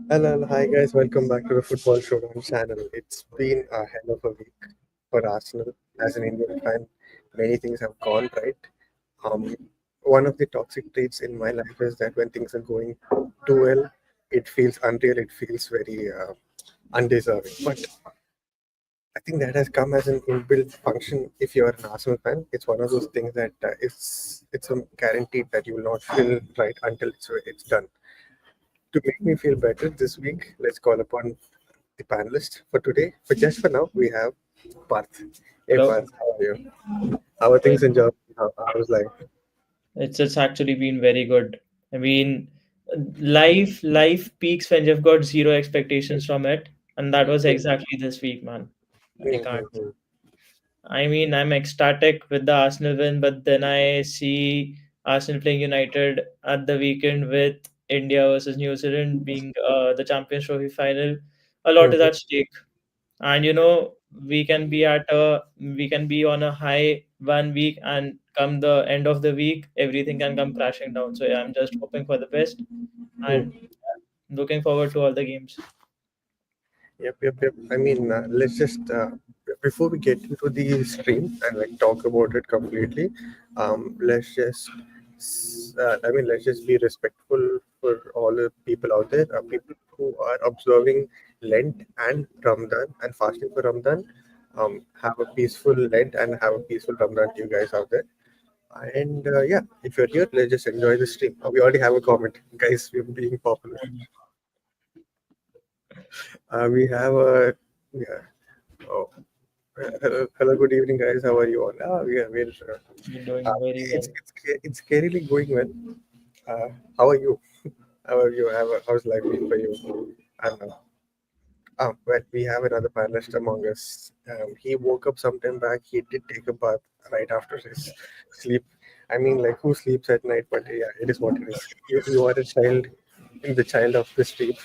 Hi guys, welcome back to the Football Showdown channel. It's been a hell of a week for Arsenal. As an Indian fan, many things have gone right. Um, One of the toxic traits in my life is that when things are going too well, it feels unreal. It feels very undeserving. But I think that has come as an inbuilt function. If you're an Arsenal fan, it's one of those things that it's a guaranteed that you will not feel right until it's done. To make me feel better this week, let's call upon the panelists for today. But just for now, we have Parth. Hey Hello. Parth, how are you? How are Good. things in Germany? How's life? It's actually been very good. I mean, life peaks when you've got zero expectations from it, and that was exactly this week, man. I can't. Mm-hmm. I mean, I'm ecstatic with the Arsenal win, but then I see Arsenal playing United at the weekend with India versus New Zealand being the Champions Trophy final. A lot is Mm-hmm. at stake. And we can be on a high 1 week, and come the end of the week everything can come crashing down. So yeah, I'm just hoping for the best and Mm. looking forward to all the games. Yep. I mean, let's just before we get into the stream and like talk about it completely, let's just let's just be respectful for all the people out there, people who are observing Lent and Ramadan and fasting for Ramadan. Have a peaceful Lent and have a peaceful Ramadan to you guys out there. And yeah, if you're here, let's just enjoy the stream. We already have a comment, guys. We're being popular. We have a yeah. Oh, hello, good evening, guys. How are you all? Yeah, You're uh, doing very it's well. it's scarily going well. How are you? How are you? How's life been for you? I don't know. Well, we have another panelist among us. He woke up sometime back. He did take a bath right after his sleep. I mean, like, who sleeps at night? But yeah, it is what it is. You are a child, the child of the street.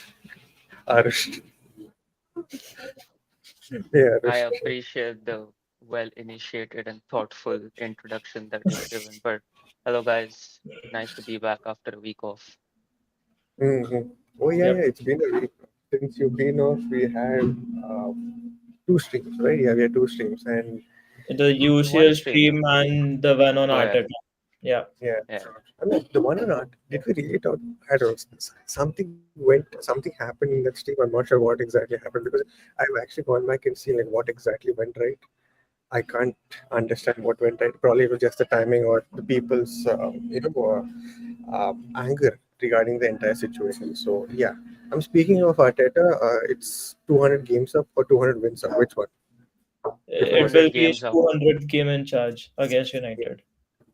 Arush. Yeah, I Arush. appreciate the well initiated and thoughtful introduction that you've given. But hello, guys. Nice to be back after a week off. Mm-hmm. Oh yeah. Yep. It's been a week since you've been off. We had two streams, right? Yeah, we had two streams, and The One UCL stream. stream and the one on Oh, yeah. Arteta. Yeah. yeah. Yeah. I mean, the one or not? Did we really talk? I don't know. Something happened in that stream. I'm not sure what exactly happened because I've actually gone back and seen like what exactly went right. I can't understand what went right. Probably it was just the timing or the people's, anger regarding the entire situation. So yeah, I'm speaking of Arteta. It's 200 games up or 200 wins up. Which one? Before we It get will 200 be his games up. 200th game in charge against yeah, United.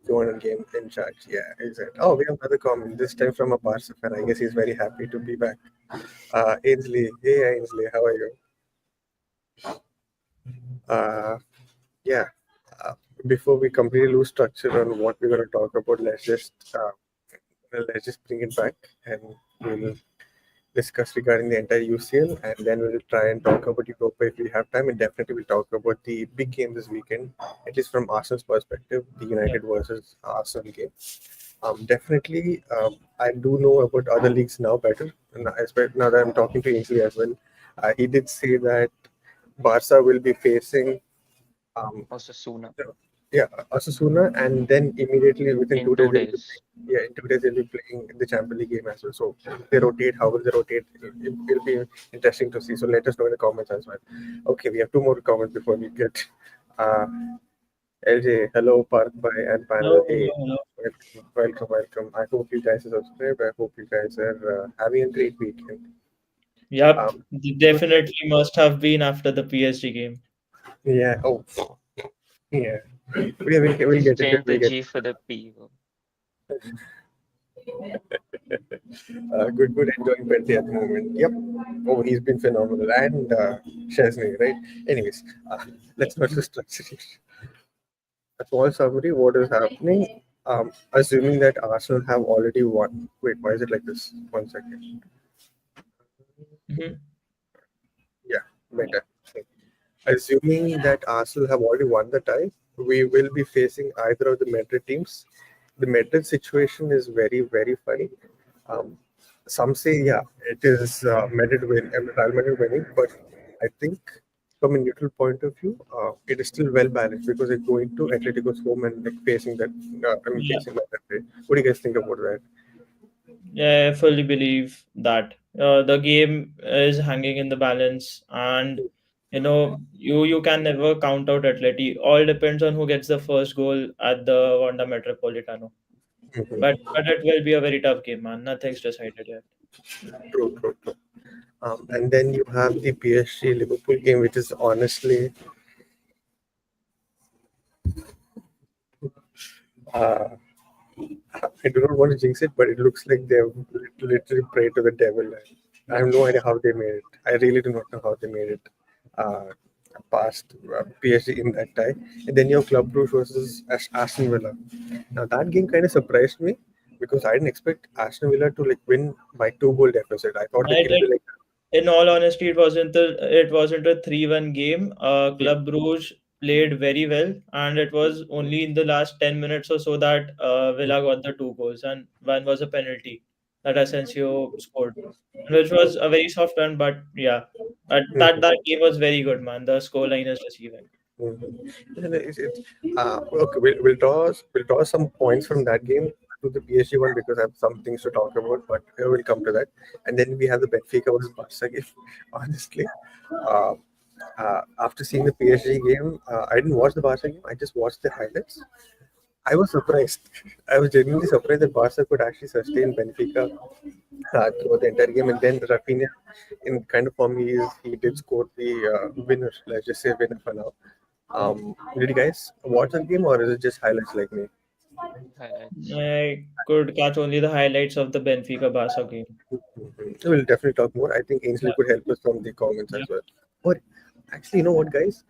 200 game in charge. Yeah, exactly. Oh, we have another comment. This time from a Barca fan. I guess he's very happy to be back. Ainsley. Hey, Ainsley. How are you? Uh, yeah. Uh, Before we completely lose structure on what we're going to talk about, let's just bring it back and we'll discuss regarding the entire UCL, and then we'll try and talk about Europa if we have time, and definitely we'll talk about the big game this weekend, at least from Arsenal's perspective, the Yep. United versus Arsenal game. Definitely, I do know about other leagues now better, and especially now that I'm talking to Ainsley as well. He did say that Barca will be facing um, Osasuna yeah, Osasuna, and then immediately within in 2 days, 2 days. yeah, in 2 days they'll be playing the Champions League game as well. So they rotate. How will they rotate? It'll be interesting to see. So let us know in the comments as well. Okay, we have two more comments before we get. Uh, LJ, hello, Parth Bhai and panel. Hello, Hey, hello, hello. welcome. I hope you guys are subscribed. I hope you guys are having a great weekend. Yep. Um, Definitely must have been after the PSG game. yeah. Oh, yeah. We'll Just get it. change We'll the get G for the P. good enjoying Petty at the moment. Yep. Oh, he's been phenomenal. And Chesney, right? Anyways, let's not distract it. A small summary, what is happening? Assuming that Arsenal have already won. Wait, why is it like this? 1 second. Mhm. Yeah, better. Assuming that Arsenal have already won the tie, we will be facing either of the Madrid teams. The Madrid situation is very, very funny. Um, some say, yeah, it is Real Madrid winning, but I think from a neutral point of view, it is still well balanced because they're going to Atletico's home and like facing that. Yeah, Facing Madrid. What do you guys think about that? yeah, I fully believe that the game is hanging in the balance, and you can never count out Atleti. All depends on who gets the first goal at the Wanda Metropolitano. Mhm. But it will be a very tough game, man. Nothing's decided yet. True, true, true. And then you have the PSG Liverpool game, which is honestly, uh, I do not want to jinx it, but it looks like they've literally prayed to the devil. I have no idea how they made it. I really do not know how they made it uh, past PSG in that tie. And then you have Club Brugge versus Aston Villa. Now that game kind of surprised me because I didn't expect Aston Villa to like win by 2 goal deficit. I thought the I game did. will like. In all honesty, it wasn't a 3-1 game. Club Brugge played very well, and it was only in the last 10 minutes or so that Villa got the two goals, and one was a penalty that Asensio scored, which was a very soft one. But yeah, that game was very good, man. The scoreline is deceiving. Mhm. And okay, we'll draw some points from that game to the PSG one because I have some things to talk about, but we'll come to that. And then we have the Benfica versus Barca game. Honestly, uh, after seeing the PSG game, I didn't watch the Barca game. I just watched the highlights. I was surprised. I was genuinely surprised that Barca could actually sustain Benfica throughout the entire game. And then Rafinha, in kind of for me, he did score the winner. Let's just say winner for now. Did you guys watch that game or is it just highlights like me? Highlights. I could catch only the highlights of the Benfica Barca game. Mhm. We'll definitely talk more. I think Ainsley Yeah, could help us from the comments yeah, as well. Or actually, you know what, guys?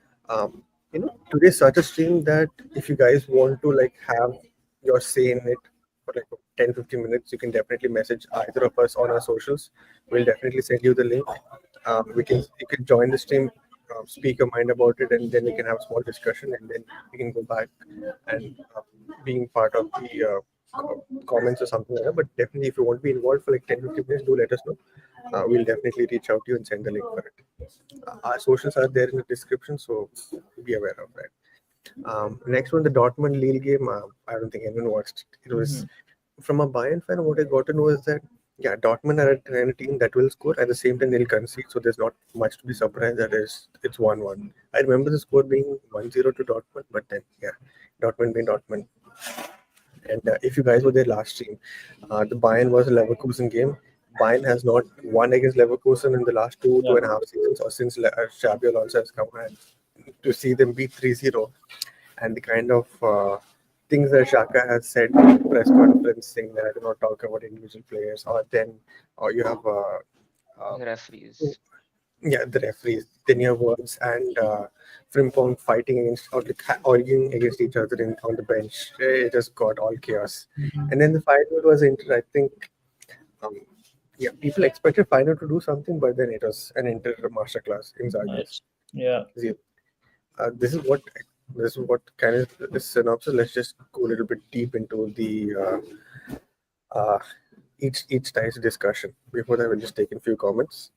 Today's such a stream that if you guys want to like have your say in it for like 10-15 minutes, you can definitely message either of us on our socials. We'll definitely send you the link. You can join the stream, speak your mind about it, and then we can have a small discussion, and then we can go back and being part of the comments or something like that. But definitely, if you want to be involved for like 10-15 minutes, do let us know. We'll definitely reach out to you and send the link for it. Our socials are there in the description, so be aware of that. Next one, the Dortmund Lille game. I don't think anyone watched. It was mhm, from a Bayern fan. What I got to know is that yeah, Dortmund are a team that will score at the same time they'll concede. So there's not much to be surprised that it's 1-1. I remember the score being 1-0 to Dortmund, but then yeah, Dortmund being Dortmund. And if you guys were there last stream, the Bayern was a Leverkusen game. Bayern has not won against Leverkusen in the last two yeah. and a half seasons, or since Xabi Alonso has come. And to see them beat 3-0, and the kind of things that Shaka has said in the press conference, saying that I do not talk about individual players, or you have uh, Referees. yeah, the referees, then you have words and Frimpong fighting against or like arguing against each other on the bench. It just got all chaos. And then the final was I think um, yeah, people expected final to do something, but then it was an Inter masterclass in Zagros. Yeah. This is what kind of this synopsis. Let's just go a little bit deep into the uh, each ties discussion. Before that, we'll just take in few comments.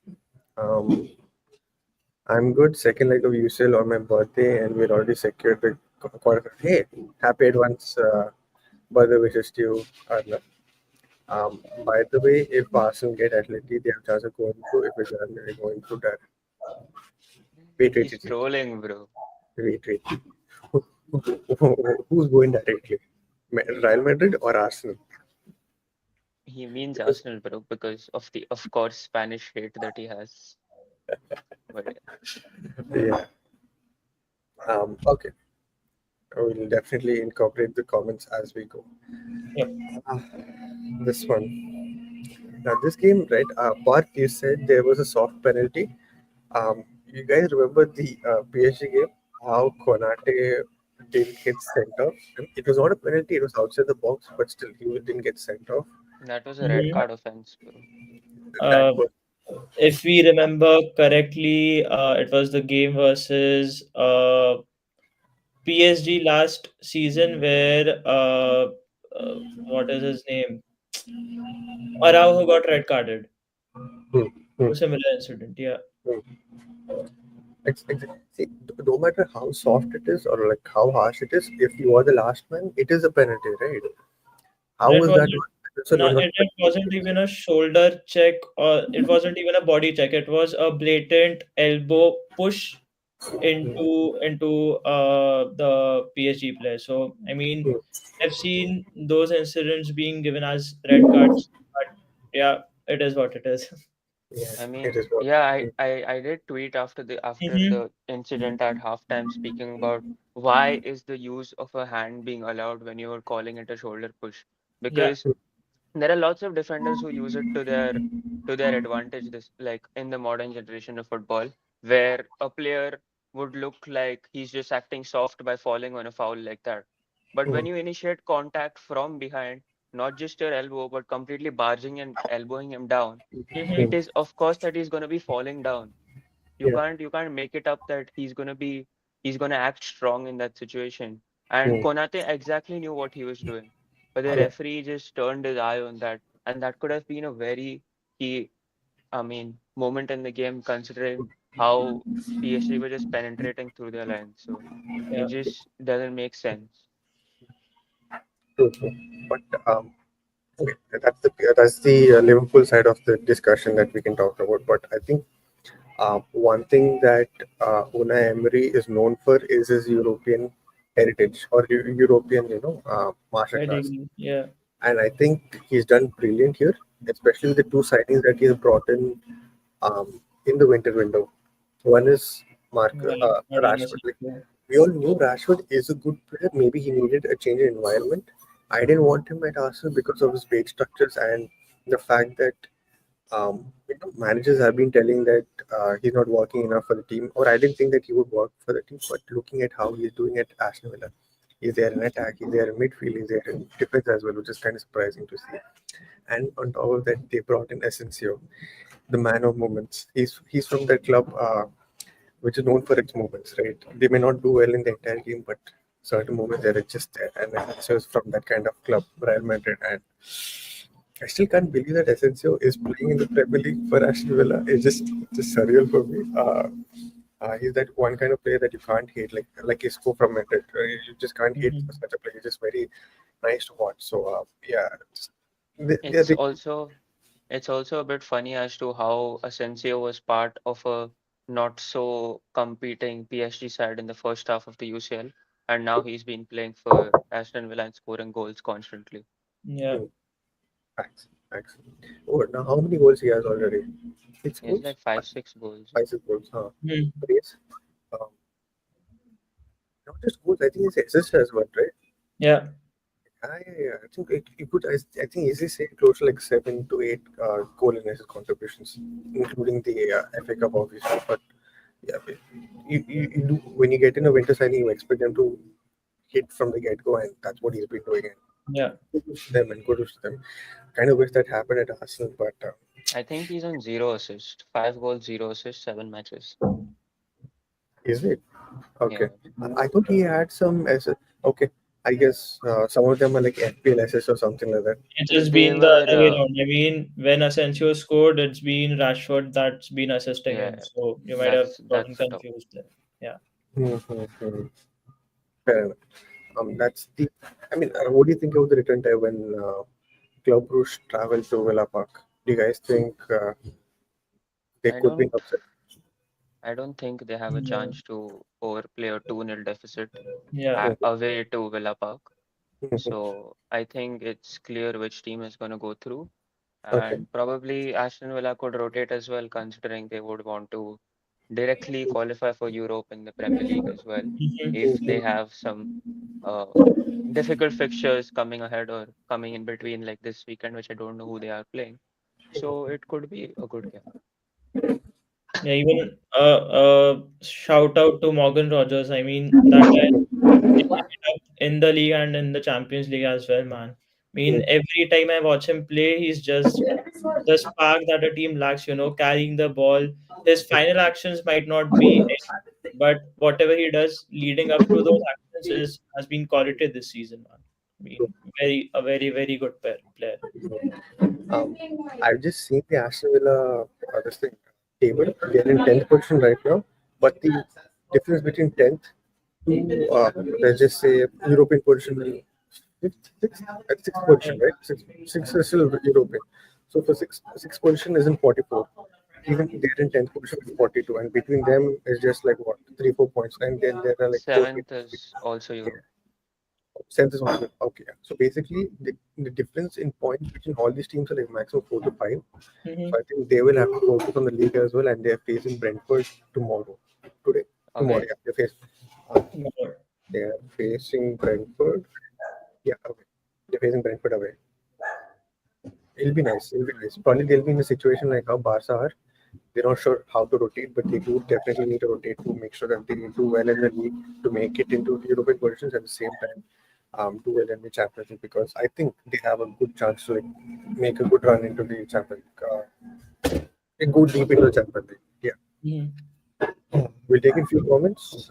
Um, I'm good. Second leg of UCL on my birthday, and we're already secured the quarter. Hey, happy advance birthday wishes to you, Arnav. By the way, if Arsenal get Atleti, they have chance of going through. If it's they're going through that. Wait, wait, He's wait, wait, trolling, bro. wait, wait. Who's going directly? Real Madrid or Arsenal? He means Because Arsenal, bro, because of the, of course, Spanish hate that he has. But yeah. Okay. I will definitely incorporate the comments as we go. Yep. Ah, this one. Now, this game, right? Parth, you said there was a soft penalty. You guys remember the PSG game? How Konate didn't get sent off? It was not a penalty; it was outside the box, but still, he didn't get sent off. that was a red Mhm. card offense, bro. That Uh, was if we remember correctly, it was the game versus PSG last season where what is his name? Araujo got red carded. Hmm, hmm, A similar incident. Yeah. hmm. See, no matter how soft it is or like how harsh it is, if you are the last man, it is a penalty, right? And How it is that wasn't. so No, not it wasn't even a shoulder check, or it wasn't even a body check. It was a blatant elbow push into the PSG player. So I mean, Hmm, I've seen those incidents being given as red cards, but yeah, it is what it is. yeah, I it mean, is what. yeah, Hmm, I did tweet after Hmm. the incident at halftime speaking about why is the use of a hand being allowed when you are calling it a shoulder push? Yeah. Because there are lots of defenders who use it to their advantage this like in the modern generation of football where a player would look like he's just acting soft by falling on a foul like that, but hmm, when you initiate contact from behind, not just your elbow but completely barging and elbowing him down, hmm, it is of course that he's going to be falling down. you yeah. can't you can't make it up that he's going to act strong in that situation. And Hmm, Konate exactly knew what he was doing, but the yeah. referee just turned his eye on that, and that could have been a very key, I mean, moment in the game considering how PSG were just penetrating through their lines. So it Yeah. just doesn't make sense. True, true. But okay, that's the Liverpool side of the discussion that we can talk about. But I think one thing that Unai Emery is known for is his European heritage or European, masterclass. Pedigree. Yeah. And I think he's done brilliant here, especially the two signings that he has brought in the winter window. One is Right. Adding Rashford. Like, assist. we all knew Rashford is a good player. Maybe he needed a change in environment. I didn't want him at Arsenal because of his wage structures and the fact that managers have been telling that he's not working enough for the team, or I didn't think that he would work for the team. But looking at how he's doing at Aston Villa, he's there in attack, he's there in midfield, he's there in defense as well, which is kind of surprising to see. And on top of that, they brought in Asensio, the man of moments. He's from that club which is known for its moments, right? They may not do well in the entire game, but certain moments they're just there. And Asensio is from that kind of club, Real Madrid, and I still can't believe that Asensio is playing in the Premier League for Aston Villa. It's just surreal for me. He's that one kind of player that you can't hate, like Isco from Madrid. You just can't hate Hmm. such a player. He's just very nice to watch. So yeah, they're It's the also It's also a bit funny as to how Asensio was part of a not so competing PSG side in the first half of the UCL, and now he's been playing for Aston Villa and scoring goals constantly. Yeah. facts. Facts. Oh, now how many goals he has already? Six He has goals, like five, six goals. five, six goals. Huh? Hmm. But yes, um, not just goals. I think it's assists as well, right? Yeah. I think it could. I think easily say close to like 7 to 8 goal and assist contributions, including the FA Cup, obviously. But yeah, but you do when you get in a winter signing, you expect them to hit from the get go, and that's what he's been doing. And Yeah. kudos to them, and kudos to them. Kind of wish that happened at Arsenal, but I think he's on zero assist, 5 goals, 0 assists, 7 matches. is it okay? Yeah, I thought he had some assist. Okay, I guess some of them are like FPL assists or something like that. It has they been the were, other way around. I mean, when Asensio scored, it's been Rashford that's been assisting him. yeah, So you might have gotten that's the top. confused there. Yeah. Mm-hmm. Fair enough. That's the. I mean, what do you think about the return time when Club Rouge traveled to Villa Park? Do you guys think they I could be don't, upset? I don't think they have a No. chance to overplay a 2-0 deficit Yeah. away to Villa Park. Mhm. So I think it's clear which team is going to go through. Okay. And probably Aston Villa could rotate as well, considering they would want to directly qualify for Europe in the Premier League as well, Mhm. if they Mhm. have some uh, difficult fixtures coming ahead or coming in between, like this weekend, which I don't know who they are playing. So it could be a good game. Yeah. Even shout out to Morgan Rogers. I mean, that guy taking it up in the league and in the Champions League as well, man. I mean, every time I watch him play, he's just the spark that a team lacks, carrying the ball. His final actions might not be it, but whatever he does leading up to those actions has been quality this season, man. I mean, a very, very good player. Um, I've just seen the Aston Villa. this thing table. They're in 10th position right now, but the difference between 10th to let's just say European position, sixth position, right? Six is still European. So for sixth position is in 44. Even they're in 10th position with 42, and between them is just like what 3-4 points, and then there are like 4 teams. Seventh is also Europe. Sense is one. Okay, yeah. So basically, the difference in points between all these teams are like maximum 4 to 5. Mhm. So I think they will have to focus on the league as well, and they're facing Brentford tomorrow. Tomorrow, Okay. yeah, More. they're facing Brentford. Yeah, okay. They're facing Brentford away. It'll be nice. It'll be nice. Probably they'll be in a situation like how Barca are. They're not sure how to rotate, but they do definitely need to rotate to make sure that they do well in the league to make it into the European positions at the same time do well in the Champions League, because I think they have a good chance to like make a good run into the Champions League. Go deep into the Champions League. Yeah. We'll take in few comments.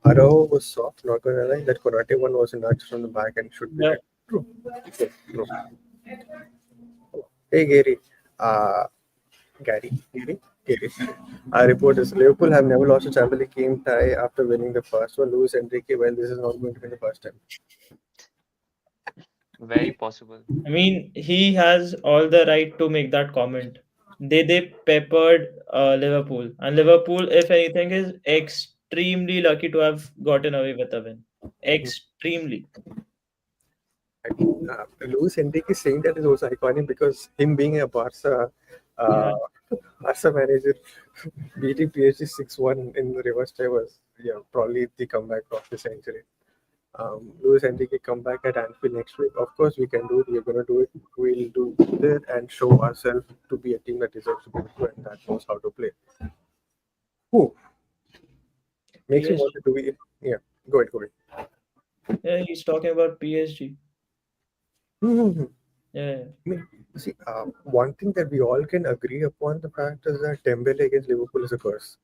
Arao was soft, not gonna lie. That Konate one was a nudge from the back and should be Yeah. like, true. True. Hey Gary. Gary. Our report is Liverpool have never lost a Champions League game tie after winning the first one. Luis Enrique, well, this is not going to be the first time. Very possible. I mean, he has all the right to make that comment. They peppered Liverpool, and Liverpool, if anything, is extremely lucky to have gotten away with a win. Extremely. I mean, Luis Enrique saying that is also iconic because him being a Yeah. Barca manager, beating PSG 6-1 in the reverse tie was probably the comeback of the century. Luis Enrique come back at Anfield next week. Of course, we can do it. We're gonna do it. We'll do it and show ourselves to be a team that deserves to be good and that knows how to play. Whew. Makes me PSG. want to be. Yeah, go ahead. Yeah, he's talking about PSG. Hmm. Yeah. I mean, see, one thing that we all can agree upon the fact is that Dembele against Liverpool is a curse.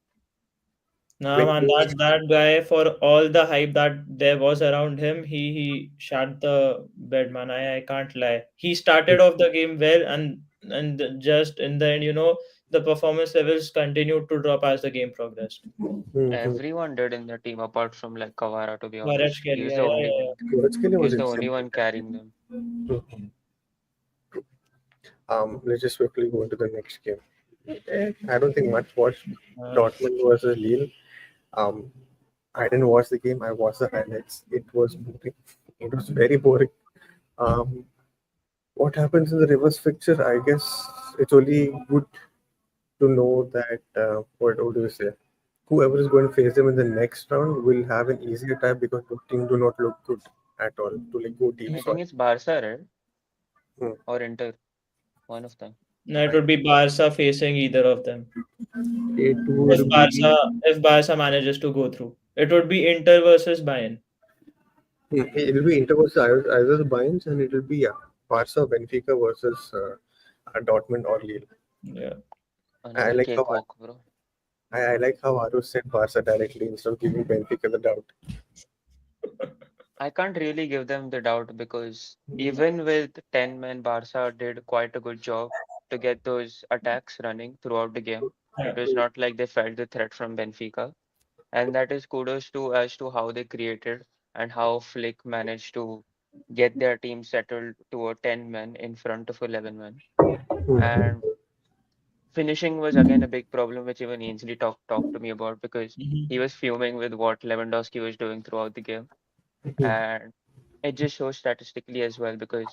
Nah, When man, he, that guy, for all the hype that there was around him, he shot the bed, man. I can't lie. He started off the game well, and just in the end, the performance levels continued to drop as the game progressed. Mhm. Everyone did in the team apart from like Kavara, to be honest. Kvaratskhelia, He's yeah, the yeah, only yeah. one. Kvaratskhelia was He's the only insane. one carrying them. Mhm. Let's just quickly go into the next game. I don't think much watched Dortmund versus Lille. Um, I didn't watch the game. I watched the highlights. It was boring. It was very boring. Um, what happens in the reverse fixture? I guess it's only good to know that what do you say? Whoever is going to face them in the next round will have an easier time because the team do not look good at all to like go deep. I Mhm. think Sorry. it's Barca, right? Hmm. Or Inter, one of them. No, it I, would be Barca facing either of them. it If would be Barca manages to go through, it would be Inter versus Bayern. it'll be Inter versus either the Bayerns, and it'll be Barca Benfica versus Dortmund or Lille. Yeah. I Another like how cakewalk, bro. I like how Aru said Barca directly instead of giving Benfica the doubt. I can't really give them the doubt because even with 10 men, Barca did quite a good job to get those attacks running throughout the game. It Yeah. was not like they felt the threat from Benfica. And that is kudos to as to how they created and how Flick managed to get their team settled to a 10 men in front of 11 men. Hmm. And finishing was again a big problem, which even Ainsley talked to me about because he Mhm. was fuming with what Lewandowski was doing throughout the game. Hmm. And it just shows statistically as well because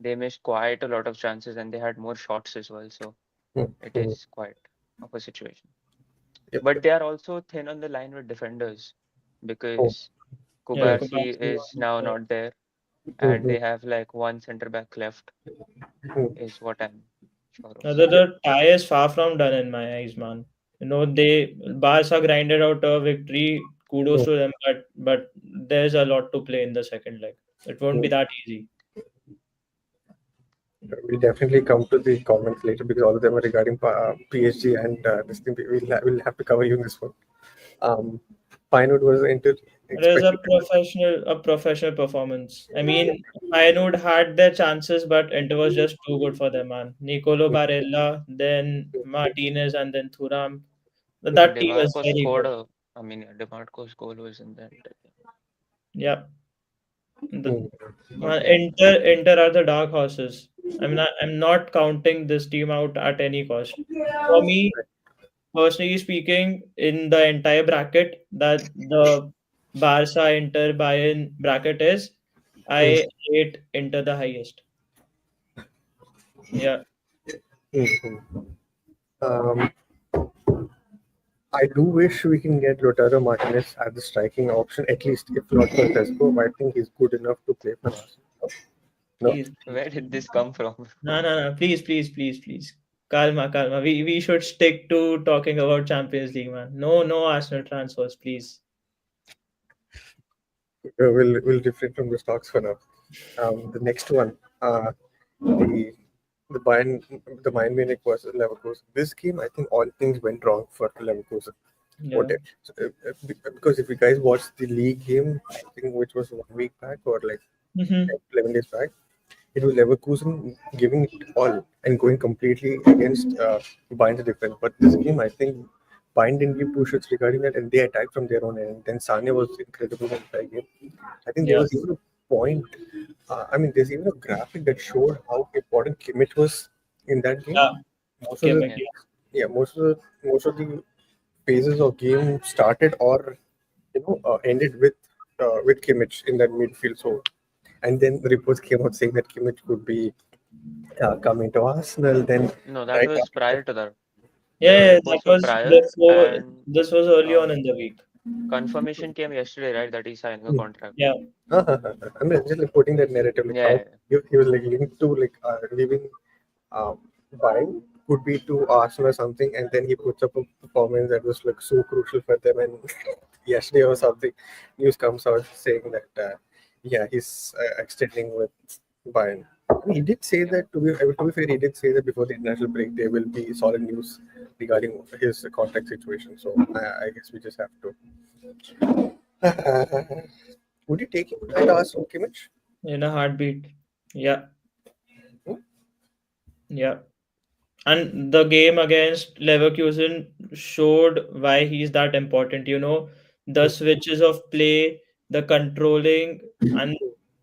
they missed quite a lot of chances and they had more shots as well. So Hmm. it Hmm. is quite of a situation. Yep. But they are also thin on the line with defenders Oh. because Yeah, Yes. Kubarsi Kubassi is was now there. not there and Hmm. they have like one center back left, Hmm. is what I'm sure of. The tie is far from done in my eyes, man. They Barca grinded out a victory. Kudos Hmm. to them, but there's a lot to play in the second leg. It won't be Hmm. that easy. We'll definitely come to the comments later because all of them are regarding PSG and this thing. We'll have to cover you in this one. Pinewood was entered. It is expected. a professional performance. I mean, Feyenoord had their chances, but Inter was just too good for them, man. Nicolo Barella, then Martinez, and then Thuram. That team is DeMarco very scored good. a, I mean, yeah, DeMarco's goal was in that. Yeah. The, Mm, But yeah, Inter are the dark horses. I'm not counting this team out at any cost. For me, personally speaking, in the entire bracket that the Barca Inter Bayern bracket is, mm, I rate Inter the highest. Yeah, mm. Um, I do wish we can get Lautaro Martinez as the striking option, at least if not for Tesco. I think he's good enough to play for us. No, please, please, where did please. this come from? No, no, no. Please, please, please, please. Calma, calma. We should stick to talking about Champions League, man. No, no Arsenal transfers, please. we'll refrain from the stocks for now. The next one, the the Bayern the Bayern Munich versus Leverkusen. This game, I think all things went wrong for Leverkusen. Yeah. So, because if you guys watched the league game, I think which was 1 week back or like Mm-hmm. 11 days back, it was Leverkusen giving it all and going completely against Bayern's defense. But this game, I think Bayern didn't give two shits regarding that, and they attacked from their own end. Then Sane was incredible in that game. I think there Yeah. was even a point. There's even a graphic that showed how important Kimmich was in that game. Yeah. Most of Okay, the Mick, Yeah. yeah. most of the phases of game started or ended with Kimmich in that midfield. So, and then reports came out saying that Kimmich could be coming to Arsenal. Then No, that right was after, prior to that. Yeah, The yeah, that reports were was prior, before. and This was early on uh, in the week. confirmation came yesterday, right? That he signed the contract. Yeah. I mean, just like putting that narrative, like how Yeah, he was like linked to like leaving um, buying could be to Arsenal or something, and then he puts up a performance that was like so crucial for them. And yesterday or something, news comes out saying that yeah, he's extending with Bayern. I mean, he did say yeah. that to be fair, he did say that before the international break there will be solid news regarding his contract situation. So I guess we just have to. Would you take him at Arsenal, Kimmich? In a heartbeat. Yeah. Yeah. And the game against Leverkusen showed why he's that important. The switches of play, the controlling, and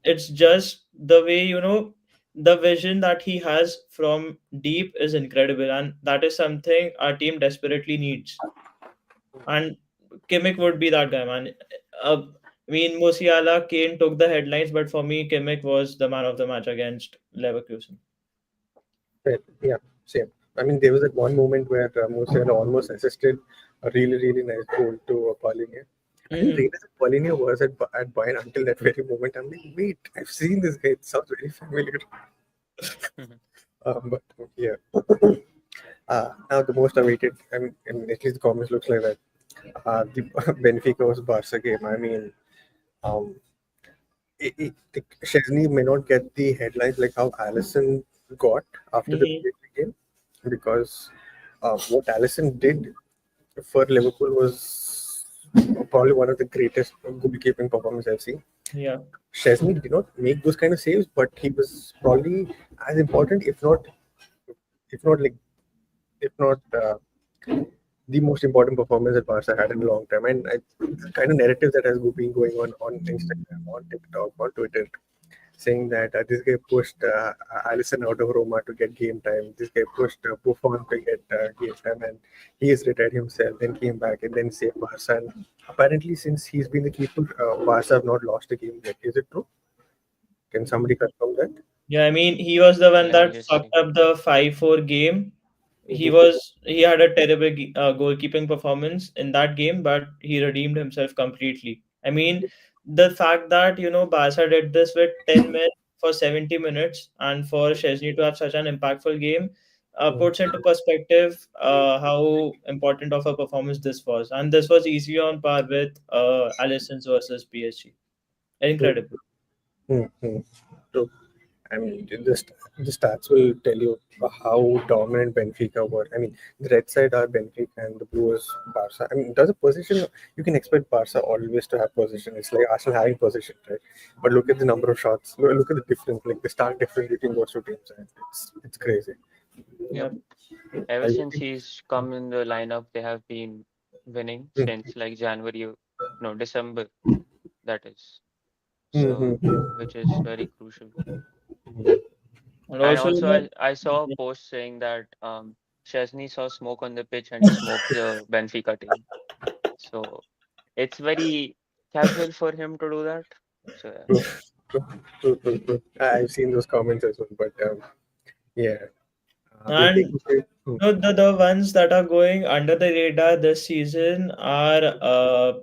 it's just the way, the vision that he has from deep is incredible. And that is something our team desperately needs. And Kimmich would be that guy, man. Musiala, Kane took the headlines, but for me, Kimmich was the man of the match against Leverkusen. Right. Yeah, same. I mean, there was that one moment where Musiala almost assisted a really, really nice goal to Paulinho. I didn't Hmm. realize that Paulinho was at Bayern until that very moment. I'm like, wait, I've seen this guy. It sounds very familiar. Mhm. But yeah. Now the most awaited, I mean, at least the comments looks like that. The Benfica was Barca game. I mean, um, Chesney may not get the headlines like how Allison got after the Hmm. PSG game because what Allison did for Liverpool was probably one of the greatest goalkeeping performances I've seen. Yeah. Chesney did not make those kind of saves, but he was probably as important, if not like, if not the most important performance that Barca had in a long time. And the kind of narrative that has been going on Instagram, on TikTok, on Twitter, saying that this guy pushed Allison out of Roma to get game time. This guy pushed Buffon to get game time, and he has retired himself. Then came back and then saved Barca. And apparently, since he's been the keeper, Barca have not lost a game yet. Is it true? Can somebody confirm that? Yeah, he was the one Let me that just see. fucked up the 5-4 game. Mhm. He had a terrible goalkeeping performance in that game, but he redeemed himself completely. The fact that Barca did this with 10 men for 70 minutes, and for Chesney to have such an impactful game puts into perspective how important of a performance this was. And this was easily on par with Alisson's versus PSG. Incredible. Mhm. True. I mean, the stats will tell you how dominant Benfica were. I mean, the red side are Benfica and the blue is Barca. I mean, does a position, you can expect Barca always to have possession. It's like Arsenal having possession, right? But look at the number of shots. Look at the difference, like the stark difference between those two teams. And it's crazy. Yep. Yep. Ever I since he's come in the lineup, they have been winning think. since like January, no, December, that is. So, Mm-hmm. which is very crucial. And And also, also, I saw a post saying that Chesney saw smoke on the pitch and he smoked the Benfica team. So it's very casual for him to do that. So yeah. True, true, true. I've seen those comments as well, but yeah, we'll take and it. no, the ones that are going under the radar this season are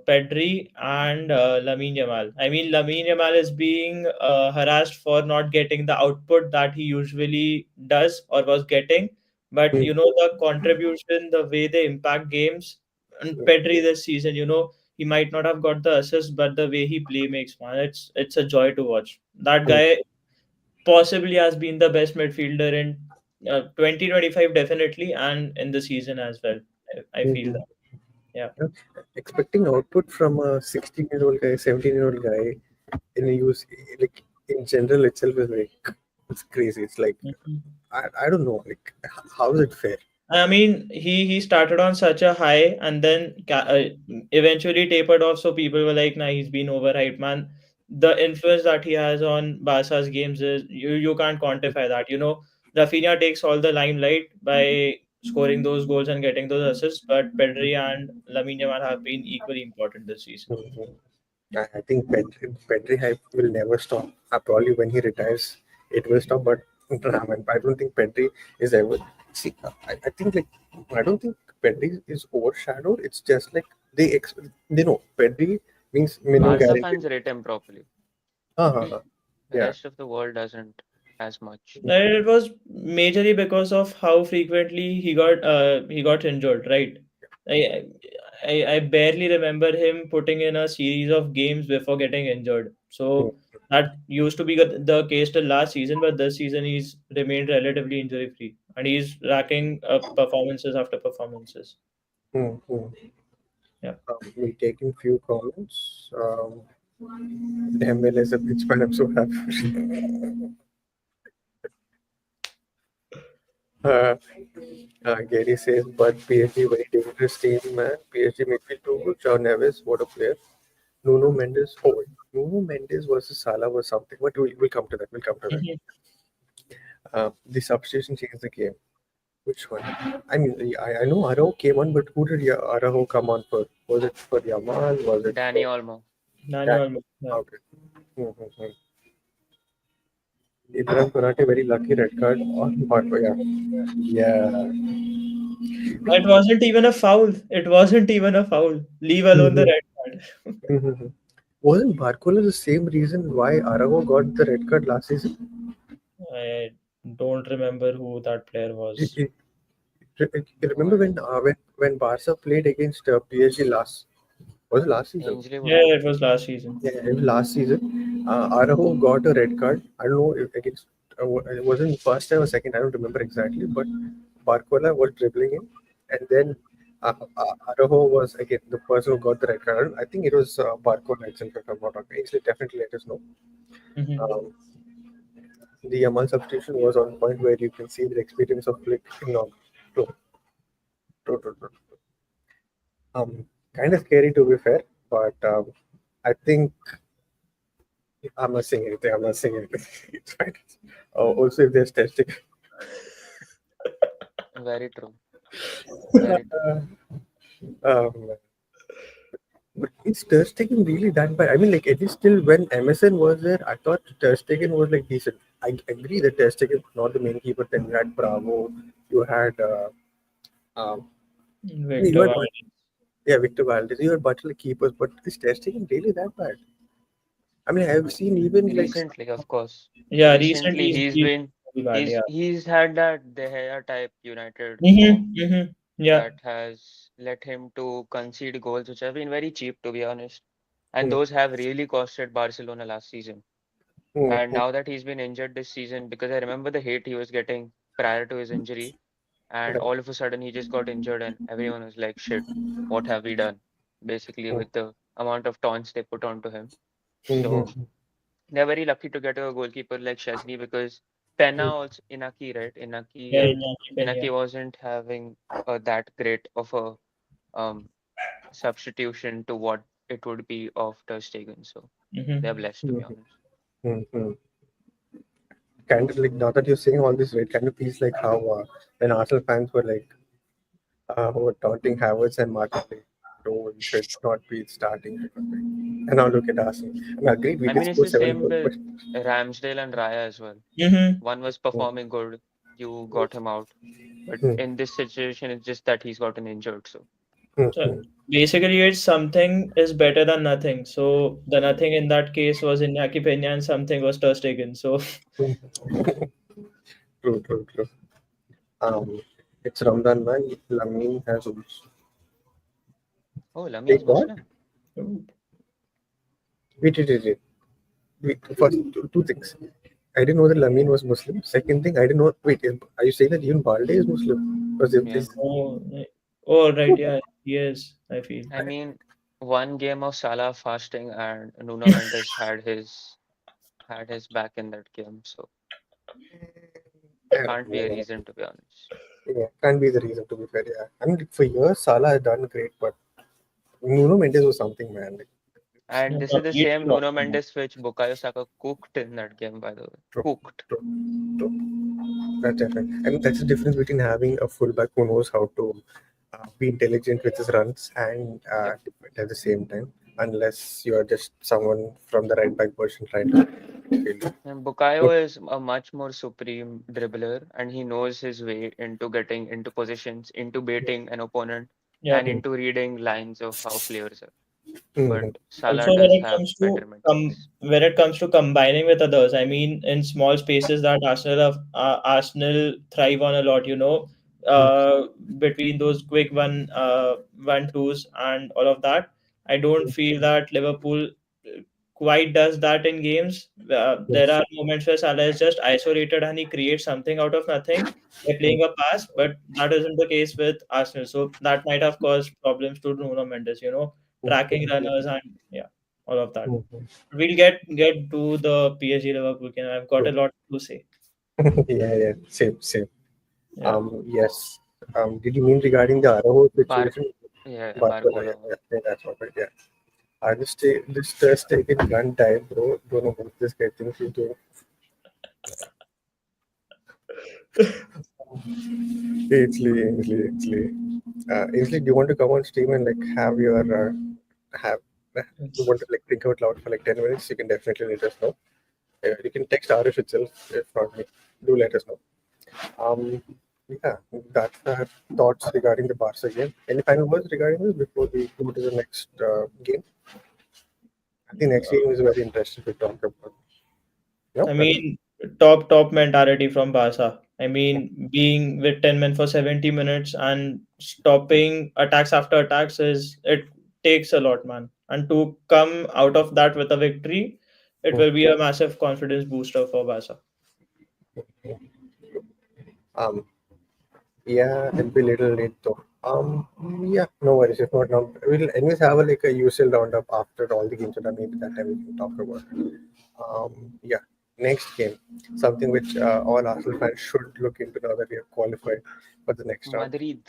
Pedri and Lamine Yamal. I mean, Lamine Yamal is being harassed for not getting the output that he usually does or was getting. But Mm, you know, the contribution, the way they impact games, and Pedri this season, you know, he might not have got the assist, but the way he play makes man, it's a joy to watch. That mm, guy possibly has been the best midfielder in 2025 definitely, and in the season as well. I feel mm. that. Yeah. Yeah. Expecting output from a 16-year-old guy, 17-year-old guy in a use like in general itself is like it's crazy. It's like Mhm. I don't know like how is it fair? I mean, he started on such a high and then eventually tapered off. So people were like, "Nah, he's been overhyped, man." The influence that he has on Barca's games is you can't quantify that. You know, Rafinha takes all the limelight by scoring those goals and getting those assists, but Pedri and Lamine Yamal have been equally important this season. Mhm. I think Petri hype will never stop. Probably when he retires, it will stop. But nah, man, I don't think Petri is ever. See, I think like I don't think Petri is overshadowed. It's just like they know Petri means minimum Barca guaranteed. fans rate him properly. The Yeah. rest of the world doesn't as much. And it was majorly because of how frequently he got injured, right? I, I barely remember him putting in a series of games before getting injured. Hmm, So that used to be the case till last season, but this season he's remained relatively injury free, and he's racking up performances after performances. hmm. Yeah. We'll take in few comments. Dembele is a pitch fan. I'm so happy. uh, Gary says, but PSG very dangerous team, man. PSG midfield too good. João Neves, what a player. Nuno Mendes. Oh, wait. Nuno Mendes versus Salah was something. But we'll come to that. We'll come to that. Mhm. The substitution changed the game. Which one? I mean, I know Araujo came on, but who did Araujo come on for? Was it for Yamal? Was it Danny for Olmo. that? Daniel, yeah. Okay. Mm-hmm. Ibrahim Konate, very lucky red card on Barco. Yeah. It wasn't even a foul. It wasn't even a foul. Leave alone the Yeah. red card. Wasn't Barcola the same reason why Araujo got the red card last season? I don't remember who that player It, was. it, you No remember idea. when Barca played against PSG last? Was it last season? Ainsley would Yeah, know. it was last season. Yeah, in last season, Araujo got a red card. I don't know if against it wasn't first time or second. I don't remember exactly, but Barcola was dribbling in, and then Araujo was again the person who got the red card. I think it was Barcola itself. If I'm not wrong, Ainsley definitely let us know. Mhm. Um, the Yamal substitution was on point where you can see the experience of Flick. No, true, true. Kind of scary to be fair, but I think I'm not saying anything. I'm not saying anything. It's fine. Also, if there's testing, Very true. Very true. um, but is Ter Stegen really that bad? I mean, like at least still when MSN was there, I thought Ter Stegen was like decent. I agree that Ter Stegen was not the main keeper. Then you had Bravo, you had um, you Victor had Valdez. yeah Victor Valdez, you had bunch of keepers. But is Ter Stegen really that bad? I mean, I've seen even like Recently, of course. Yeah, recently Recently, he's he's been very bad. Yeah. he's had that De Gea type United form Yeah. that has led him to concede goals, which have been very cheap, to be honest. And hmm, those have really costed Barcelona last season. And Mhm. now that he's been injured this season, because I remember the hate he was getting prior to his injury, and Right. all of a sudden he just got injured, and everyone was like, shit, what have we done? Basically, with the amount of taunts they put onto him. So Mhm. they're very lucky to get a goalkeeper like Chesney because Pena also Inaki, right? Yeah, Inaki Iñaki Peña. Inaki wasn't having that great of a um, substitution to what it would be of Ter Stegen. So they're Mm-hmm. blessed, to be honest. Mhm. Kind of like now that you're saying all this, right? Kind of feels like how when Arsenal fans were like who were taunting Havertz and Martin, like, no, you should not be starting. And now look at Arsenal. And agreed, we I did mean, it's score the seven same goals, but with Ramsdale and Raya as well. Mm-hmm. One was performing good, you got him out. But hmm, in this situation, it's just that he's gotten injured. So So hmm, basically, it's something is better than nothing. So the nothing in that case was Iñaki Peña, and something was Ter Stegen. So true, true, true. Um, it's Ramadan man. Lamine has also. oh, Wait, Lamine what? Muslim. Wait. First, two things. I didn't know that Lamine was Muslim. Second thing, I didn't know. Wait, are you saying that even Balde is Muslim? Because if Yeah. this, oh, oh right, yeah, yes, I feel. I mean, one game of Salah fasting and Nuno Mendes had his back in that game, so I don't can't be a know. reason to be honest. Yeah, can't be the reason to be fair. Yeah, I mean, for years Salah has done great, but Nuno Mendes was something, man. Like, it's And this is the Complete same flop. Nuno Mendes which Bukayo Saka cooked in that game, by the way. true, Cooked. true, true. That's definitely. I mean, that's the difference between having a fullback who knows how to be intelligent with his runs and Yep. defend at the same time. Unless you are just someone from the right back position trying to field. And Good. Bukayo is a much more supreme dribbler, and he knows his way into getting into positions, into baiting an opponent, Yeah. and into reading lines of how players are. But Mm-hmm. Salah Also, when does it have comes to better metrics. combining with others, I mean, in small spaces that Arsenal thrive on a lot. Between those quick one twos and all of that, I don't feel that Liverpool quite does that in games. There Yes. are moments where Salah is just isolated and he creates something out of nothing by playing a pass, but that isn't the case with Arsenal. So that might have caused problems to Nuno Mendes. Tracking runners and yeah, all of that. Mhm. We'll get to the PSG Liverpool game. I've got a True. lot to say. Yeah. Same. Yeah. Yes. Did you mean regarding the Arrow Bar, situation? yeah, Barcelona, Barcola. yeah, that's what, right, yeah. I just taking one time, bro. Don't know what this guy thinks he's doing. Ainsley. Ainsley, do you want to come on stream and like have your have you want to like think out loud for like 10 minutes? You can definitely let us know. You can text Arish itself if not me. Do let us know. Um, yeah, that's the thoughts regarding the Barca game. Any final words regarding this before we go to the next game? I think next game is very interesting to talk about. No, I nothing. mean, top mentality from Barca. I mean, being with 10 men for 70 minutes and stopping attacks after attacks is it takes a lot, man. And to come out of that with a victory, it will be a massive confidence booster for Barca. Um, yeah, it'll be a little late though. Yeah, no worries. If not now, we'll anyways have a like a UCL roundup after all the games that are maybe that time we can talk about. Yeah, next game, something which all Arsenal fans should look into now that we have qualified for the next round Madrid.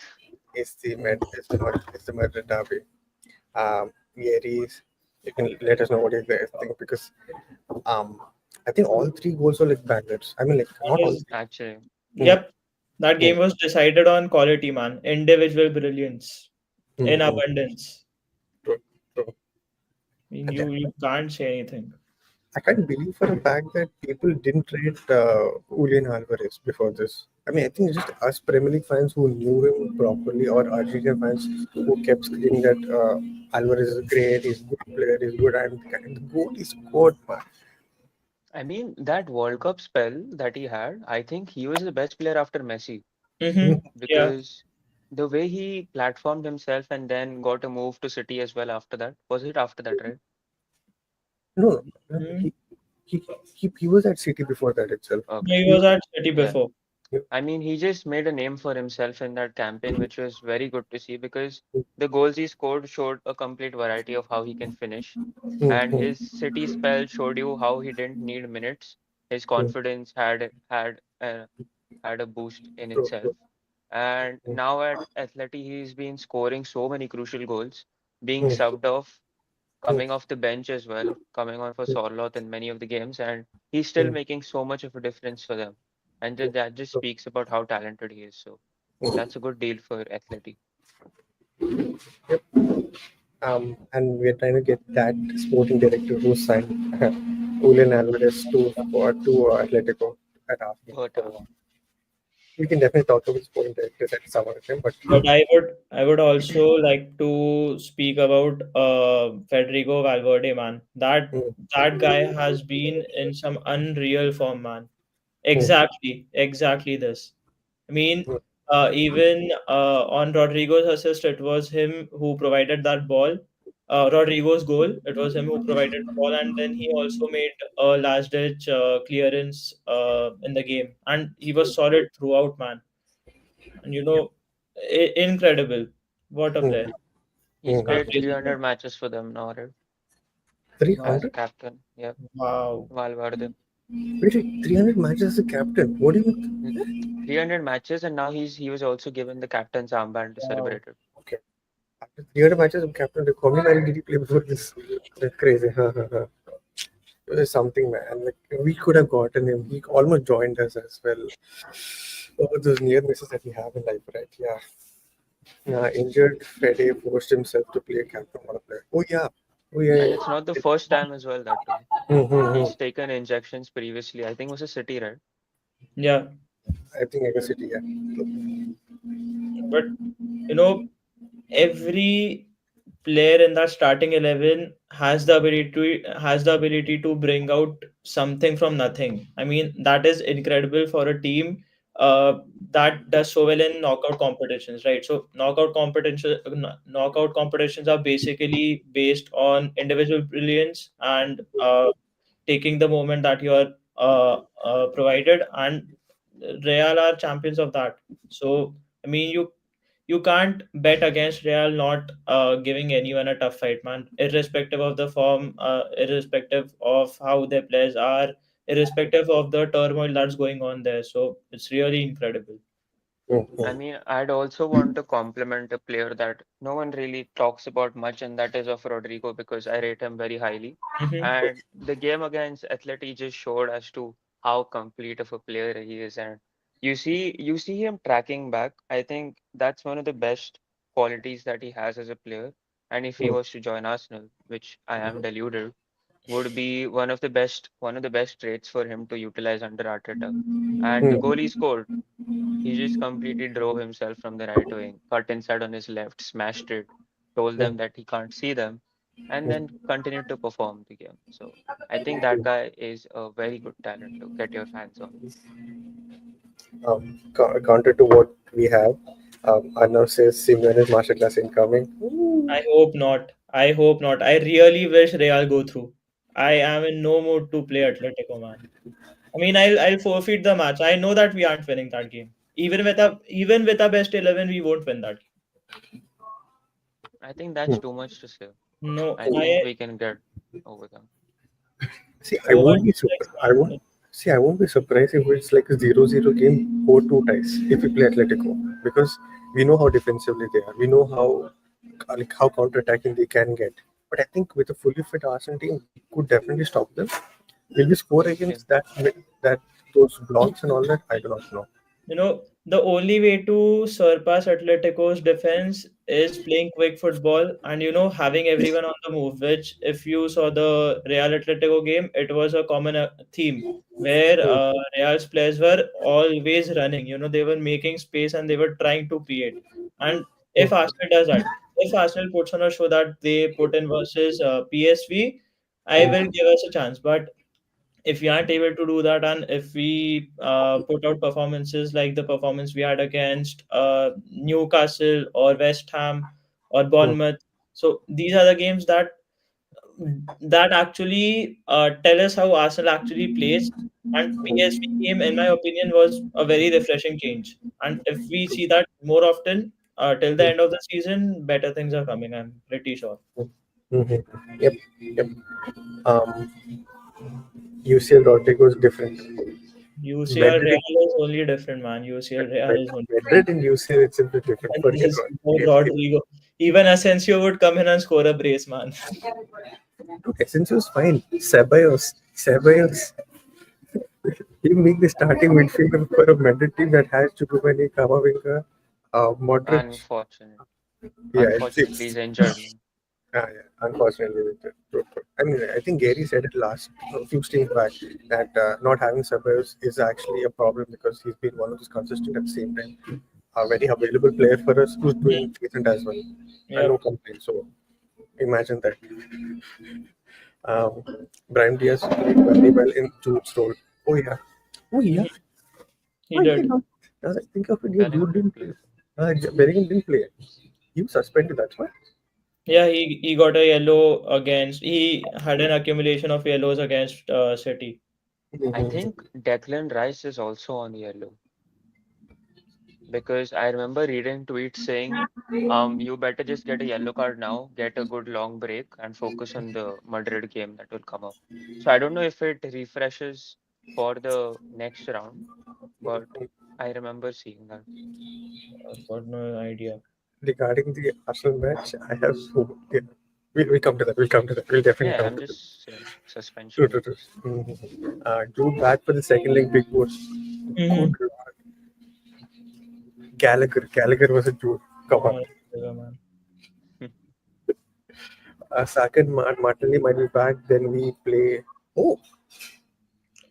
is the Madrid Derby. Yeris, you can let us know what you guys think because um, I think all three goals were like bangers. I mean, like That not all is, Actually, three. yep, that Hmm, game was decided on quality, man. Individual brilliance hmm, in hmm, hmm. abundance. True, true. I mean, And you can't say anything. I can't believe for a fact that people didn't rate Julian Alvarez before this. I mean, I think it's just us Premier League fans who knew him properly, or Argentina fans who kept screaming that Alvarez is great, he's a good player, he's good, and the goal he scored, man. I mean, that World Cup spell that he had, I think he was the best player after Messi Mm-hmm. Yeah. because the way he platformed himself and then got a move to City as well after that. Was it after that, right? No, Mhm. he, he was at City before that itself. Okay. He He, was at City Yeah. before. I mean, he just made a name for himself in that campaign, which was very good to see because the goals he scored showed a complete variety of how he can finish. Hmm, And hmm, his City spell showed you how he didn't need minutes. His hmm, confidence had a boost in true, itself. true. And Hmm, now at Atleti, he's been scoring so many crucial goals, being hmm, subbed off, hmm, coming off the bench as well, coming on for hmm, Sorloth in many of the games, and he's still hmm, making so much of a difference for them. And true, that just true. speaks about how talented he is. So Hmm. that's a good deal for Atleti. Yep. And we're trying to get that sporting director who signed Julian Alvarez to Atletico at Arsenal. But So we can definitely talk about sporting directors at some other time. But But I would also like to speak about Federico Valverde, man. hmm, That guy has been in some unreal form, man. hmm, Exactly this. I mean, hmm, even on Rodrigo's assist, it was him who provided that ball. Rodrigo's goal, it was him who provided the ball, and then he also made a last ditch clearance in the game, and he was solid throughout, man. And incredible. What a hmm, player. he's hmm, played hmm. Amazing player. 300 matches for them now, right? As a 300? captain. Yep, Wow. Valverde. Wait, 300 matches as a captain. What do you mean? Mm, 300 matches, and now he was also given the captain's armband to Wow. celebrate it. Okay. After 300 matches as a captain, how many matches did he play before this? That's crazy. Huh, huh, huh. It was something, man. Like, we could have gotten him. He almost joined us as well. Oh, those near misses that we have in life, right? Yeah. Injured Fede forced himself to play captain one of player. Oh yeah. Oh yeah. And Yeah. it's not the first time as well that Hmm, hmm, hmm. he's taken injections previously. I think it was a City, right? Yeah. I think Mega City. Yeah. But you know, every player in that starting 11 has the ability to bring out something from nothing. I mean, that is incredible for a team uh, that does so well in knockout competitions, right? So knockout competitions are basically based on individual brilliance and taking the moment that you are provided, and Real are champions of that. So I mean, you can't bet against Real not giving anyone a tough fight, man. Irrespective of the form, irrespective of how their players are, irrespective of the turmoil that's going on there. So it's really incredible. Hmm, I hmm, mean, I'd also want to compliment a player that no one really talks about much, and that is of Rodrigo because I rate him very highly. Hmm. And the game against Atleti just showed as to how complete of a player he is. And you see him tracking back. I think that's one of the best qualities that he has as a player. And if he hmm, was to join Arsenal, which I am deluded, would be one of the best traits for him to utilize under Arteta. And the goal hmm, he scored, he just completely drove himself from the right wing, cut inside on his left, smashed it, told hmm, them that he can't see them, and hmm. then continued to perform the game. So I think that guy is a very good talent to get your hands on. Counter to what we have, Arnav says Simeone's masterclass incoming. I hope not. I hope not. I really wish Real go through. I am in no mood to play Atletico, man. I mean, I'll forfeit the match. I know that we aren't winning that game. Even with our best 11, we won't win that game. I think that's Hmm. too much to say. No, I think we can get over them. See, I over won't be six, surprised. I won't man. see. I won't be surprised if it's like a 0-0 game or two ties if we play Atletico because we know how defensively they are. We know how counter-attacking they can get. But I think with a fully fit Arsenal team, we could definitely stop them. Will we score Yeah. against that those blocks and all that? I do not know. The only way to surpass Atletico's defense is playing quick football and having everyone on the move. Which, if you saw the Real Atletico game, it was a common theme where Hmm, Real's players were always running. They were making space and they were trying to create. And if hmm, Arsenal does that, if Arsenal puts on a show that they put in versus PSV, I hmm, will give us a chance. But if we aren't able to do that, and if we put out performances like the performance we had against Newcastle or West Ham or hmm, Bournemouth, so these are the games that that actually tell us how Arsenal actually plays. And PSV game, in my opinion, was a very refreshing change. And if we see that more often till the end of the season, better things are coming. I'm pretty sure. Mm-hmm. Yep, yep. Um, UCL Rodrigo is different. UCL Madrid, Real is only different, man. UCL Real is only Madrid and UCL itself is different. and Forget there's no Rodrigo. Rodrigo. Even Asensio would come in and score a brace, man. Dude, Asensio is fine. Ceballos. You make the starting midfielder for a Madrid team that has Chouameni, Camavinga, Modric. Unfortunate. Yeah, Unfortunately, he's injured, man. yeah, unfortunately. I mean, I think Gary said it last a few streams back that not having Ceballos is actually a problem because he's been one of those consistent at the same time. A very available player for us who's doing decent as well. And no Yep, complaints. So imagine that. Um, Brian Diaz played very well in Jude's role. Oh, yeah. Oh, yeah. he Oh, yeah. did. Now that I think of it, yeah, Jude Bellingham didn't didn't play. play. Bellingham didn't play. You suspended, that's why. Yeah, he got a yellow against. He had an accumulation of yellows against City. I Mhm. think Declan Rice is also on yellow because I remember reading tweets saying, you better just get a yellow card now, get a good long break, and focus on the Madrid game that will come up. So I don't know if it refreshes for the next round, but I remember seeing that. I've got no idea. Regarding the Arsenal match, I have. Yeah, we'll come to that. We'll come to that. We'll definitely Yeah, come I'm to that. just saying True, suspension true, true. levels. Jude back for the second leg, big push. Mm-hmm. Good Lord. Gallagher was a Jude. Come on. Man. Saka and Martinelli might be back. Then we play. Oh,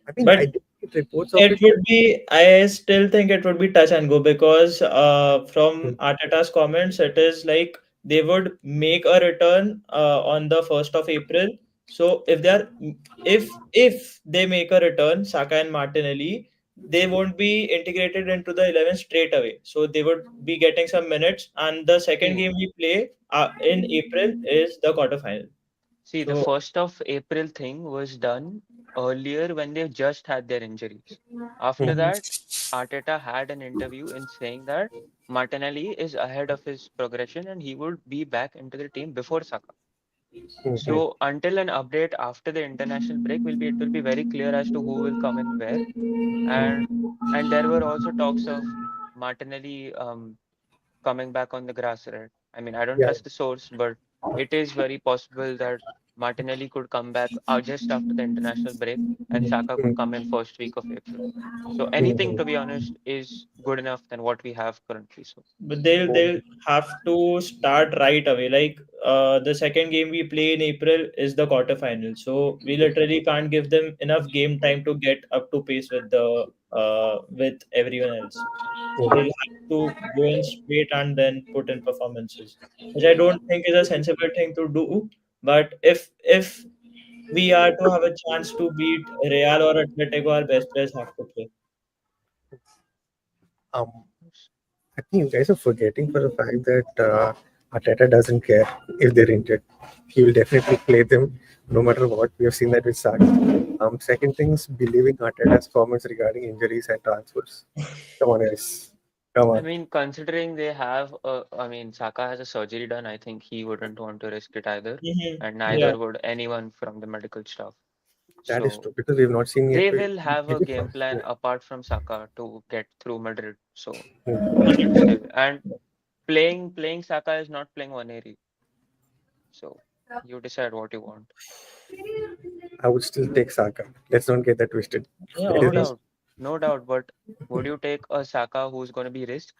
I mean, But I didn't get reports of it it yet. would be, I still think it would be touch and go because Hmm. from Arteta's comments, it is like they would make a return on the 1st of April. So if they make a return, Saka and Martinelli, they won't be integrated into the 11 straight away. So they would be getting some minutes, and the second See, game we play in April is the quarterfinal. see, the So 1st of April thing was done earlier when they just had their injuries. After Hmm. that, Arteta had an interview in saying that Martinelli is ahead of his progression and he would be back into the team before Saka. Hmm. So until an update after the international break it will be very clear as to who will come in where. And and there were also talks of Martinelli coming back on the grass, right? I mean, I don't Yeah. trust the source, but it is very possible that Martinelli could come back just after the international break and Saka could come in first week of April. So anything, Hmm. to be honest, is good enough than what we have currently. So but they'll have to start right away. Like the second game we play in April is the quarterfinal, so we literally can't give them enough game time to get up to pace with everyone else. So they'll have to go in straight and then put in performances, which I don't think is a sensible thing to do. But if we are to have a chance to beat Real or Atletico, our best players have to play. Um, I think you guys are forgetting for the fact that Arteta doesn't care if they're injured. He will definitely play them no matter what. We have seen that with Saka. Second thing is believing Arteta's comments regarding injuries and transfers. Come on, guys. Come I on. mean, considering they have, I mean, Saka has a surgery done, I think he wouldn't want to risk it either, and Yeah, neither would anyone from the medical staff. That is So true because we've not seen yet. they will have a Maybe game first. plan Yeah. apart from Saka to get through Madrid. So they should 100%. stay. And playing Saka is not playing Waneri. So you decide what you want. I would still take Saka. Let's not get that twisted. Yeah, No It is, obviously. doubt, no doubt. But would you take a Saka who's going to be risked,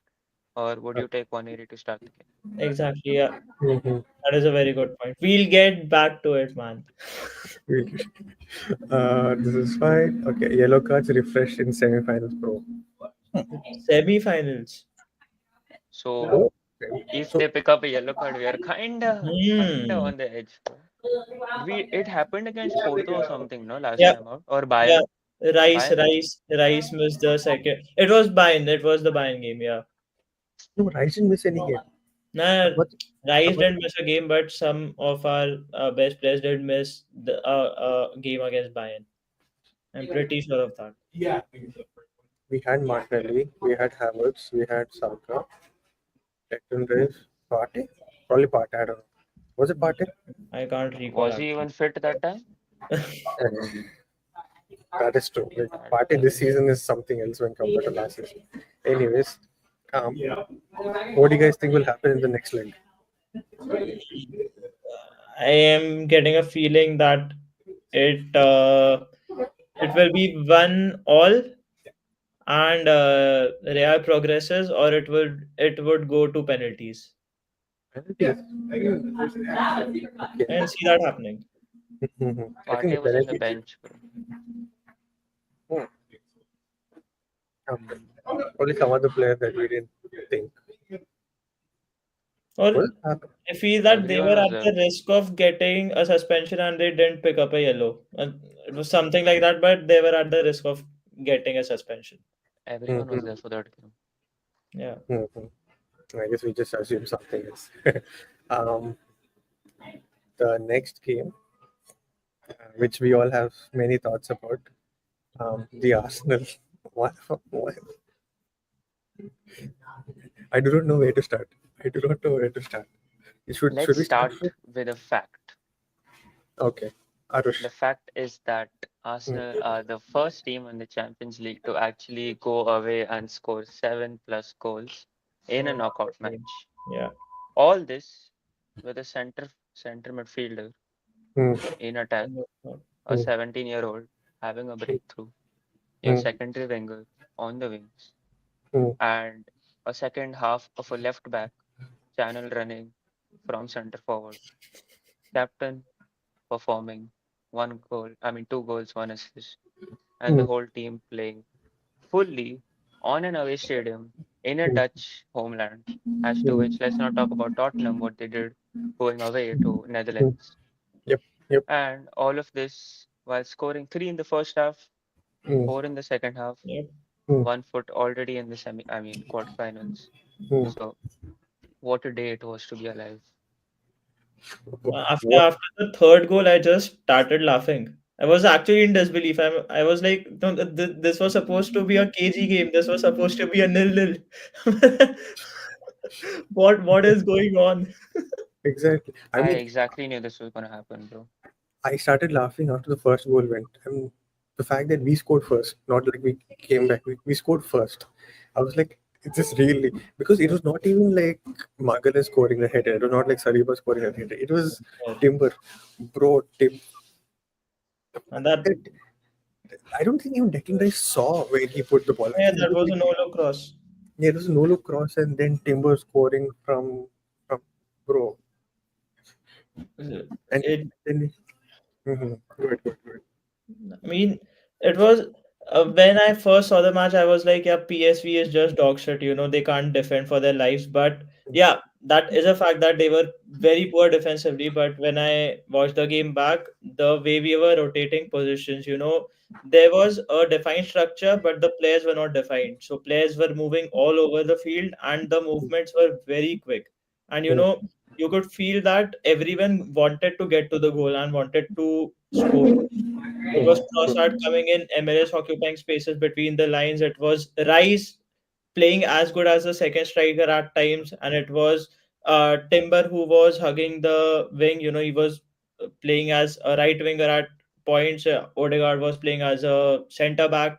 or would you take Waneri to start the game? Exactly. Yeah. Mhm. That is a very good point. We'll get back to it, man. This is fine. Okay, yellow cards refreshed in semifinals, bro. Semi-finals. So Oh, if so they pick up a yellow card, we are kinda Hmm. on the edge. It happened against Porto or something, no, last Yeah, time out, or yeah. Bayern. Rice, Bayern, I think. Rice, Rice missed the second. It was Bayern. It was the Bayern game. Yeah. no, Rice didn't miss any game. Nah, But Rice but didn't miss a game, but some of our best players did miss the game against Bayern. I'm pretty sure of that. we had Martinelli, we had Havertz, we had Saka, Declan Rice, Partey, probably Partey. I don't know. Was it Partey? I can't recall Was he actually. even fit that time? That is true. Like That Partey this season is something else when compared to last season. Anyways, what do you guys think will happen in the next leg? I am getting a feeling that it uh, it will be 1-1, and Real progresses, or it would go to penalties. Penalties. I Okay. can see that happening. I think the Partey was on the penalty. bench, bro. Hmm. Okay. Only some other player that we didn't think Or will happen. I feel that they Everyone were was at there. the risk of getting a suspension and they didn't pick up a yellow. It was something like that, but they were at the risk of getting a suspension. Everyone was Mhm. there for that game. Yeah. Mhm. I guess we just assume something else. um, the next game, which we all have many thoughts about, the Arsenal. What? I do not know where to start. I do not know where to start. Should Let's we start start with? with a fact. Okay, Arush. The fact is that Hmm. Arsenal are the first team in the Champions League to actually go away and score 7+ goals in a knockout Okay. match. Yeah. All this with a center midfielder Hmm. in attack, a Hmm. 17-year-old having a breakthrough, your Hmm. secondary winger on the wings, Hmm. and a second half of a left back channel running from center forward. Captain performing 1 goal, I mean 2 goals, 1 assist, and the Hmm. whole team playing fully on an away stadium in a Hmm. Dutch homeland. As to Hmm. which, let's not talk about Tottenham, what they did going away to Hmm. Netherlands. Yep. Yep. And all of this while scoring 3 in the first half, Hmm. 4 in the second half, Yep. Hmm. 1 foot already in the quarterfinals. Hmm. So what a day it was to be alive. After What? after the third goal, I just started laughing. I was actually in disbelief. I was like, no, this was supposed to be a KG game. This was supposed to be a 0-0. What is going on? Exactly. I I mean, exactly knew this was gonna happen, bro. I started laughing after the first goal went. I mean, the fact that we scored first, not like we came back, we scored first. I was like, is this really? Because it was not even like Magalan scoring the header. It was not like Saliba scoring the header. It was Yes. Timber. Bro, And that, I don't think even Declan Rice saw where he put the ball. I yeah, think that was a no-look cross. yeah, it was a no-look cross and then Timber scoring from bro. And It then good, good, good. I mean, it was when I first saw the match, I was like, yeah, PSV is just dog shit. They can't defend for their lives. But yeah, that is a fact that they were very poor defensively. But when I watched the game back, the way we were rotating positions, there was a defined structure, but the players were not defined. So players were moving all over the field, and the movements were very quick. And Mm, you could feel that everyone wanted to get to the goal and wanted to score. It was Trossard coming in, MLS occupying spaces between the lines. It was Rice playing as good as the second striker at times, and it was Timber who was hugging the wing. He was playing as a right winger at points. Odegaard was playing as a centre back.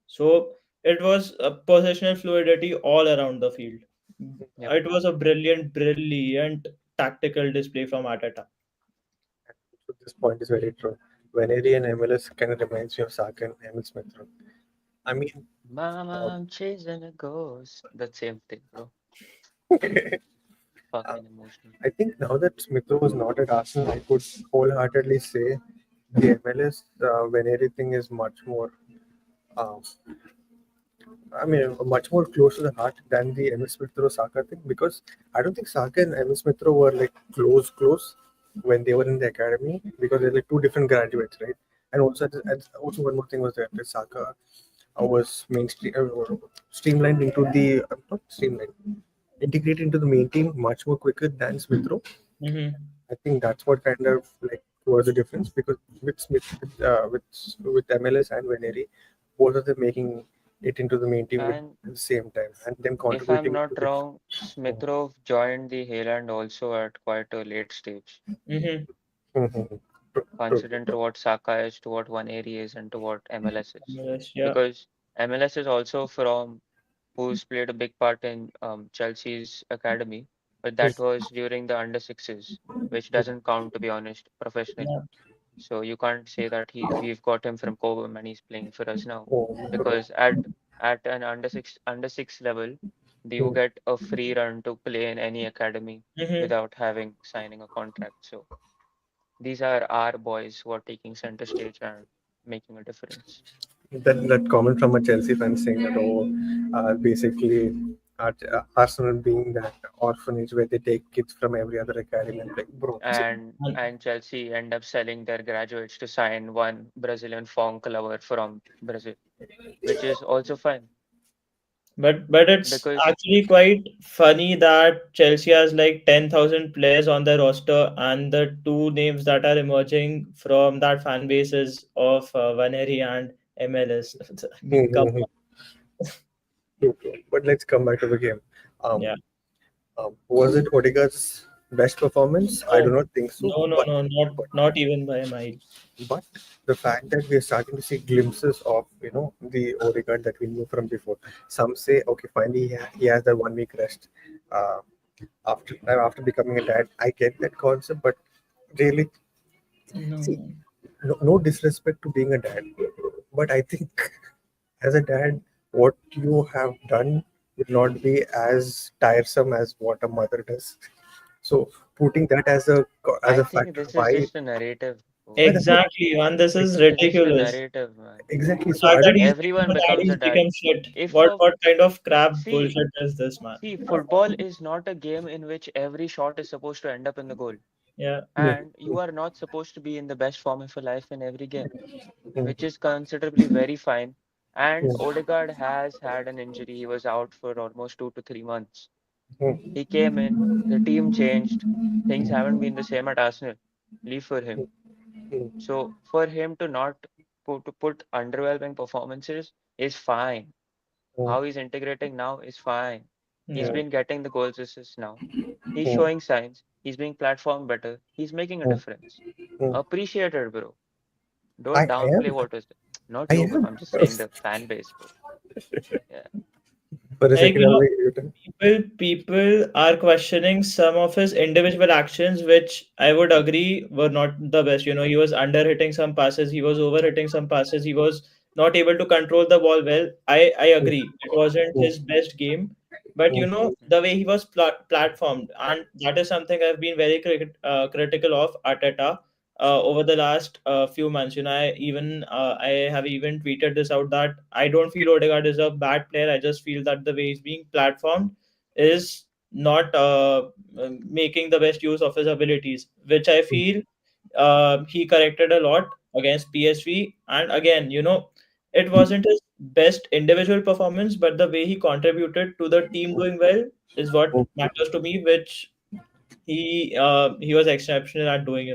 So it was a positional fluidity all around the field. Yep. It was a brilliant, brilliant tactical display from Ateta. so this point is very true. Vaneri and MLS kind of reminds me of Saka and Emil Smith Rowe. I mean, uh, Mama, I'm chasing a ghost. That same thing, bro. uh, Fucking emotional. I think now that Smith Rowe was not at Arsenal, I could wholeheartedly say the MLS Vaneri thing is much more. Uh, I mean, much more close to the heart than the Emil Smith Rowe Saka thing because I don't think Saka and Emil Smith Rowe were like close when they were in the academy because they're like two different graduates, right? And also one more thing was that Saka was mainstream streamlined into the not streamlined. integrate into the main team much more quicker than Smith Rowe. Mm-hmm. I think that's what kind of like was the difference because with Smith with MLS and Veneri, both of them making it into the main team And at the same time and them if I'm contributing not to it. wrong, Smithrow joined the Hayland also at quite a late stage, Mm-hmm. Mhm. True. considering to what Saka is, to what Waneri is, and to what MLS is. Yes, yeah. Because MLS is also from who's played a big part in Chelsea's academy, but that was during the under sixes, which doesn't count to be honest professionally. Yeah. So you can't say that we've got him from Cobham and he's playing for us now, Oh, true. because at an under six level, you Mm. get a free run to play in any academy Mm-hmm. without having signing a contract. So these are our boys who are taking center stage and making a difference. That comment from a Chelsea fan saying that basically Arsenal being that orphanage where they take kids from every other academy and like bro. And Chelsea end up selling their graduates to sign one Brazilian funk lover from Brazil, which is also fine But it's because actually quite funny that Chelsea has like 10,000 players on their roster, and the two names that are emerging from that fan base is of Vaneri and MLS. I mean, come Mhm. True, true. But let's come back to the game. on. Yeah. Um, was it Odegaard's best performance? I do No, not think so. no, no, But no, but not even by a mile. but the fact that we are starting to see glimpses of the Odegaard that we knew from before. Some say okay, finally he has that 1 week rest uh, after becoming a dad. I get that concept, but really, see, No. no disrespect to being a dad, but I think as a dad, what you have done will not be as tiresome as what a mother does. So putting that as I a think factor, this is why? just a narrative. Why that's what Exactly, man. This is This is just a ridiculous. narrative, man. exactly. The So fact I that don't. he's become Everyone a dad, becomes a he's dad. become shit. If What a what kind of crap see bullshit is this, man? see football is not a game in which every shot is supposed to end up in the goal, Yeah. Mm, and you are not supposed to be in the best form of your life in every game, mm, which is considerably very fine. And mm, Odegaard has had an injury. He was out for almost 2 to 3 months. mm, He came in, the team changed. Things haven't been the same at Arsenal. Leave for him. mm, So for him to not put underwhelming performances is fine. mm, How he's integrating now is fine. He's Yeah. been getting the goals assists now. He's mm, showing signs. He's being platformed better. He's making a mm, difference. mm. Appreciate it, bro. I Don't am. downplay what is there. Not I you, bro. am. I'm just saying the fan base, bro. Yeah. For a Like, second, you I was know, like, you know, people are questioning some of his individual actions, which I would agree were not the best. He was under hitting some passes, he was over hitting some passes, he was not able to control the ball well. I mm, agree. It wasn't mm, his best game. But mm, the way he was platformed, and that is something I've been very critical of Arteta over the last few months. I have even tweeted this out that I don't feel Odegaard is a bad player. I just feel that the way he's being platformed is not making the best use of his abilities, which I mm, feel he corrected a lot against PSV. And again, it wasn't his best individual performance, but the way he contributed to the team doing well is what mm, matters to me, which he was exceptional at doing.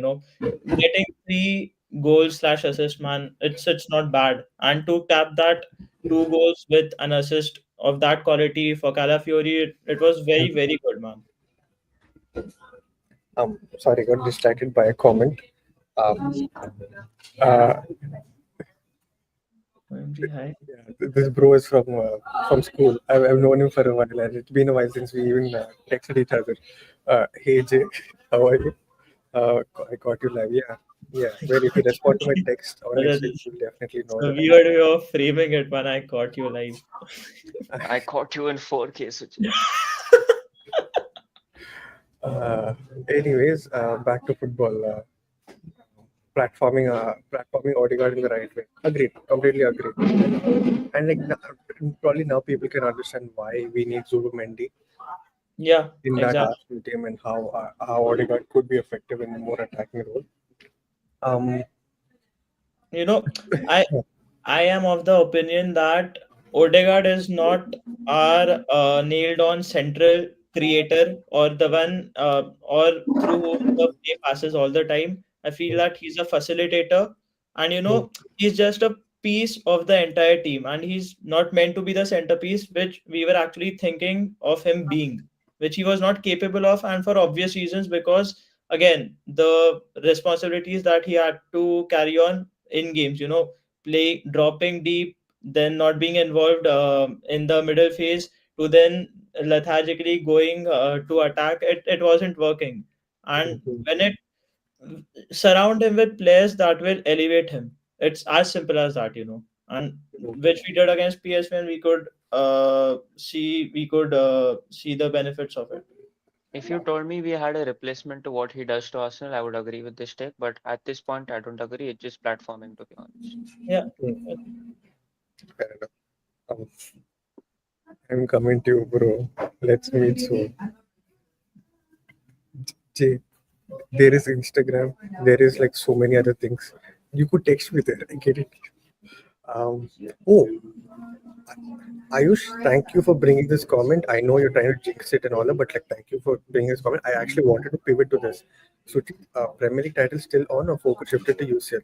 Getting 3 goals slash assist, man, it's not bad. And to cap that 2 goals with an assist of that quality for Calafiori, it was very, mm. very good, man. Sorry, got distracted by a comment. Um, uh, OMG, hi. yeah, this bro is from school. I've known him for a while, and it's been a while since we even texted each other. Hey Jay, how are you? I got you live. Yeah, yeah. I Well, if you caught respond to you my live. text or Brother, message, you'll definitely it's know a that weird way of framing it, man. I caught you live. I caught you in 4K, Sujit. anyways, back to football. Platforming Odegaard in the right way. Agreed. Completely agreed. And like probably now people can understand why we need Zubimendi Yeah, in that exactly. Arsenal team and how Odegaard could be effective in a more attacking role. Um, You know, I I am of the opinion that Odegaard is not our nailed on central creator or the one or through whom the play passes all the time. I feel that he's a facilitator, and he's just a piece of the entire team, and he's not meant to be the centerpiece, which we were actually thinking of him being, which he was not capable of, and for obvious reasons, because again, the responsibilities that he had to carry on in games, play dropping deep, then not being involved in the middle phase, to then lethargically going to attack, it wasn't working. And Mhm. when it surround him with players that will elevate him, it's as simple as that, and which we did against PSV, and we could see the benefits of it. If you told me we had a replacement to what he does to Arsenal, I would agree with this take. But at this point, I don't agree. It's just platforming, to be honest. Yeah. Fair enough. Um, I'm coming to you, bro. Let's meet soon. Jay, there is Instagram. There is like so many other things. You could text me there. I get it. Um, oh, Ayush, thank you for bringing this comment. I know you're trying to jinx it and all that, but like, thank you for bringing this comment. I actually wanted to pivot to this. So, Premier League title still on or focus shifted to UCL?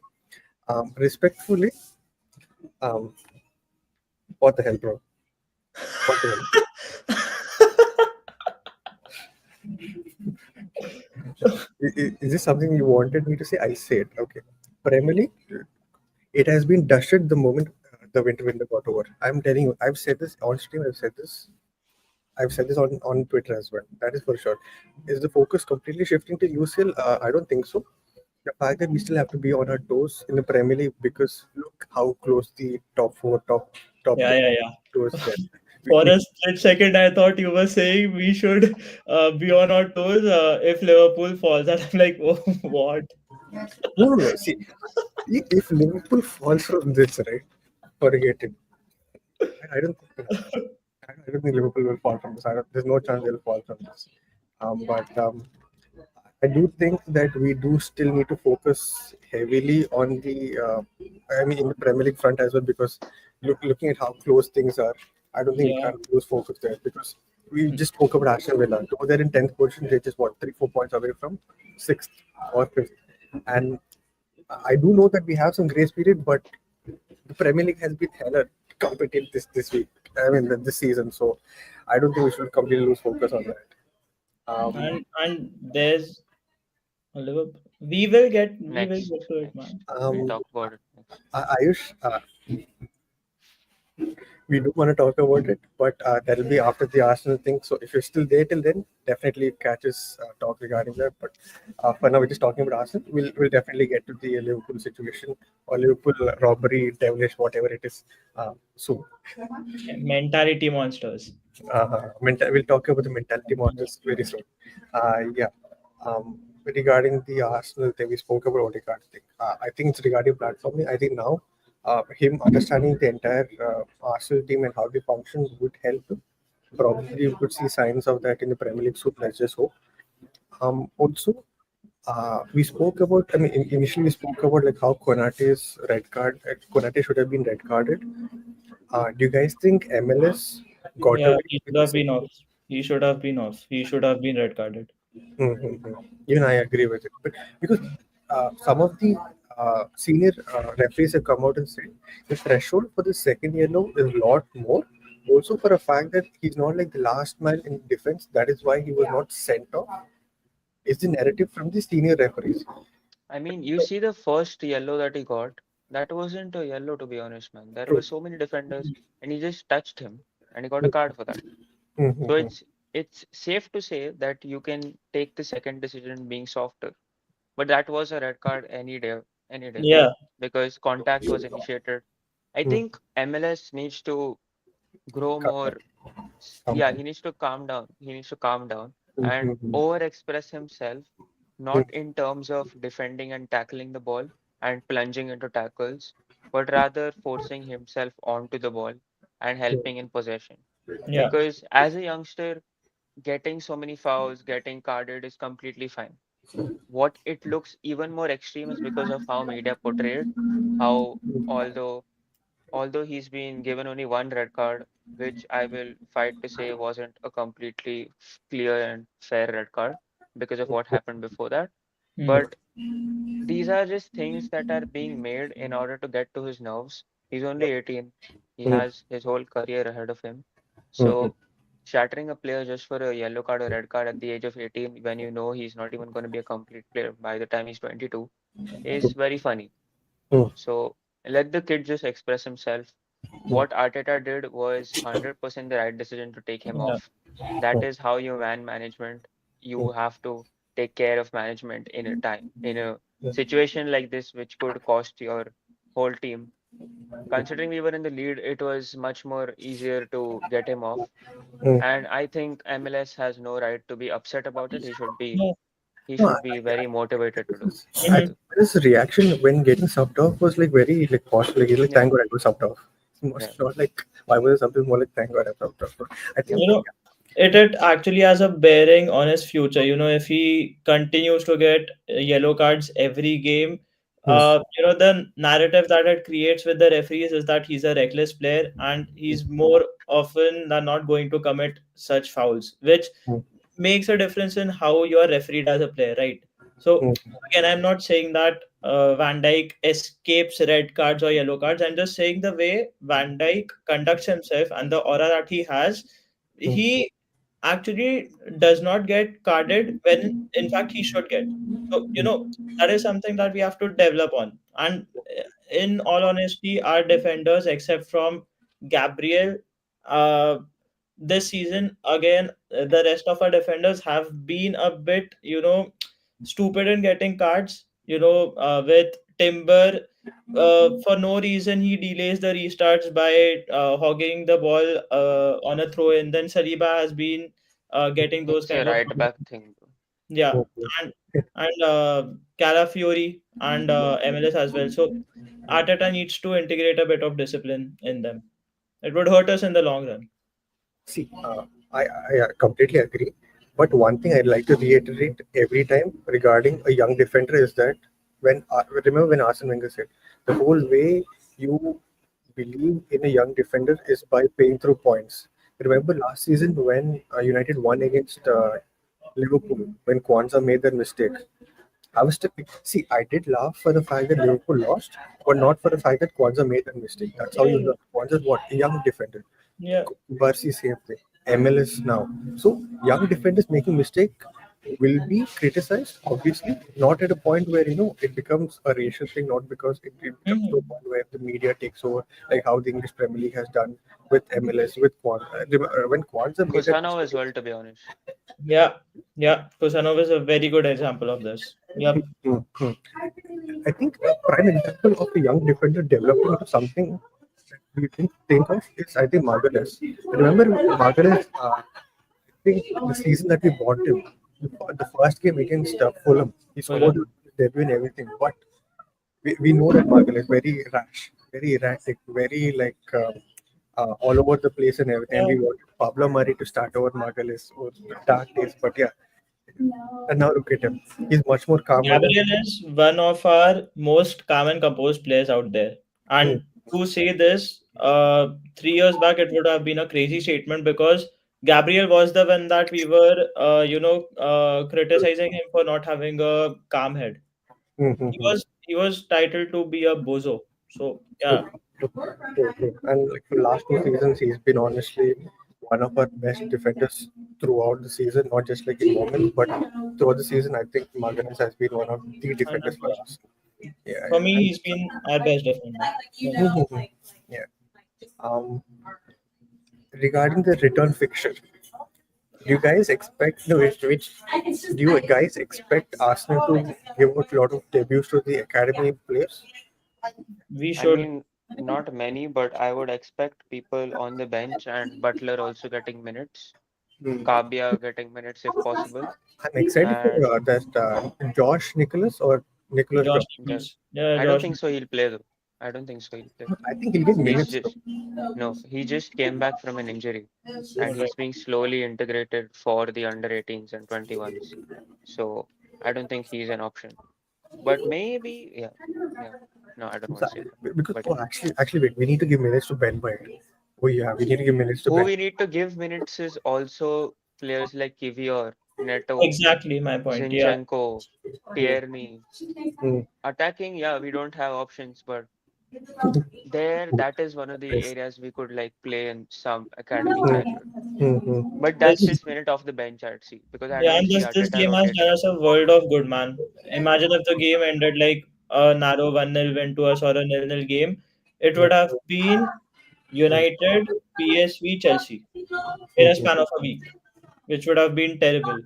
Respectfully, um, what the hell, bro? What the hell? Is this something you wanted me to say? I say it. Okay. Premier League, it has been dusted the moment the winter window got over. I'm telling you, I've said this on stream. I've said this on Twitter as well. That is for sure. Is the focus completely shifting to UCL? I don't think so. The fact that we still have to be on our toes in the Premier League because look how close the top Yeah, three yeah, yeah. toes get. For a split second, I thought you were saying we should be on our toes if Liverpool falls, and I'm like, oh, what? No. See, if Liverpool falls from this, right, forget it. I don't think. I don't think Liverpool will fall from this. There's no chance they'll fall from this. But I do think that we do still need to focus heavily on I mean, in the Premier League front as well, because looking at how close things are, I don't think we Yeah, can lose focus there because we just spoke about Aston Villa. Though they're in 10th position, they're just 3-4 points away from 6th or 5th. And I do know that we have some grace period, but the Premier League has been hella competitive this week. I mean, this season. So I don't think we should completely lose focus on that. Um, and there's a Liverpool. We will get Next, to it, next. man. We'll um, talk about it next. Ayush, we do want to talk about it, but that'll be after the Arsenal thing. So if you're still there till then, definitely catch us talk regarding that. But for now, we're just talking about Arsenal. We'll definitely get to the Liverpool situation or Liverpool robbery, devilish, whatever it is, soon. Mentality monsters. We'll talk about the mentality monsters very soon. Yeah. Regarding the Arsenal thing, we spoke about Odegaard thing. I think it's regarding platforming. I think now him understanding the entire Arsenal team and how they function would help him. Probably we could see signs of that in the Premier League soon. Let's just hope. Also, we spoke about. I mean, initially we spoke about like how Konate's red card. Konate should have been red carded. Do you guys think MLS got Yeah, away he with should the have been second? off. He should have been off. He should have been red carded. Mm-hmm. Even I agree with it, but because some of the senior referees have come out and said the threshold for the second yellow is a lot more. Also, for a fact that he's not like the last man in defense, that is why he was not sent off. Is the narrative from the senior referees? I mean, you see the first yellow that he got. That wasn't a yellow, to be honest, man. There were True. so many defenders, and he just touched him, and he got a card for that. So Mm-hmm. it's safe to say that you can take the second decision being softer. But that was a red card any day, Yeah, because contact was initiated. I think MLS needs to grow more. Yeah, he needs to calm down. He needs to calm down and Mm-hmm. over-express himself, not in terms of defending and tackling the ball and plunging into tackles, but rather forcing himself onto the ball and helping in possession. yeah, Because as a youngster, getting so many fouls, getting carded is completely fine. What it looks even more extreme is because of how media portrayed how, although although he's been given only one red card, which I will fight to say wasn't a completely clear and fair red card because of what happened before that. Hmm. But these are just things that are being made in order to get to his nerves. He's only 18. He Mm, has his whole career ahead of him. mm, So shattering a player just for a yellow card or red card at the age of 18 when you know he's not even going to be a complete player by the time he's 22 is very funny. mm, So let the kid just express himself. mm, What Arteta did was 100% the right decision to take him Yeah. off. That mm, is how you man management. mm, You have to take care of management in a mm, situation like this, which could cost your whole team. Considering we were in the lead, it was much more easier to get him off. mm. And I think MLS has no right to be upset about it. No. He No, should be very motivated to do I Mhm. think his reaction when getting subbed off was like very like positive. Like, he's like, Yeah, thank God I was subbed off. yeah. It's not like why was it something more like thank God I was subbed off. I think You know, it actually has a bearing on his future. If he continues to get yellow cards every game, mm, the narrative that it creates with the referees is that he's a reckless player and he's more often than not going to commit such fouls, which mm, makes a difference in how you are refereed as a player, right? So mm, again, I'm not saying that Van Dijk escapes red cards or yellow cards. I'm just saying the way Van Dijk conducts himself and the aura that he has, mm, he actually does not get carded when in fact he should get. So that is something that we have to develop on. And in all honesty, our defenders, except from Gabriel, uh, this season again, the rest of our defenders have been a bit stupid in getting cards. With Timber, for no reason he delays the restarts by hogging the ball on a throw in. Then Saliba has been getting those It's a kind of, right back thing. yeah. mm, mm. And Calafiori and MLS as well. So Arteta needs to integrate a bit of discipline in them. It would hurt us in the long run. See, I completely agree. But one thing I'd like to reiterate every time regarding a young defender is that remember when Arsene Wenger said the whole way you believe in a young defender is by paying through points. Remember last season when United won against Liverpool when Kwanzaa made that mistake. I was see. I did laugh for the fact that Liverpool lost, but not for the fact that Kwanzaa made that mistake. That's how you Yeah, learn. Kwanzaa is what a young defender. yeah. Barsi same thing. MLS now. So young defenders making mistake will be criticized, obviously, not at a point where it becomes a racial thing, not because it becomes to a Mhm. point where the media takes over, like how the English Premier League has done with MLS, with Kwanzaa. When Kwanzaa made that Kusanov mistake, as well, to be honest. Yeah, yeah. Kusanov is a very good example of this. Yep. hmm, hmm. I think a prime example of a young defender developing into something we can think of is I think Margaret. Remember Margaret? I think the season that we bought him, the first game against Fulham, he scored Fulham. his debut and everything. But we know that Margaret is very rash, very erratic, very like all over the place and everything. And Yeah. we wanted Pablo Murray to start over Margaret or the dark days. But yeah, and now look at him. He's much more calmer than. Gabriel is one of our most calm and composed players out there. Hmm, And to say this, 3 years back, it would have been a crazy statement because Gabriel was the one that we were, criticizing him for not having a calm head. hmm, hmm, He hmm. was he was titled to be a bozo. So True, yeah. true, true, true. And like for the last 2 seasons, he's been honestly one of our best defenders throughout the season, not just like in moments, but throughout the season. I think Margaret has been one of the defenders for 100%. us. Yeah, For yeah. me, he's been our best defender. Yeah. Mhm. Yeah. Um, Regarding the return fixture, do you guys expect no, which do you guys expect Arsenal to give out a lot of debuts to the academy players? We I should. mean, not many, but I would expect people on the bench and Butler also getting minutes, Hmm. Kabia getting minutes if possible. I'm excited for And that Josh Nicholas or Nicholas Josh Josh. the, Nichols. Yeah, I don't Josh think so Nichols. he'll play though. I don't think so he'll play. I think he'll get He's minutes though. just No, he just came back from an injury and Alright. he's being slowly integrated for the under 18s and 21s. So I don't think he's an option. But maybe, yeah, yeah. No, I don't want to say Exactly. that. Because But oh, actually, wait. We need to give minutes to Ben White. Oh yeah, we need to give minutes to who Ben. we need to give minutes is also players like Kivior, Neto, Exactly my point. Yeah. Zinchenko, Tierney. Mm. Attacking, yeah, we don't have options, but there, that is one of the Yes. areas we could like play in some academy Mm. graduate. Mm-hmm. But that's This just minute off the bench, I'd see, because I Yeah, don't and see this Arteta game has done rotating. us a world of good, man. Imagine if the game ended like a narrow 1-0 win to us or a 0-0 game. It would have been United, PSV, Chelsea in a span of a week, which would have been terrible.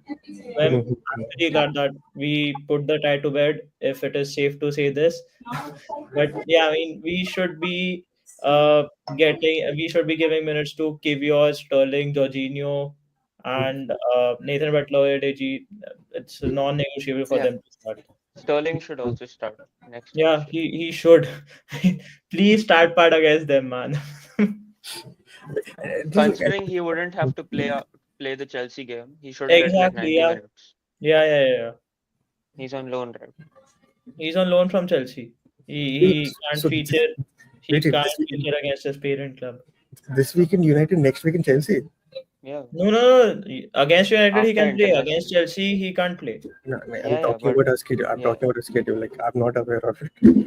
I'm pretty glad that we put the tie to bed, if it is safe to say this. But yeah, I mean, uh we should be giving minutes to Kivior, Sterling, Jorginho, and Nathan Butler. It's non-negotiable for Yeah, them to start. Sterling should also start next Yeah, fixture. he should. Please start part against them, man. Just like, Considering he wouldn't have to play the Chelsea game, he should get like Exactly. 90 Yeah. minutes. Yeah. He's on loan, right? He's on loan from Chelsea. wait, He can't so feature. He wait, can't this weekend, feature against his parent club. this weekend United, next week in Chelsea. Yeah, No. Against United he after can play. Against international. Chelsea he can't play. No, I'm Yeah, talking but about a schedule. I'm yeah, talking about a schedule. Like I'm not aware of it. yeah,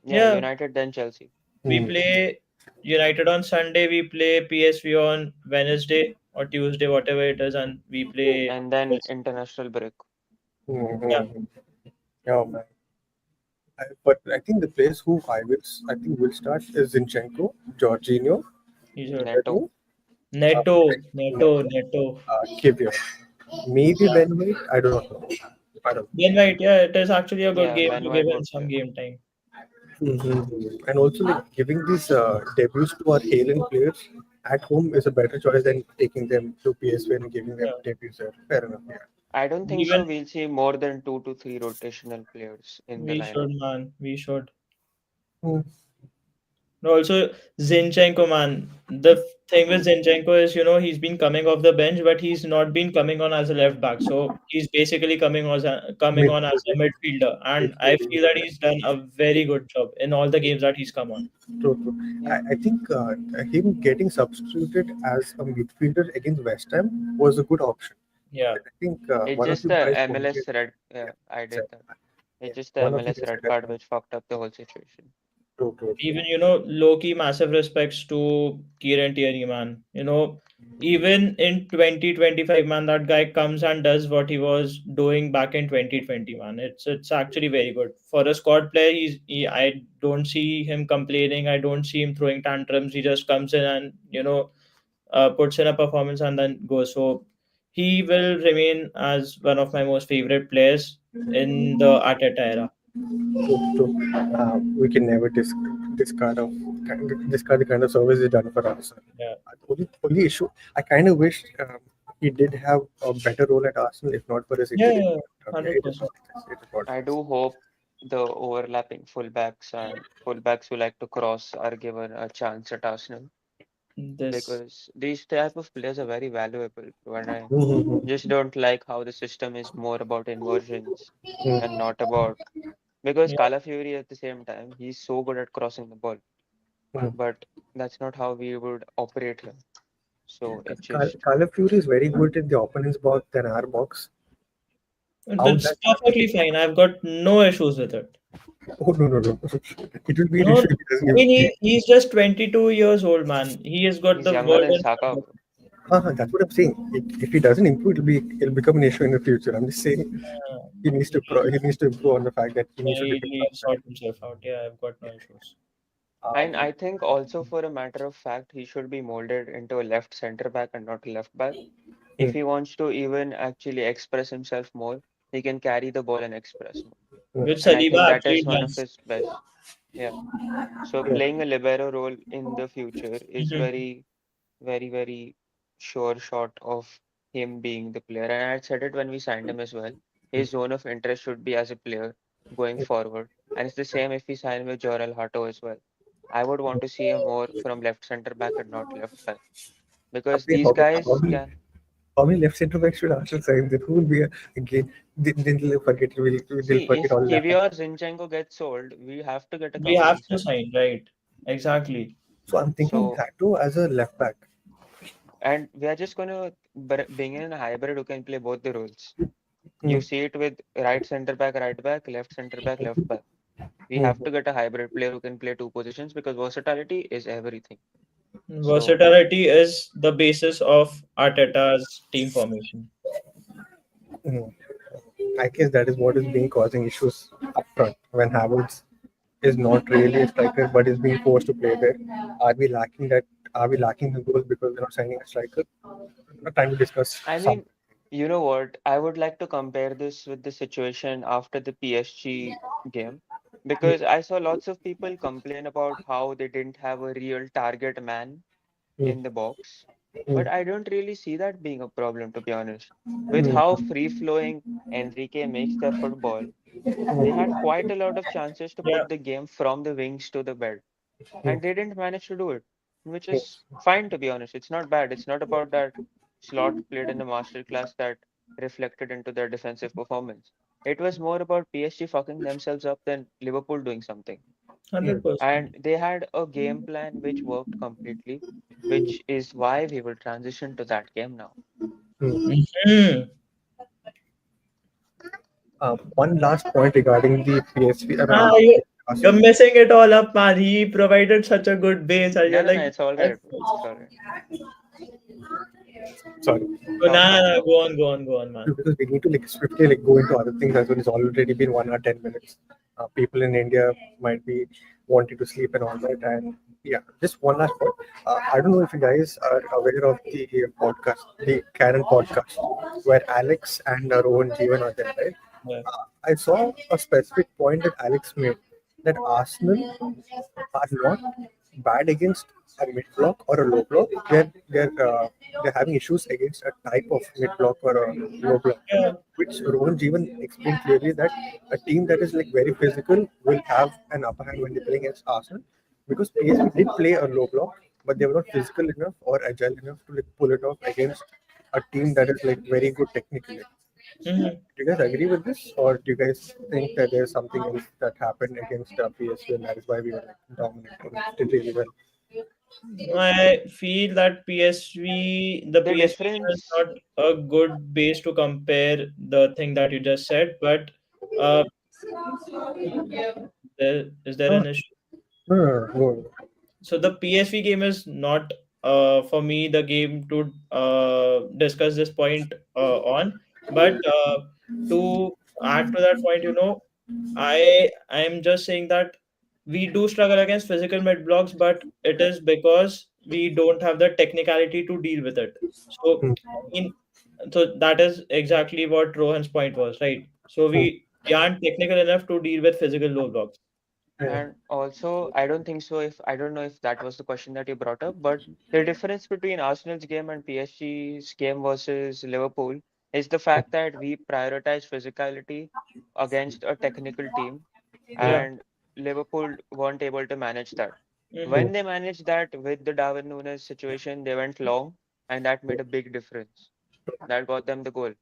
Yeah, United then Chelsea, we Hmm. play United on Sunday. We play PSV on Wednesday or Tuesday, whatever it is, and we play. and then international break. Yeah, Mm-hmm. Oh man. But I think the players who I think will start is Zinchenko, Jorginho, he's hurt. Neto. Neto, Neto. Kivior. Maybe Ben White. I do not know. I don't Ben White, yeah, it is actually a good Yeah, game Ben to give White in would some play. game time. know. And also like giving these debuts to our Haaland players at home is a better choice than taking them to PSV and giving them Yeah, debuts there. Fair enough. Yeah. I don't think even so. We'll see more than 2 to 3 rotational players in the we lineup. should, man. We should. Hmm. Also, Zinchenko, man. The thing with Zinchenko is, he's been coming off the bench, but he's not been coming on as a left back. So he's basically coming on as a Midfield, midfielder, and I midfield, feel that he's done a very good job in all the games that he's come on. true. I think him getting substituted as a midfielder against West Ham was a good option. Yeah, I think It's one of just you the guys pointed MLS red. Yeah, I said, did that. yeah, It's just the one of you MLS guys said red that. card which fucked up the whole situation. True. even low key massive respects to Kieran Tierney, man. Even in 2025, man, that guy comes and does what he was doing back in 2020, man. It's actually very good for a squad player. I don't see him complaining. I don't see him throwing tantrums. He just comes in and puts in a performance and then goes. So he will remain as one of my most favorite players in the Arteta era. True. We can never discard of discard the kind of service he's done for us. Yeah, Only issue I kind of wish he did have a better role at Arsenal if not for his injury. yeah, Yeah, hundred it is percent. what it is. It is what I it is. do hope the overlapping fullbacks who like to cross are given a chance at Arsenal This because these type of players are very valuable. And I Mm-hmm. just don't like how the system is more about inversions and Mm-hmm. not about because Yeah, Calafiori at the same time he's so good at crossing the ball, but that's not how we would operate here. So it just Call of Fury is very good in the opponent's box than our box. How that's that? perfectly fine. I've got no issues with it. Oh no! It will be an No, issue if he I doesn't mean give. he's just 22 years old, man. He has got he's the younger world than in Saka, front of bro. That's what I'm saying. If he doesn't improve, it'll become an issue in the future. I'm just saying him. he needs to improve on the fact that he needs to defend He'll faster. sort himself out. Yeah, I've got no issues. And Um, I think also for a matter of fact, he should be molded into a left center back and not a left back. If hmm, he wants to even actually express himself more, he can carry the ball and express more. Which And I think Saliba that actually is one of does. his best. Yeah. So yeah. playing a libero role in the future is Mhm. very sure shot of him being the player. And I had said it when we signed him as well. His zone of interest should be as a player going forward. And it's the same if we sign with Jorel Hato as well. I would want to see him more from left center back and not left back. Because Okay, these guys can. How many left centre backs should Arsenal sign? Then who will be again? Then they'll forget. They'll See, forget if all that. KV or Zinchenko gets sold, we have to get a We cover have to inside. sign, right? Exactly. So I'm thinking So, that too as a left back. and we are just gonna bring in a hybrid who can play both the roles. Hmm. You see it with right back, left center back, left back. We Hmm. have to get a hybrid player who can play two positions because versatility is everything. So, Versatility is the basis of Arteta's team formation. Hmm. I guess that is what is being causing issues up front when Havertz is not really a striker but is being forced to play there. Are we lacking that? Are we lacking the goals because we're not signing a striker? No time to discuss I some. mean, you know what? I would like to compare this with the situation after the PSG game because I saw lots of people complain about how they didn't have a real target man Hmm. in the box. Hmm. But I don't really see that being a problem, to be honest. With Hmm. how free-flowing Enrique makes their football, they had quite a lot of chances to Yeah, put the game from the wings to the bed, Hmm. and they didn't manage to do it, which Hmm. is fine, to be honest. It's not bad. It's not about that Slot played in a masterclass that reflected into their defensive performance. It was more about PSG fucking themselves up than Liverpool doing something. Hmm. 100%. And they had a game plan which worked completely, which is why we will transition to that game now. Hmm. Hmm. One last point regarding the PSV. I mean, Ah, you're Arsenal. messing it all up, man. He provided such a good base, and No, you're no, no, like, it's all right. It's all right. Sorry. oh, Talk, nah, talk, nah, talk. go on, man. Because we need to like swiftly like go into other things as well. It's already been 1 hour 10 minutes. People in India might be wanting to sleep and all that. And yeah, just one last point. I don't know if you guys are aware of the podcast, the Canon podcast, where Alex and Rohan Jeevan are there, right? Yeah. I saw a specific point that Alex made that Arsenal are not bad against a mid block or a low block. They're having issues against a type of mid block or a low block. Yeah. Which Rohan Jeevan explained clearly that a team that is like very physical will have an upper hand when they play against Arsenal because PSV did play a low block, but they were not physical enough or agile enough to like pull it off against a team that is like very good technically. Mhm. Do you guys agree with this, or do you guys think that there's something else that happened against PSV and that is why we were like dominating, did really well? I feel that the The PSV game is difference, not a good base to compare the thing that you just said, but uh, is there Oh, an issue? no, no, no, no. So the PSV game is not for me the game to discuss this point on, but to add to that point, I am just saying that we do struggle against physical mid blocks, but it is because we don't have the technicality to deal with it. So Hmm, I mean, so that is exactly what Rohan's point was, right? So hmm, we aren't technical enough to deal with physical low blocks. yeah, and also, I don't think so. If I don't know if that was the question that you brought up, but the difference between Arsenal's game and PSG's game versus Liverpool is the fact that we prioritize physicality against a technical team, Yeah. and Liverpool weren't able to manage that. hmm, When they managed that with the Darwin Núñez situation, they went long, and that made a big difference. That got them the goal.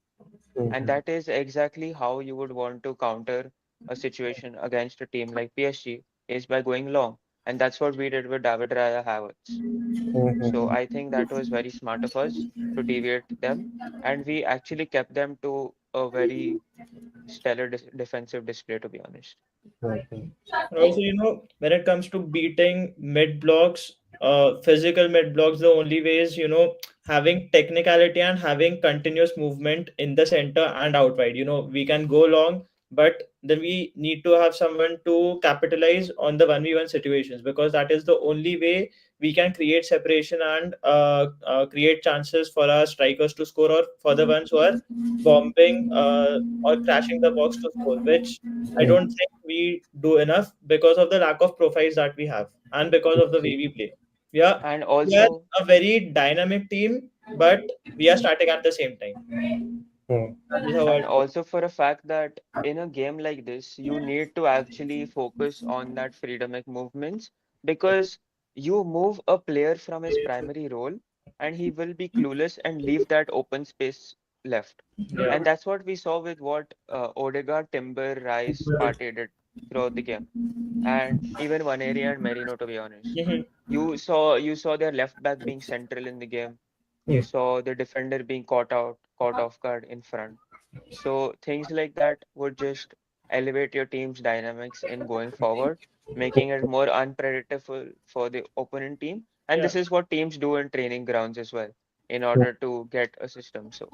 hmm, And that is exactly how you would want to counter a situation against a team like PSG is by going long. And that's what we did with David Raya Havertz. hmm, So hmm, I think that was very smart of us to deviate them. And we actually kept them to a very stellar defensive display, to be honest. hmm, hmm, And also, when it comes to beating mid blocks, physical mid blocks, the only way is, having technicality and having continuous movement in the center and out wide. We can go long, but then we need to have someone to capitalize on the 1v1 situations because that is the only way we can create separation and create chances for our strikers to score or for the ones who are bombing or crashing the box to score, which I don't think we do enough because of the lack of profiles that we have and because of the way we play. And We are also, a very dynamic team, but we are starting at the same time. hmm, That is how I and feel. also for a fact that in a game like this, you need to actually focus on that freedom movements because you move a player from his primary role and he will be clueless and leave that open space left. Yeah. And that's what we saw with what Odegaard, Timber, Rice, Partey did throughout the game, and even Vaneri and Merino, to be honest. Mhm. You saw their left back being central in the game. You Mm. saw the defender being caught off guard in front. So things like that would just elevate your team's dynamics in going forward, making it more unpredictable for the opponent team. And Yeah, this is what teams do in training grounds as well, in order to get a system. So,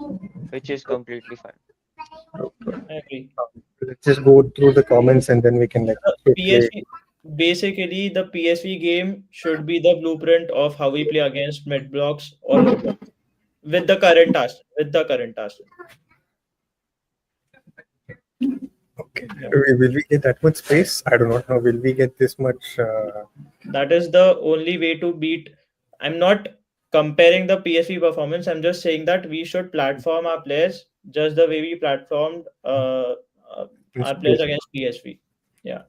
which is completely fine. I agree. Let's just go through the comments and then we can like quickly. PSV, basically, the PSV game should be the blueprint of how we play against mid blocks or low blocks with the current task. With the current task. Okay. Yeah. Will we get that much space? I do not know. Will we get this much? That is the only way to beat. I'm not comparing the PSV performance. I'm just saying that we should platform our players just the way we platformed our players Space? against PSV. Yeah.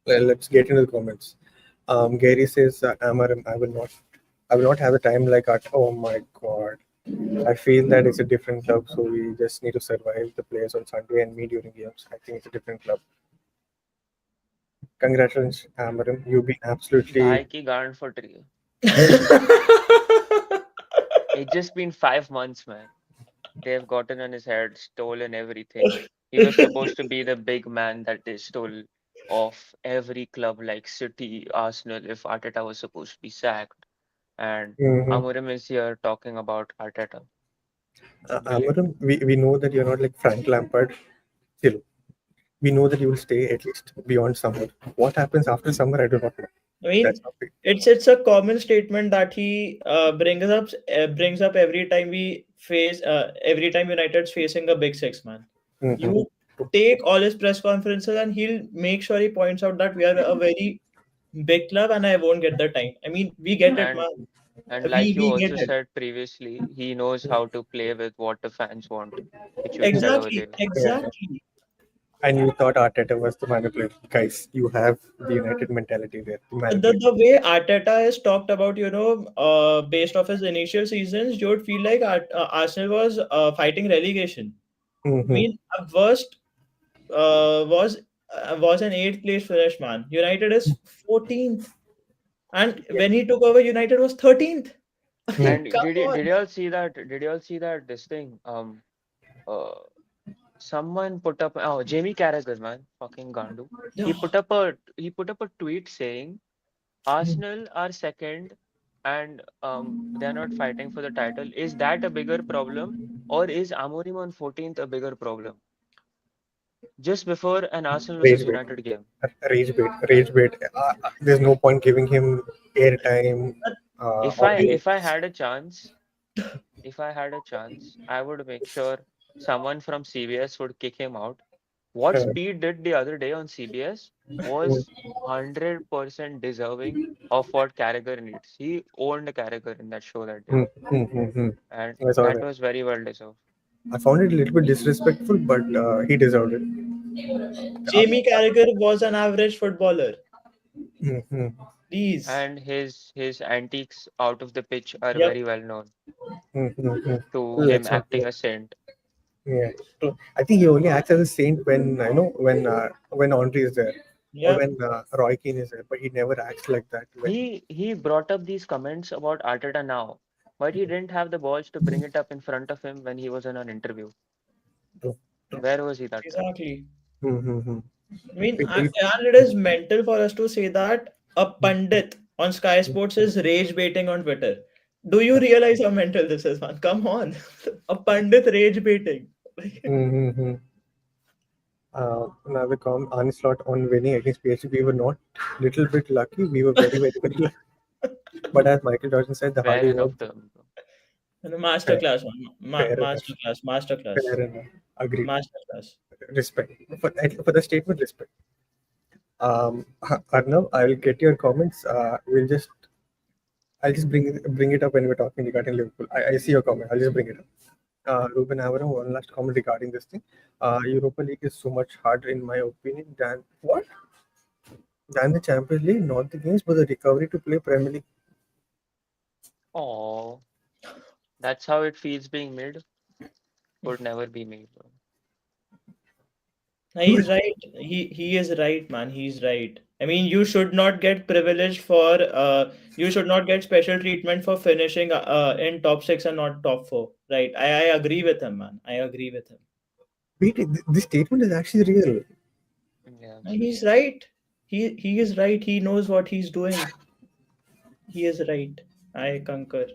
Let's get into the comments. Gary says, Amarim, I will not have a time like that. Oh my God. I feel that it's a different club, so we just need to survive the players on Sunday and me during games. I think it's a different club. Congratulations, Amarim. You've been absolutely. Bhai ki gaan for tree. It's just been 5 months, man. They've gotten on his head, stolen everything. He was supposed to be the big man that they stole off every club like City, Arsenal, if Arteta was supposed to be sacked. And Mhm. Amorim is here talking about Arteta. Unbelievable. Amarim, we know that you're not like Frank Lampard. Still, we know that you will stay at least beyond summer. What happens after summer, I do not know. I mean, That's not big. it's a common statement that he brings up every time we face every time United's facing a big six man. Mhm. You take all his press conferences and he'll make sure he points out that we are a very big club and I won't get the time. I mean, we get it, And man. like you We get also it. said previously, he knows how to play with what the fans want, which you said Exactly, earlier. Yeah. exactly. And you thought Arteta was the manipulator. Guys, you have the United mentality there. The The manipulator. the way Arteta is talked about, based off his initial seasons, you would feel like Arsenal was fighting relegation. I Mhm. mean, worst was an eighth place finish, man. United is 14th, and Yeah. when he took over, United was 13th. Mm. And Come on. did you all see that? Did you all see that this thing? Uh, Someone put up. Oh, Jamie Carragher, man, fucking Gandu. He put up a tweet saying Arsenal are second, and they're not fighting for the title. Is that a bigger problem, or is Amorim on 14th a bigger problem? Just before an Arsenal Rage versus bait. United game. Rage bait. Rage bait. There's no point giving him airtime. If I Audience. if I had a chance, if I had a chance, I would make sure someone from CBS would kick him out. What Uh, Speed did the other day on CBS was 100% deserving of what Carragher needs. He owned Carragher in that show that day, mm, mm, mm, mm. and I saw that that. was very well deserved. I found it a little bit disrespectful, but he deserved it. Jamie Carragher was an average footballer. Mhm. Please. And his antiques out of the pitch are Yep. very well known Mhm. to him Let's not. acting a saint. Yeah. So I think he only acts as a saint when when Andre is there or Yep. when Roy Keane is there, but he never acts like that when. He brought up these comments about Arteta now, but he didn't have the balls to bring it up in front of him when he was in an interview. True. True. Where was he that time? Exactly. Mm-hmm. I mean, It, and it is mental for us to say that a pundit on Sky Sports is rage baiting on Twitter. Do you realize how mental this is, man? Come on. A pundit rage baiting. mm-hmm. Now the onslaught on winning against PSG, we were not little bit lucky. We were very, very, very lucky. But as Michael Jordan said, the Fair harder you enough work, term. And a fair, masterclass, man. fair enough. Masterclass. Fair enough. Agreed. Masterclass. Respect for the statement. Respect. Arnav, I'll get your comments. I'll just bring it up when we're talking regarding Liverpool. I see your comment. I'll just bring it up. Ruben Avram, one last comment regarding this thing. Europa League is so much harder, in my opinion, than what? Than the Champions League, not the games, but the recovery to play Premier League. Oh, That's how it feels being mid. Could never be made, bro. No, he's right. He is right, man. He's right. I mean, you should not get privilege for you should not get special treatment for finishing in top six and not top four. Right. I agree with him, man. I agree with him. Wait, this statement is actually real. Yeah. He's right. He is right. He knows what he's doing. He is right. I concur.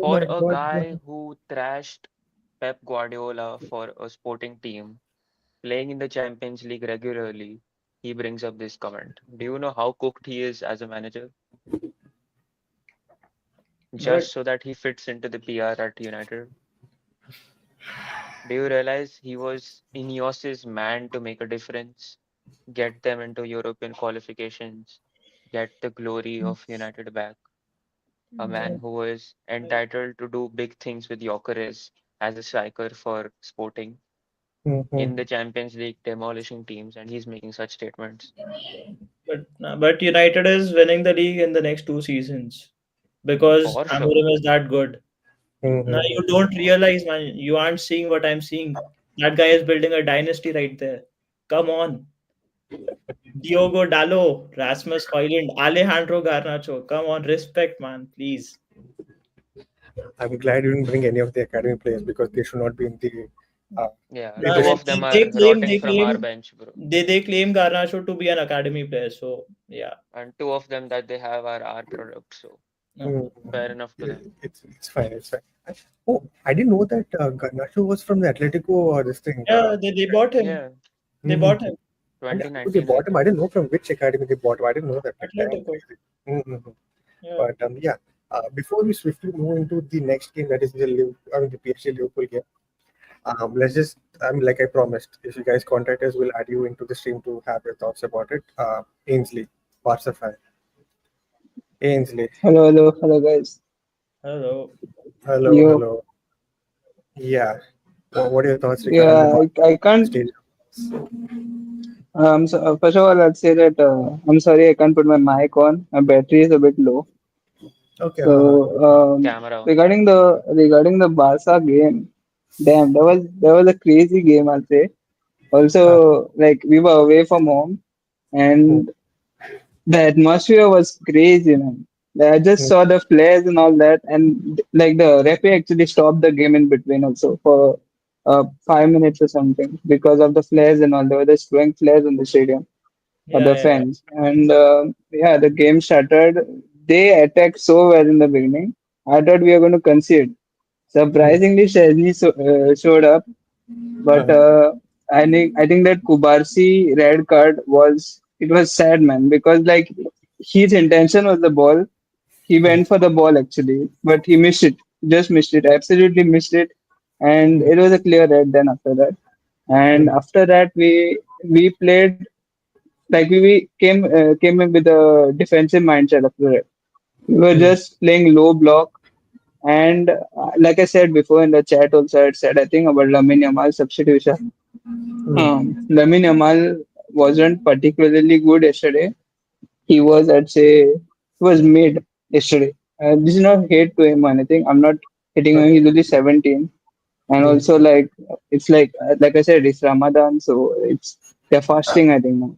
Oh For my a God. guy who thrashed Pep Guardiola for a sporting team, playing in the Champions League regularly, he brings up this comment. Do you know how cooked he is as a manager? But Just so that he fits into the PR at United. Do you realize he was Ineos's man to make a difference, get them into European qualifications, get the glory of United back? A man who was entitled to do big things with Gyökeres as a striker for Sporting Mhm. in the Champions League, demolishing teams, and he's making such statements. but United is winning the league in the next 2 seasons because For sure. Amorim is that good. Now Mhm. you don't realize, man. You aren't seeing what I'm seeing. That guy is building a dynasty right there. Come on, Diogo Dallo, Rasmus Højlund, Alejandro Garnacho. Come on, respect, man, please. I'm glad you didn't bring any of the academy players because they should not be in the uh, Yeah, in Nah, the two and of six. them they are claim rotting they from our claim bench, bro. they claim Garnacho to be an academy player. So yeah, And two of them that they have are our product, so no. Mhm. fair enough to them. It's fine. It's fine. Oh, I didn't know that Garnacho was from the Atletico or this thing. Yeah, they bought him. Yeah, They Mhm. bought him. And they 2019, I bought him. think. I didn't know from which academy they bought him. I didn't know that. Like, damn Atletico. crazy. Mhm. Yeah. But yeah, before we swiftly move into the next game, that is the PSG Liverpool game. Let's just, I mean, like I promised, if you guys contact us, we'll add you into the stream to have your thoughts about it. Ainsley, Barca fan. Ainsley, Hello, hello, hello, guys. Hello. hello, You, hello. Yeah. What are your thoughts regarding the yeah, Barca I can't. stadium? So, first of all, I'd say that I'm sorry I can't put my mic on. My battery is a bit low. Okay. So, Camera on. regarding the Barca game, damn, that was a crazy game, I'll say. Uh, Also, like we were away from home, mm, and the atmosphere was crazy, man. Like, I just mm, saw the flares and all that, and like the referee actually stopped the game in between also for 5 minutes or something because of the flares and all. They were just throwing flares on the stadium for Yeah, the yeah, fans, and yeah, the game started. They attacked so well in the beginning. I thought we were going to concede. mm, Surprisingly, Chesney showed up, but uh, I think that Kubarsi red card was it was sad, man, because like his intention was the ball. He mm, went for the ball actually, but he missed it. Just missed it. Absolutely missed it, and mm, it was a clear red. Then after that, and mm, after that we played like we came in with a defensive mindset after that. We were mm, just playing low block, and like I said before in the chat also, I said I think about Lamine Yamal substitution. mm, Lamine Yamal wasn't particularly good yesterday. He was, I'd say, he was mid yesterday. This is not hate to him or anything. I'm not hitting him. He's only 17, and mm, also it's like I said, it's Ramadan, so it's they're fasting. I think now.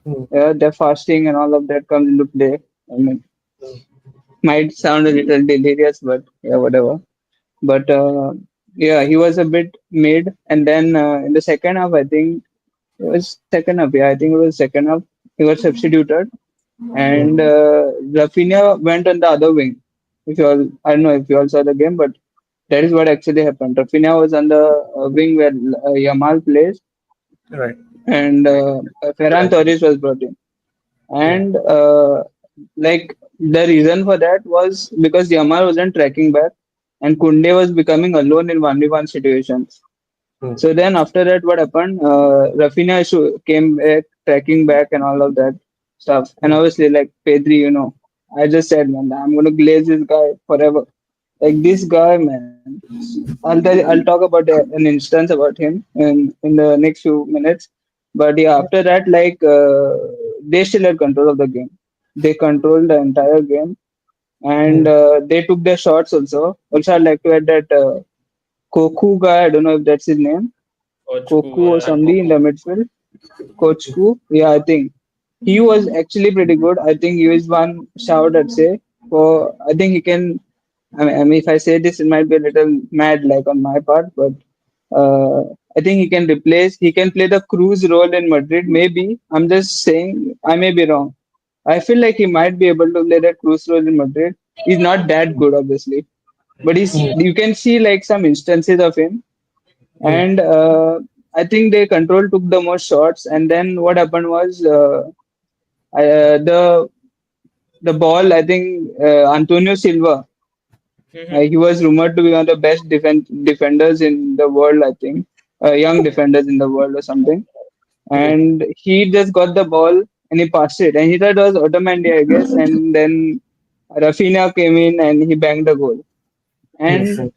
mm, Yeah, they're fasting and all of that comes into play. I mean, might sound a little delirious, but yeah, whatever. But yeah, he was a bit mid, and then in the second half, I think it was second half. Yeah, I think it was second half. He was substituted, and mm. Rafinha went on the other wing. If you all, I don't know if you all saw the game, but that is what actually happened. Rafinha was on the wing where Yamal plays, Right. and Ferran Right. Torres was brought in. Mm, And like the reason for that was because Yamal wasn't tracking back, and Kunde was becoming alone in 1v1 situations. mm, So then after that, what happened? Rafinha came back, tracking back, and all of that stuff. And mm, obviously, like Pedri, I just said, man, I'm gonna glaze this guy forever. Like this guy, man. I'll talk about an instance about him in the next few minutes. But yeah, after that, they still had control of the game. They controlled the entire game, and they took their shots also. Also, I'd like to add that Koku guy, I don't know if that's his name, Ochku, Koku or yeah. And somebody in the Coco. midfield. Coach Ku, yeah, I think he was actually pretty good. I think he is one shout, I'd say. For I think he can. I mean, if I say this, it might be a little mad, like on my part, but uh, I think he can replace. He can play the Cruz role in Madrid. Maybe I'm just saying. I may be wrong. I feel like he might be able to play that Cruz role in Madrid. He's not that good, obviously, but he's. You can see like some instances of him, and I think they control took the most shots. And then what happened was the ball. I think Antonio Silva. Mhm. He was rumored to be one of the best defenders in the world. I think young Yeah. defenders in the world or something. Hmm. And he just got the ball and he passed it, and he thought it was Otamendi, I guess. And then Rafinha came in and he banged the goal. And Hmm. Really.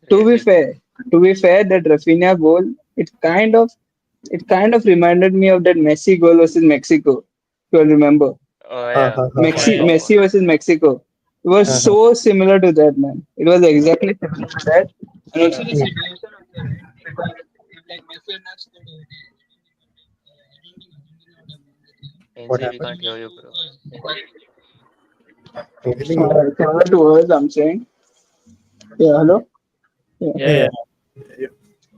to be fair, that Rafinha goal, it kind of reminded me of that Messi goal versus Mexico. If you remember, Oh Ha yeah. ha ha ha Yeah, ha. yeah. Messi versus Mexico. It was Ha ha. so similar to that, man. It was exactly similar to that, and also the Hmm. situation also, right? Because if like Messi had not scored over there, I don't think Argentina would have won the game. What NC, we happened? can't hear you, bro. Anything? No. Similar to us, I'm saying. Yeah, hello. Yeah. Yeah, Yeah, yeah, yeah.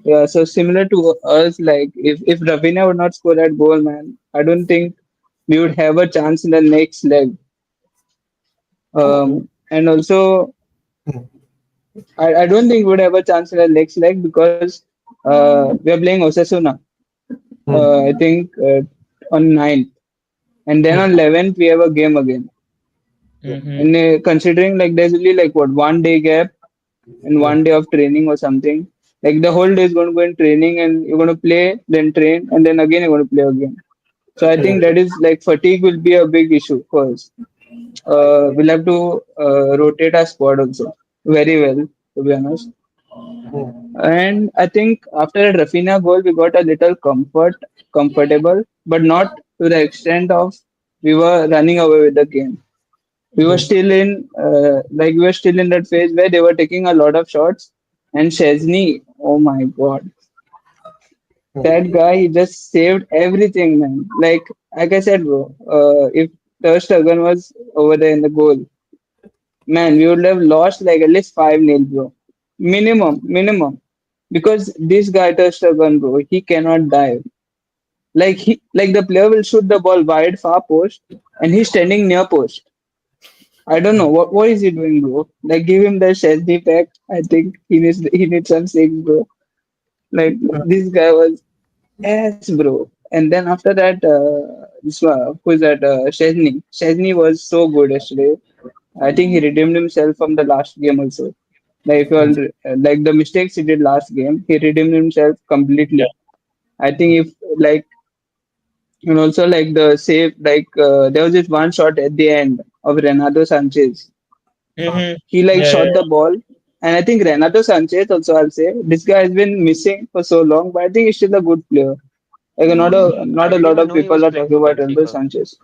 Yeah, so similar to us, like if Rafinha would not score that goal, man, I don't think we would have a chance in the next leg. And also, Hmm. I don't think we would have a chance in the next leg because we are playing Osasuna. Hmm. I think on 9th, and then Hmm. on 11th we have a game again. Yeah. Mhm. And considering like there's only like what 1 day gap and Hmm. 1 day of training or something, like the whole day is going to go in training and you're going to play, then train, and then again you're going to play again. So I think that is like fatigue will be a big issue for us. We'll have to rotate our squad also very well, to be honest. Hmm. And I think after that Rafinha goal, we got a little comfortable, but not to the extent of we were running away with the game. We were Hmm. still in, we were still in that phase where they were taking a lot of shots. And Chesney, oh my god, Hmm. that guy he just saved everything, man. Like I said, bro, if Ter Stegen was over there in the goal, man, we would have lost like at least 5-0, bro. Minimum. Because this guy Ter Stegen, bro, he cannot dive. Like the player will shoot the ball wide far post and he's standing near post. I don't know what is he doing, bro. Like give him the Chesney pack. I think he needs some six, bro. Like this guy was yes, bro. And then after that, who is that? Chesney. Chesney was so good yesterday. I think he redeemed himself from the last game also. Like if you all, like the mistakes he did last game, he redeemed himself yeah. completely. I think if like and also like the save, there was this one shot at the end of Renato Sanchez. Mhm. He like Yeah, yeah, shot the ball, and I think Renato Sanchez also. I'll say this guy has been missing for so long, but I think he's still a good player. Like I not a didn't lot even of know he people was are playing talking for about Renato Benfica. Sanchez.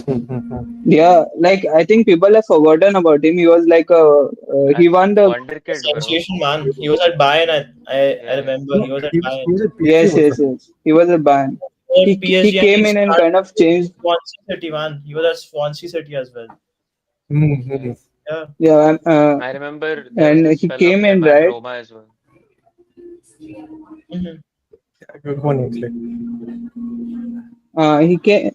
Hmm. Yeah, like I think people have forgotten about him. He was like he And won the Wonder a Kid, bro. sensation, man. He was at Bayern. I Yeah. remember No, he was at he Bayern. was at PSG yes also. yes yes. He was a ban. At He PSG, and he came in and started kind of with changed. Swansea City, man. He was at Swansea City as well. Hmm. Yeah. Yeah. Yeah, I remember there was and this he spell of came him in at right. Roma as well. Mhm. Yeah, good one, Ainsley. He came.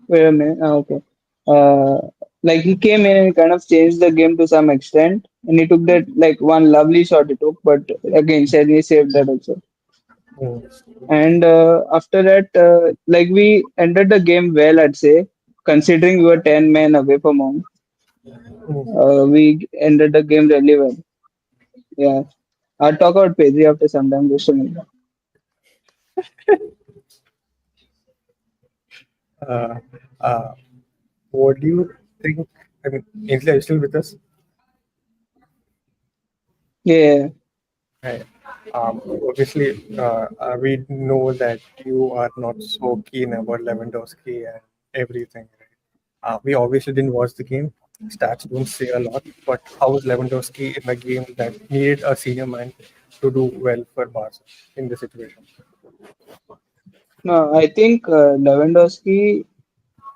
Wait a minute. Okay. Uh, like he came in and kind of changed the game to some extent, and he took that like one lovely shot he took, but again, Chesney saved that also. Hmm. And after that, like we ended the game well, I'd say, considering we were 10 men away from home. Hmm. We ended the game really well. Yeah. I'll talk about Pedri after some time. Just a minute. Uh, uh, what do you think? I mean, Ainsley, are you still with us? Yeah. Hi. Obviously, we know that you are not so keen about Lewandowski and everything. Right? We obviously didn't watch the game, Stats don't say a lot, but how is Lewandowski in a game that needed a senior man to do well for Barca in this situation? No, I think Lewandowski,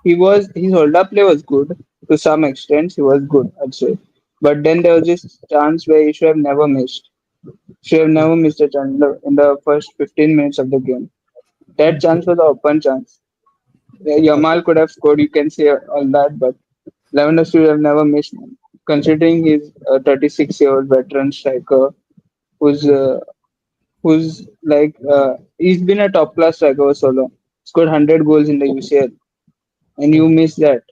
his hold-up play was good to some extent. He was good, I'd say. But then there was this chance where he should have never missed. Should have Hmm. never missed a chance in the first 15 minutes of the game. That chance was an open chance. Yeah, Okay. Yamal could have scored. You can say all that, but Lewandowski would have never missed. Man. Considering he's a 36-year-old veteran striker who's Hmm. uh, who's like he's been a top class striker for so long. Scored 100 goals in the UCL, and you Hmm. miss that.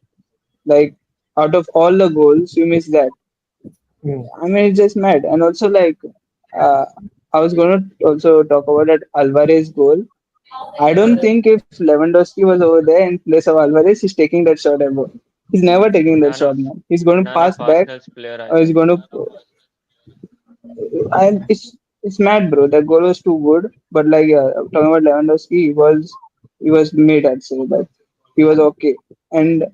Like out of all the goals, you miss that. Hmm. I mean, it's just mad. And also like uh, I was going to also talk about that Alvarez goal. I don't think if Lewandowski was over there in place of Alvarez, he's taking that shot ever. He's never taking that None shot, of man. He's going to none pass of back, Arsenal's player or he's either. going to. And it's mad, bro. That goal was too good. But like talking about Lewandowski, he was made. I'd say that he was okay, and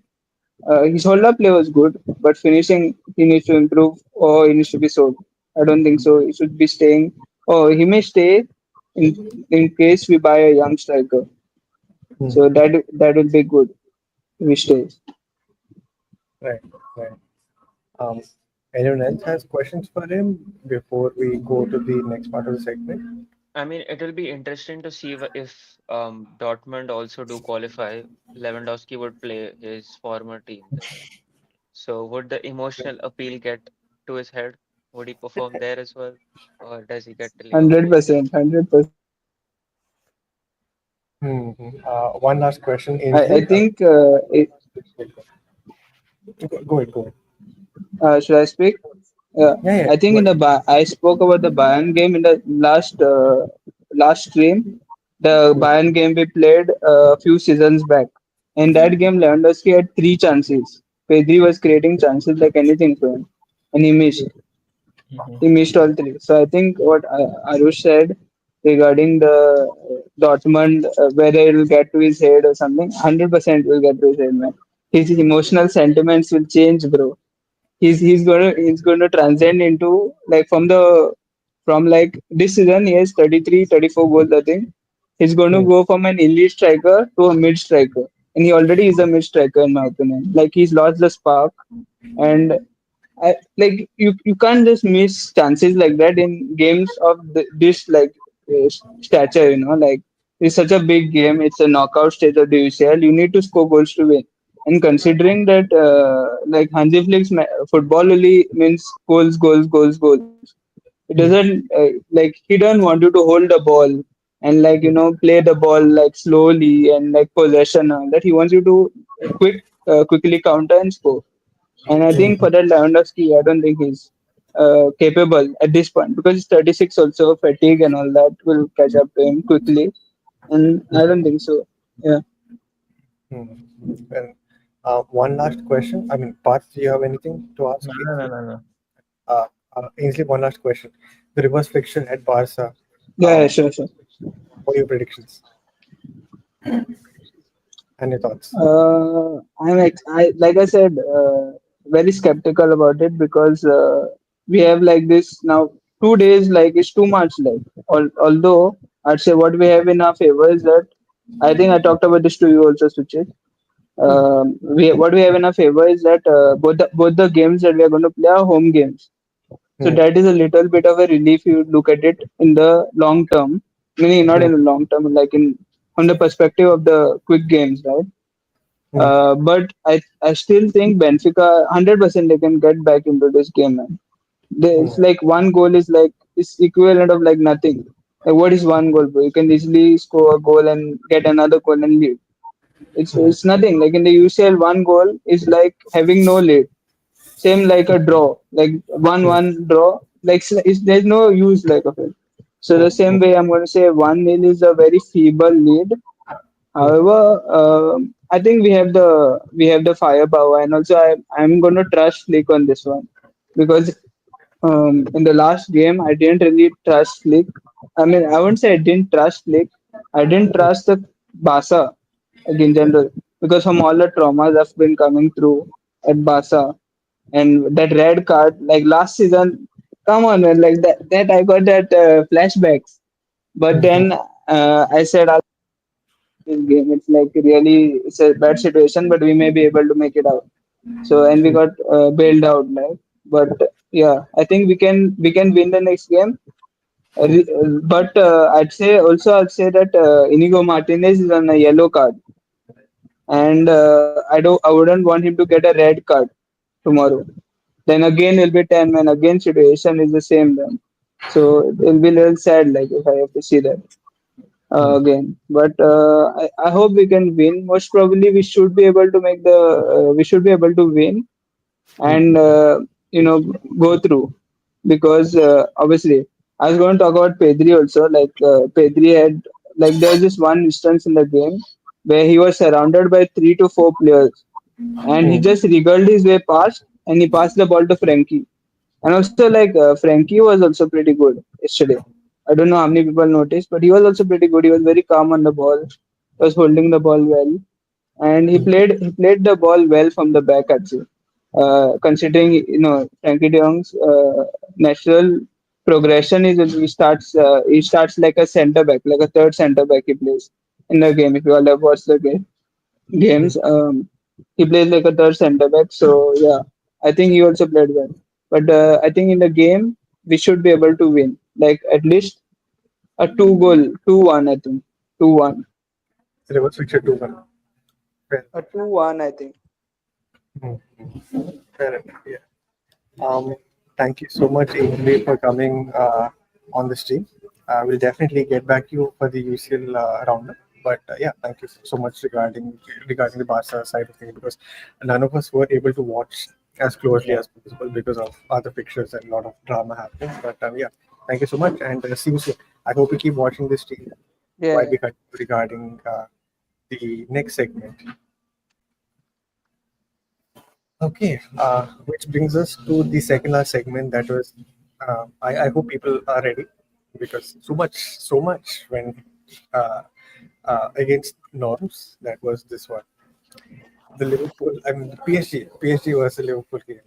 his hold-up play was good. But finishing, he needs to improve, or he needs to be sold. I don't think so. He should be staying. Or he may stay in case we buy a young striker. Hmm. So that will be good. We stay. Right. Right. Um, Anyone else has questions for him before we go to the next part of the segment? I mean, it'll be interesting to see if Dortmund also do qualify. Lewandowski would play his former team then. So would the emotional appeal get to his head? Would he perform there as well, or does he get to Liverpool? 100%, 100%. One last question, I Ainsley. think Go ahead. Go ahead. should I speak? Yeah, Yeah. Yeah. I think Go ahead. I spoke about the Bayern game in the last stream. The Hmm. Bayern game we played a few seasons back. In that game, Lewandowski had three chances. Pedri was creating chances like anything for him, and he missed. He Mhm. missed all three. So I think what Arush said regarding the Dortmund, whether it will get to his head or something, 100% will get to his head, man. His emotional sentiments will change, bro. He's gonna transcend into like from like this season he has 33, 34 goals, I think. He's going to Hmm. go from an elite striker to a mid striker, and he already is a mid striker in my opinion. Like he's lost the spark, and like you can't just miss chances like that in games of this like stature. Like it's such a big game. It's a knockout stage of the UCL. You need to score goals to win. And considering that like Hansi Flick's football only means goals, goals, goals, goals. It Hmm. doesn't like he don't want you to hold the ball and like play the ball like slowly and like possession and all that. He wants you to quickly counter and score. And I think Hmm. for that Lewandowski, I don't think he's capable at this point because he's 36 also, fatigue and all that will catch up to him quickly. And I don't think so. Yeah. Hmm. Well, one last question. I mean, Parth, do you have anything to ask No, no, no, Ainsley? no, no. Ainsley, one last question. The reverse fixture at Barca. Yeah, yeah, sure, sure. What are your predictions and your thoughts? I like I said, very skeptical about it because we have like this now 2 days, like it's too much. Like, although I'd say what we have in our favor is that I think I talked about this to you also, Suchit. Hmm. We what we have in our favor is that both the games that we are going to play are home games. So Hmm. that is a little bit of a relief you look at it in the long term, meaning not Hmm. in the long term, like in from the perspective of the quick games, right? Hmm. But I still think Benfica 100% they can get back into this game, man. It's Hmm. like one goal is like it's equivalent of like nothing. Like what is one goal, bro? You can easily score a goal and get another goal and lead. Hmm. It's nothing. Like in the UCL, one goal is like having no lead. Same like a draw, like Hmm. 1-1 draw. Like there's no use like of it. So the Hmm. same way I'm going to say 1-0 is a very feeble lead. Hmm. However, I think we have the firepower, and also I'm going to trust Flick on this one because in the last game I didn't really trust Flick. I mean, I wouldn't say I didn't trust Flick. I didn't trust the Barca like in general because from all the traumas I've been coming through at Barca. And that red card, like last season, come on, man, like that I got that flashbacks. But then I said, this game. It's like really, it's a bad situation, but we may be able to make it out. So and we got bailed out, like. But yeah, I think we can win the next game. But I'd say that Inigo Martinez is on a yellow card, and I wouldn't want him to get a red card tomorrow. Then again it'll be 10 men again. Situation is the same then. So it'll be a little sad, like if I have to see that again. But I hope we can win. Most probably, we should be able to make the. We should be able to win and go through because obviously I was going to talk about Pedri also. Like Pedri had there was this one instance in the game where he was surrounded by 3 to 4 players and he just wriggled his way past and he passed the ball to Frankie. And also, like Frankie was also pretty good yesterday. I don't know how many people noticed, but he was also pretty good. He was very calm on the ball. He was holding the ball well, and he played the ball well from the back actually. Considering Frankie De Jong's natural progression is that he starts like a centre back, like a third centre back. He plays in the game. If you all have watched the games. He plays like a third centre back. So yeah, I think he also played well. But I think in the game we should be able to win, like at least a 2 goal, 2-1. I think 2-1, Reverse fixture 2-1. Fair, a 2-1. I think. fair enough. Yeah. Thank you so much, Ingrid, for coming on the stream. We'll definitely get back to you for the UCL roundup. But yeah, thank you so much regarding the Barca side of things because none of us were able to watch as closely Yeah. as possible because of other fixtures and a lot of drama happening. But yeah, thank you so much and see you soon. I hope you keep watching this stream while Yeah. we continue regarding the next segment. Okay, which brings us to the second last segment. That was, I hope people are ready because so much went uh, against norms. That was this one. The Liverpool, I mean, the PSG versus Liverpool game.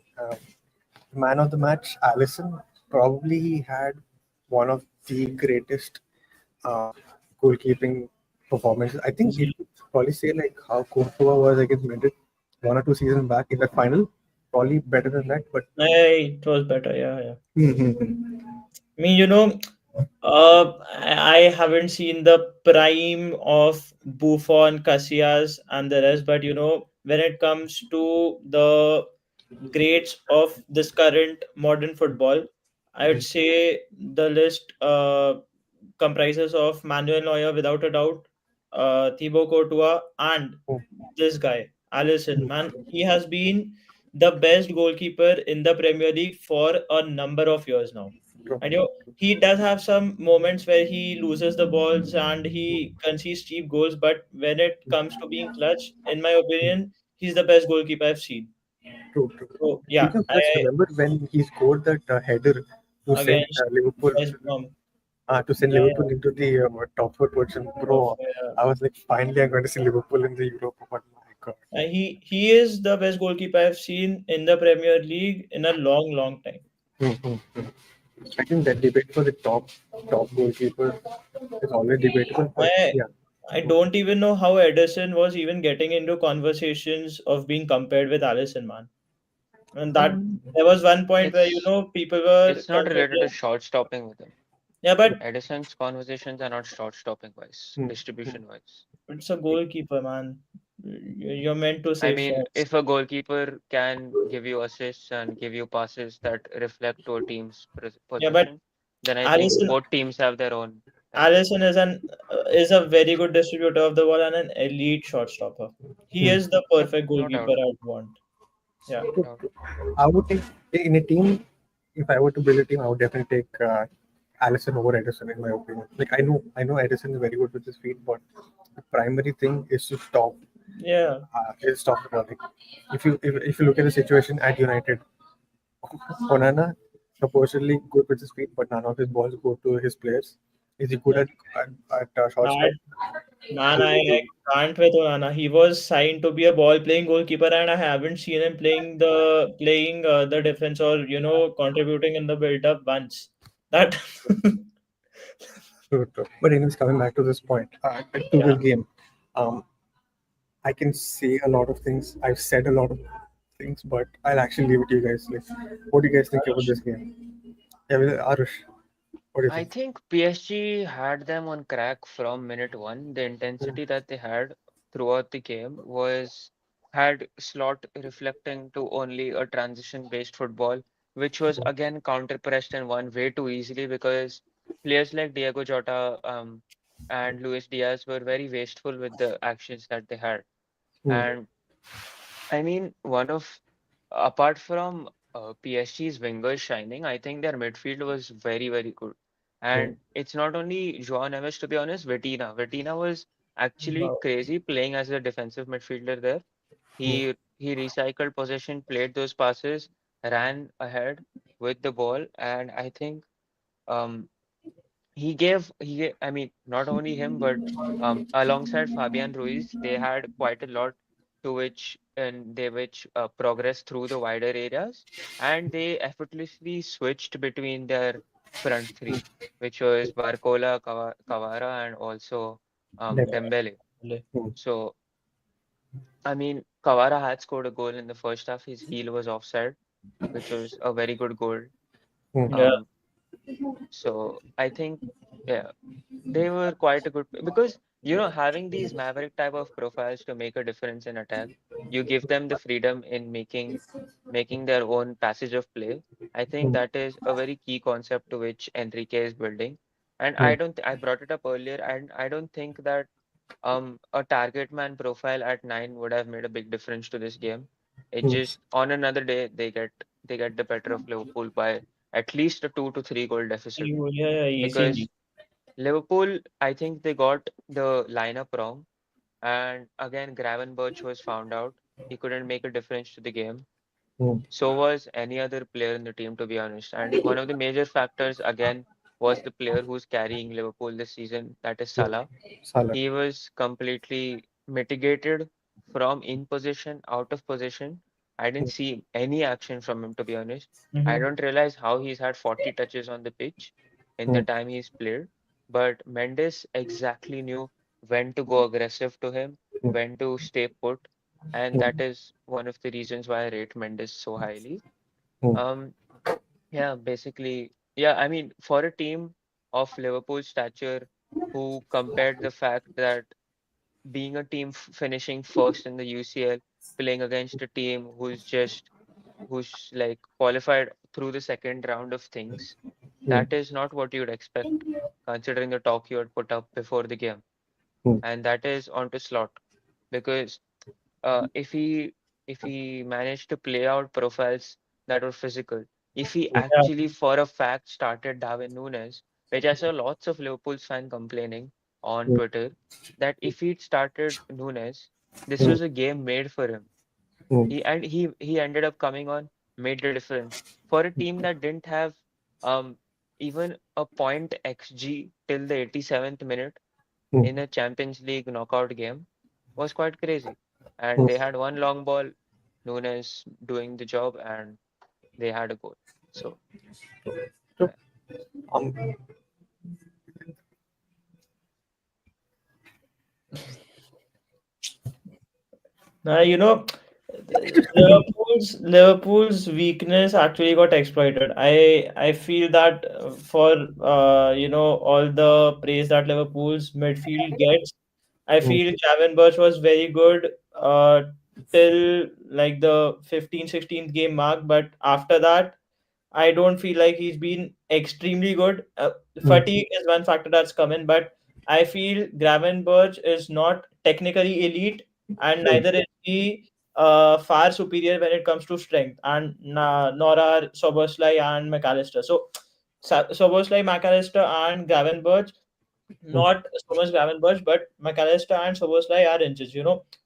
Man of the match, Allison, probably he had one of the greatest uh, goalkeeping performances. I think you could probably say like how Courtois was against Madrid 1 or 2 seasons back in the final. Probably better than that, but It was better. Yeah, yeah. Mhm. I mean, I haven't seen the prime of Buffon, Casillas, and the rest, but when it comes to the greats of this current modern football, I would say the list comprises of Manuel Neuer without a doubt, Thibaut Courtois, and this guy, Alisson. Man, he has been the best goalkeeper in the Premier League for a number of years now. True. And he does have some moments where he loses the balls and he concedes cheap goals, but when it comes to being clutch, in my opinion, he's the best goalkeeper I've seen. True, true. So yeah, Speaking of I clutch, remember when he scored that header to send against Liverpool West Brom. Yeah, Liverpool into the top four position, yeah, bro? I was like, finally, I'm going to see Liverpool in the Europa. But my God. he is the best goalkeeper I've seen in the Premier League in a long, long time. Mm-hmm. I think that debate for the top goalkeeper is always debatable, but I yeah. I don't even know how Ederson was even getting into conversations of being compared with Alisson, man. And that Um, there was one point where It's people were it's not related to comparing. short stopping with him. Yeah, but Edison's conversations are not short stopping wise, hmm, hmm. distribution wise. it's a goalkeeper, man. You're meant to I save mean, shots. if a goalkeeper can give you assists and give you passes that reflect to a team's Yeah, but possession, then I think Alisson both teams have their own talents. Alisson is a very good distributor of the ball and an elite shot stopper. He Hmm. is the perfect No goalkeeper doubt, I'd want. Yeah. no True, doubt. true. I would take in a team. If I were to build a team, I would definitely take Allison over Edison, in my opinion. Like I know Edison is very good with his feet, but the primary thing is to Yeah. stop the ball. Like, if you look at the situation at United, Onana supposedly good with his feet, but none of his balls go to his players. Is he good Yeah. at short At stop? Man, I can't with Onana. He was signed to be a ball playing goalkeeper, and I haven't seen him playing the defense or contributing in the build up once. That True, true. But anyways, coming back to this point, to yeah. this game, um, I can say a lot of things. I've said a lot of things, but I'll actually leave it to you guys. Like, what do you guys think about this game? Yeah, Arush, what do you I think? think PSG had them on crack from minute one. The intensity that they had throughout the game was had slot reflecting to only a transition-based football, which was again counter-pressed and won way too easily because players like Diego Jota and Luis Diaz were very wasteful with the actions that they had. Hmm. And I mean, apart from PSG's wingers shining, I think their midfield was very, very good. Hmm. And it's not only Joao Neves, to be honest, Vitina. Vitina was actually Wow. crazy playing as a defensive midfielder there. Hmm. He recycled possession, played those passes, ran ahead with the ball, and I think um, I mean, not only him, but alongside Fabian Ruiz, they had quite a lot to which progressed through the wider areas, and they effortlessly switched between their front three, which was Barcola, Kavara, and also Depth. Dembele. Hmm. So, I mean, Kavara had scored a goal in the first half. His heel was offside, which was a very good goal. Hmm. Yeah. Um, so I think. Yeah, they were quite a good because having these maverick type of profiles to make a difference in attack, you give them the freedom in making their own passage of play. I think Hmm. that is a very key concept to which Enrique is building. And Hmm. I brought it up earlier, and I don't think that a target man profile at 9 would have made a big difference to this game. It Hmm. just on another day they get the better of Liverpool by at least a 2 to 3 goal deficit Yeah, because easily. Liverpool, I think they got the lineup wrong. And again, Gravenberch was found out. He couldn't make a difference to the game. Hmm. So was any other player in the team, to be honest. And one of the major factors, again, was the player who's carrying Liverpool this season, that is Hmm. Salah. Salah. He was completely mitigated from in position, out of position. I didn't see any action from him, to be honest. I Mm-hmm. don't realize how he's had 40 touches on the pitch in Hmm. the time he's played. But Mendes exactly knew when to go aggressive to him, Hmm. when to stay put. And Hmm. that is one of the reasons why I rate Mendes so highly. Hmm. Um, yeah, basically, yeah, I mean, for a team of Liverpool stature who compared the fact that being a team finishing first in the UCL, playing against a team who's like qualified through the second round of things, Hmm. that is not what you'd expect, considering the talk you had put up before the game. Hmm. And that is onto Slot. Because uh, if he if he managed to play out profiles that were physical, if he Yeah. actually for a fact started Darwin Núñez, which I saw lots of Liverpool's fan complaining on Hmm. Twitter, that if he'd started Núñez, this Hmm. was a game made for him. Hmm. He ended up coming on, made the difference for a team that didn't have um even a point XG till the 87th minute Hmm. in a Champions League knockout game was quite crazy. And Hmm. they had one long ball, Nunes doing the job, and they had a goal. So, True. yeah. Um, Now, Liverpool's weakness actually got exploited. I feel that for all the praise that Liverpool's midfield gets, I hmm. feel Gavin Birch was very good till like the 15th, 16th game mark, but after that I don't feel like he's been extremely good. Hmm. Fatigue is one factor that's come in, but I feel Gravenberch is not technically elite, and Hmm. neither is he far superior when it comes to strength, and nor are Soboslai and McAllister. So, Soboslai, McAllister, and Gravenberch, Hmm. not so much Gravenberch, but McAllister and Soboslai are inches.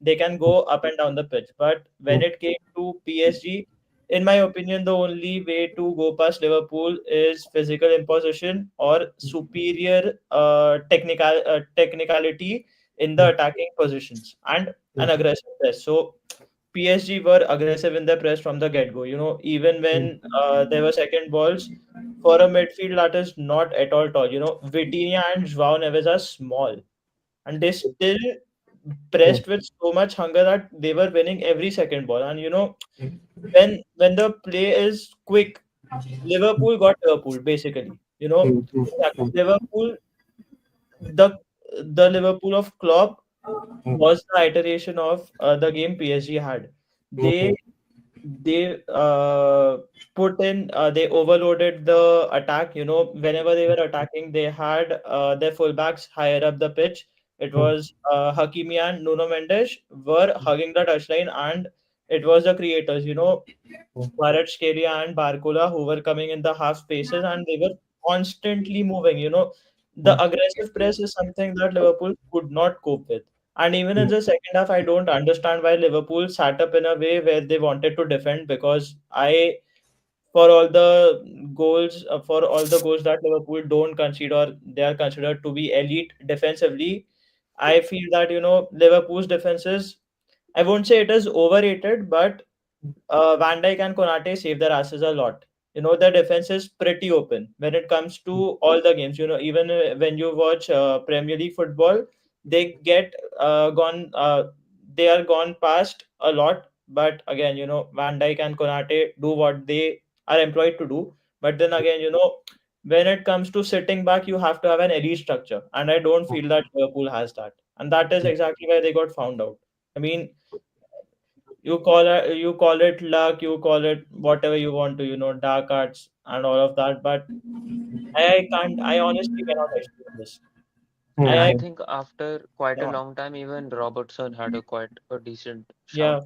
They can go up and down the pitch. But Hmm. when it came to PSG, in my opinion, the only way to go past Liverpool is physical imposition or superior technicality in the attacking positions and an aggressive press. So PSG were aggressive in their press from the get-go. Even when there were second balls, for a midfield that is not at all tall. Vitinha and João Neves are small, and they still pressed with so much hunger that they were winning every second ball. And when the play is quick, Liverpool got Liverpool basically. Liverpool, the the Liverpool of Klopp was the iteration of the game PSG had. They they they overloaded the attack. Whenever they were attacking, they had their fullbacks higher up the pitch. It was Hakimi and Nuno Mendes were hugging the touchline, and it was the creators. Kvaratskhelia and Barcola who were coming in the half spaces, and they were constantly moving. The aggressive press is something that Liverpool could not cope with. And even in the second half, I don't understand why Liverpool sat up in a way where they wanted to defend, because for all the goals that Liverpool don't concede, or they are considered to be elite defensively, I feel that Liverpool's defenses, I won't say it is overrated, but Van Dijk and Konate save their asses a lot. Their defense is pretty open when it comes to all the games. Even when you watch Premier League football, they get gone. They are gone past a lot. But again, Van Dijk and Konate do what they are employed to do. But then again, when it comes to sitting back, you have to have an elite structure, and I don't feel that Liverpool has that, and that is exactly why they got found out. I mean, you call it luck, you call it whatever you want to, dark arts and all of that, but I honestly cannot explain this. Yeah, I I think after quite a Yeah, long time, even Robertson had a quite a decent yeah.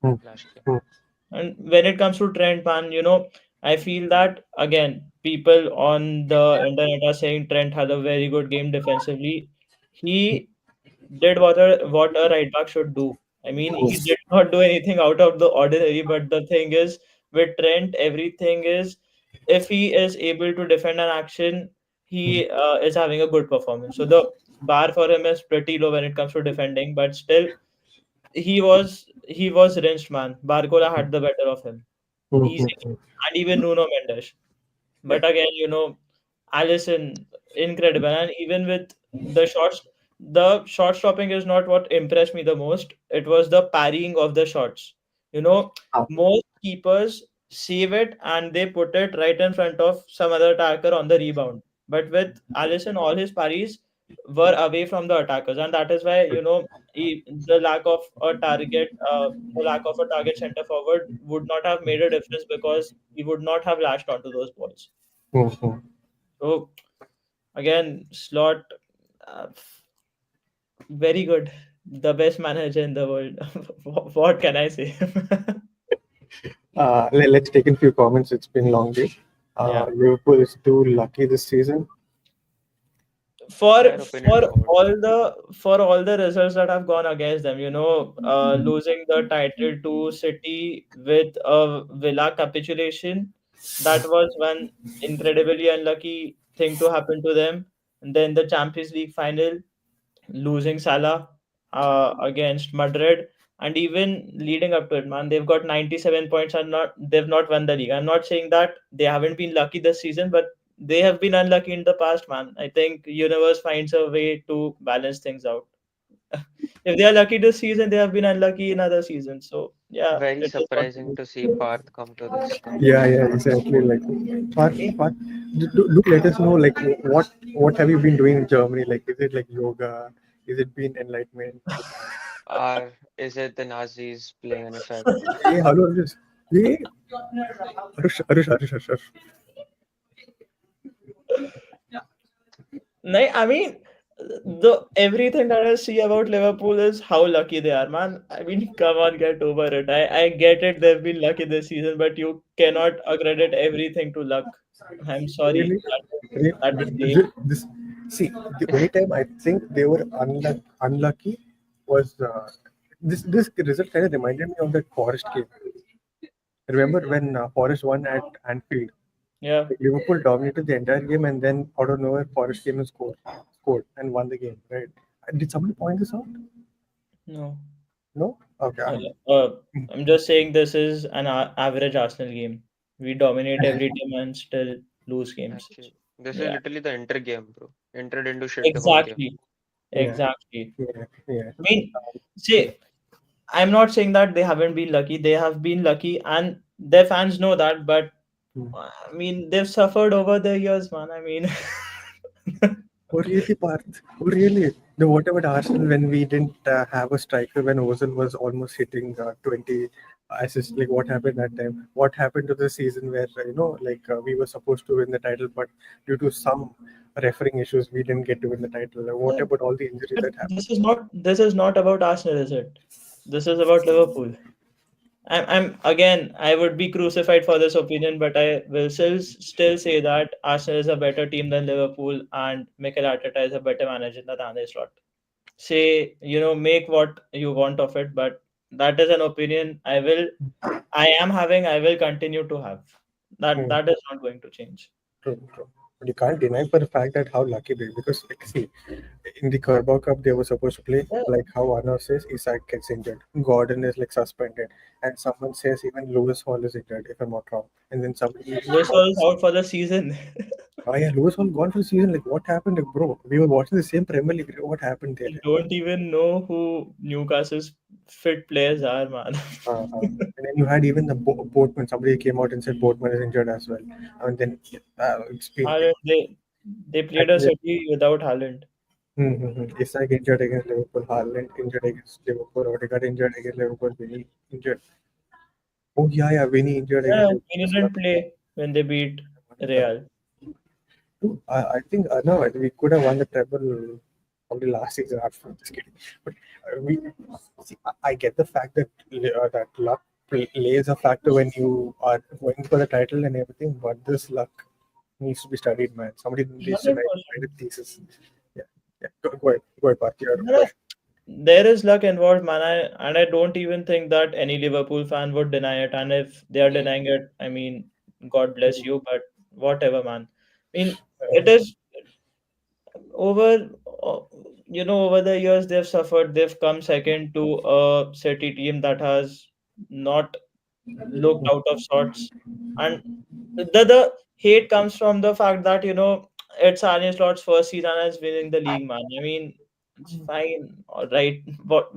shout last year. And when it comes to Trent, man, I feel that again, people on the internet are saying Trent had a very good game defensively. He did what a right back should do. I mean, he did not do anything out of the ordinary, but the thing is, with Trent, everything is, if he is able to defend an action, he is having a good performance. So the bar for him is pretty low when it comes to defending, but still, he was rinsed, man. Barcola had the better of him easily, and even Nuno Mendes. But again, Allison, incredible. And even with the shot stopping is not what impressed me the most. It was the parrying of the shots. You know, most keepers save it and they put it right in front of some other attacker on the rebound. But with Allison, all his parries were away from the attackers, and that is why the lack of a target center forward would not have made a difference, because he would not have latched onto those balls. So again, Slot, uh, very good, the best manager in the world. What can I say? Let's take in few comments. It's been a long day. Yeah. Liverpool is too lucky this season. For Fair opinion for about it. all the results that have gone against them, losing the title to City with a Villa capitulation, that was one incredibly unlucky thing to happen to them. And then the Champions League final, losing Salah against Madrid, and even leading up to it, man, they've got 97 points and they've not won the league. I'm not saying that they haven't been lucky this season, but they have been unlucky in the past, man. I think universe finds a way to balance things out. If they are lucky this season, they have been unlucky in other seasons. So yeah, Very it is what it surprising is. to see Parth come to this Yeah, conclusion. yeah, exactly. Like, Parth, do let us know, like, what have you been doing in Germany? Like, is it like yoga? Is it been enlightenment? Or is it the Nazis playing an effect? Hey, hello, Arush. Hey, Arush. No, I mean, the everything that I see about Liverpool is how lucky they are, man. I mean, come on, get over it. I get it, they've been lucky this season, but you cannot accredit everything to luck. I'm sorry. Really? That is lame. See, the only time I think they were unlucky was this result kind of reminded me of that Forest game. Remember when Forest won at Anfield? Yeah. Liverpool dominated the entire game, and then out of nowhere, Forest came and scored and won the game. Right? Did somebody point this out? No. No? Okay. Uh, uh, I'm just saying this is an average Arsenal game. We dominate every team and still lose games. Actually, this is Yeah, literally the Inter game, bro. Inter didn't do shit the whole game. exactly. Yeah, Exactly. yeah, yeah. I mean, see, I'm not saying that they haven't been lucky. They have been lucky, and their fans know that. But Hmm. I mean, they've suffered over the years, man. I mean, Oh, really, Parth? Oh, really? The what about Arsenal when we didn't have a striker when Ozil was almost hitting 20 assists? Like, what happened that time? What happened to the season where, like we were supposed to win the title, but due to some refereeing issues, we didn't get to win the title? Like, what yeah, about all the injuries but that happened? this is not about Arsenal, is it? This is about Liverpool. I'm again. I would be crucified for this opinion, but I will still say that Arsenal is a better team than Liverpool, and Mikel Arteta is a better manager than Arne Slot. Say, make what you want of it, but that is an opinion I am having. I will continue to have. That Hmm. that is not going to change. True, true. But you can't deny for the fact that how lucky they because like see in the Carabao Cup they were supposed to play Yeah, like how Anna says Isaac gets injured, Gordon is like suspended, and someone says even Lewis Hall is injured if I'm not wrong, and then somebody Lewis was out for the season. oh yeah Lewis Hall gone for the season like what happened like bro we were watching the same Premier League what happened there. We don't even know who Newcastle's fit players are, man. And then you had even the Boatman somebody came out and said Boatman is injured as well, and then it's been Haaland, they played a like, city without Haaland. Isak injured against Liverpool, Haaland injured against Liverpool, Odegaard injured against Liverpool, Vinny injured. Oh yeah, yeah, Vinny injured against Yeah, Liverpool he as well. didn't play when they beat Real. I think no, we could have won the treble probably last season. After just kidding, but we see, I get the fact that that luck plays a factor when you are going for the title and everything, but this luck needs to be studied, man. Somebody needs to write 100%. a thesis. Yeah, yeah. Go ahead, Parth, your No, no, question. there is luck involved, man. And I don't even think that any Liverpool fan would deny it. And if they are denying it, I mean, God bless you, but whatever, man. I mean, it is over, uh, over the years they've suffered. They've come second to a City team that has not looked out of sorts. And the hate comes from the fact that it's Arne Slot's first season as winning the league, man. I mean, it's fine, all right, but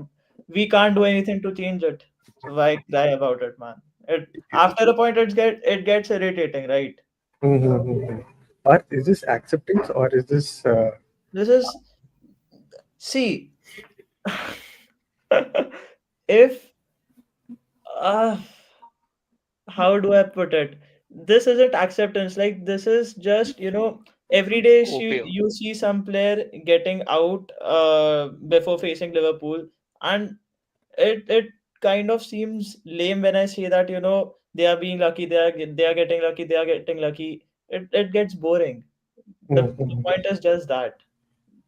we can't do anything to change it. So why cry about it, man? After a point, it gets irritating, right? Mm-hmm. Or is this acceptance or is this This is see if uh how do I put it? This isn't acceptance. Like this is just every day Opium. you see some player getting out before facing Liverpool, and it kind of seems lame when I say that they are being lucky, they are getting lucky, they are getting lucky. It gets boring. The Mhm. point is just that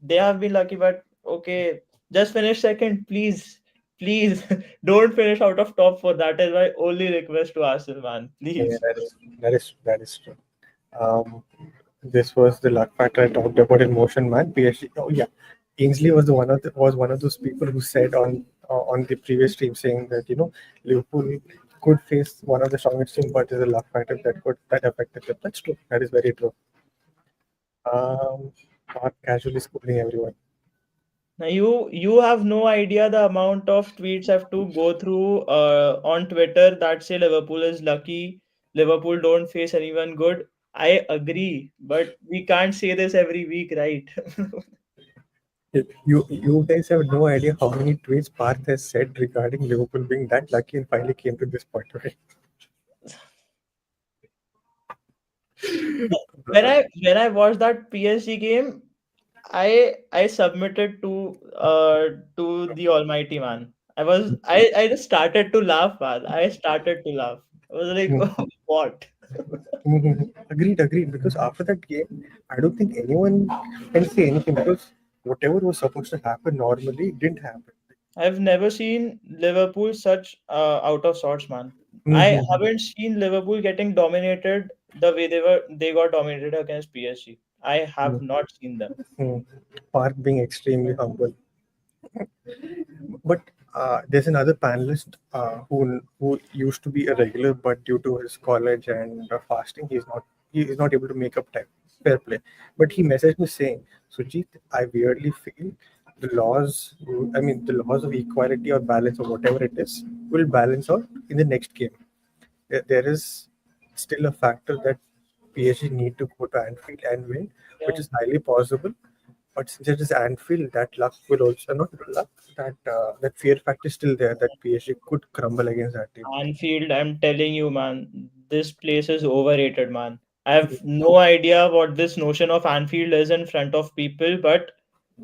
they have been lucky, but okay, just finish second, please. Please don't finish out of top four. That is my only request to Arsenal, man. Yeah, Please. that is true. Um, this was the luck factor I talked about in motion, man. PSG. Oh yeah, Ainsley was one of those people who said on the previous stream saying that Liverpool could face one of the strongest team, but there's a luck factor that affected them. That's true. That is very true. Not casually schooling everyone. Now you have no idea the amount of tweets I have to go through on Twitter that say Liverpool is lucky, Liverpool don't face anyone good. I agree, but we can't say this every week, right? You guys have no idea how many tweets Parth has said regarding Liverpool being that lucky and finally came to this point, right? When I watched that PSG game, I submitted to the Almighty, man. I just started to laugh, man. I started to laugh. I was like, what? Agreed. Because after that game, I don't think anyone can say anything because whatever was supposed to happen normally didn't happen. I've never seen Liverpool such out of sorts, man. I Mhm. haven't seen Liverpool getting dominated the way they got dominated against PSG. I have not seen them. Mhm. Park being extremely humble. But there's another panelist who used to be a regular, but due to his college and fasting, he is not able to make up time. Fair play. But he messaged me saying, Sujit, I weirdly feel the laws, I mean, the laws of equality or balance or whatever it is, will balance out in the next game. There is still a factor that PSG need to go to Anfield and win, which Yeah. is highly possible. But since it is Anfield, that luck will also not luck. That fear factor is still there. That PSG could crumble against that team. Anfield, I'm telling you, man, this place is overrated, man. I have no idea what this notion of Anfield is in front of people, but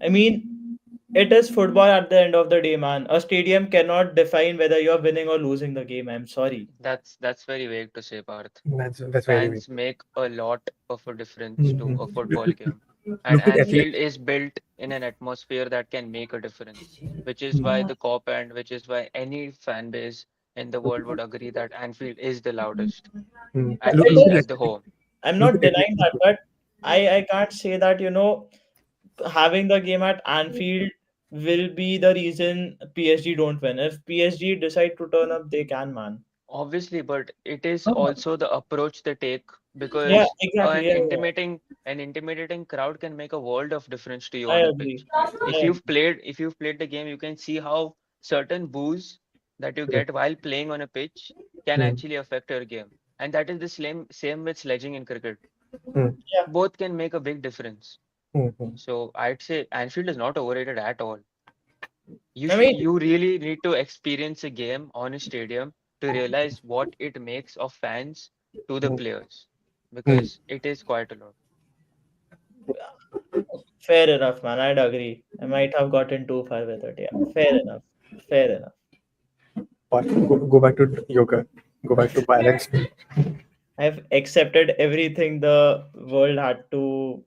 I mean, it is football at the end of the day, man. A stadium cannot define whether you're winning or losing the game. I'm sorry. That's very vague to say, Parth. That's very weak. Fans make a lot of a difference to a Mhm. football game. And Look at Anfield Athletic. is built in an atmosphere that can make a difference, which is why Yeah. the cop and which is why any fan base in the world would agree that Anfield is the loudest, at Look least at It is. at the Athletic. home. I'm Look not at denying that, Athletic. but I can't say that, having the game at Anfield will be the reason PSG don't win. If PSG decide to turn up, they can, man. Obviously, but it is Ah, also the approach they take Yeah, because exactly. Yeah, yeah, an intimidating crowd can make a world of difference to you yeah. I on a agree. pitch. I agree. If you've played the game, you can see how certain boos that you mm, get while playing on a pitch can mm, actually affect your game. And that is the same with sledging in cricket. mm, Yeah. Both can make a big difference. mm. So I'd say Anfield is not overrated at all. I mean, You really need to experience a game on a stadium to realize what it makes of fans to the Mm, players mm. because it is quite a lot. fair enough, man. I'd agree. I might have gotten too far with it. Yeah, fair enough. Fair enough. But go back to yoga. Go back to balance. I've accepted everything the world had to,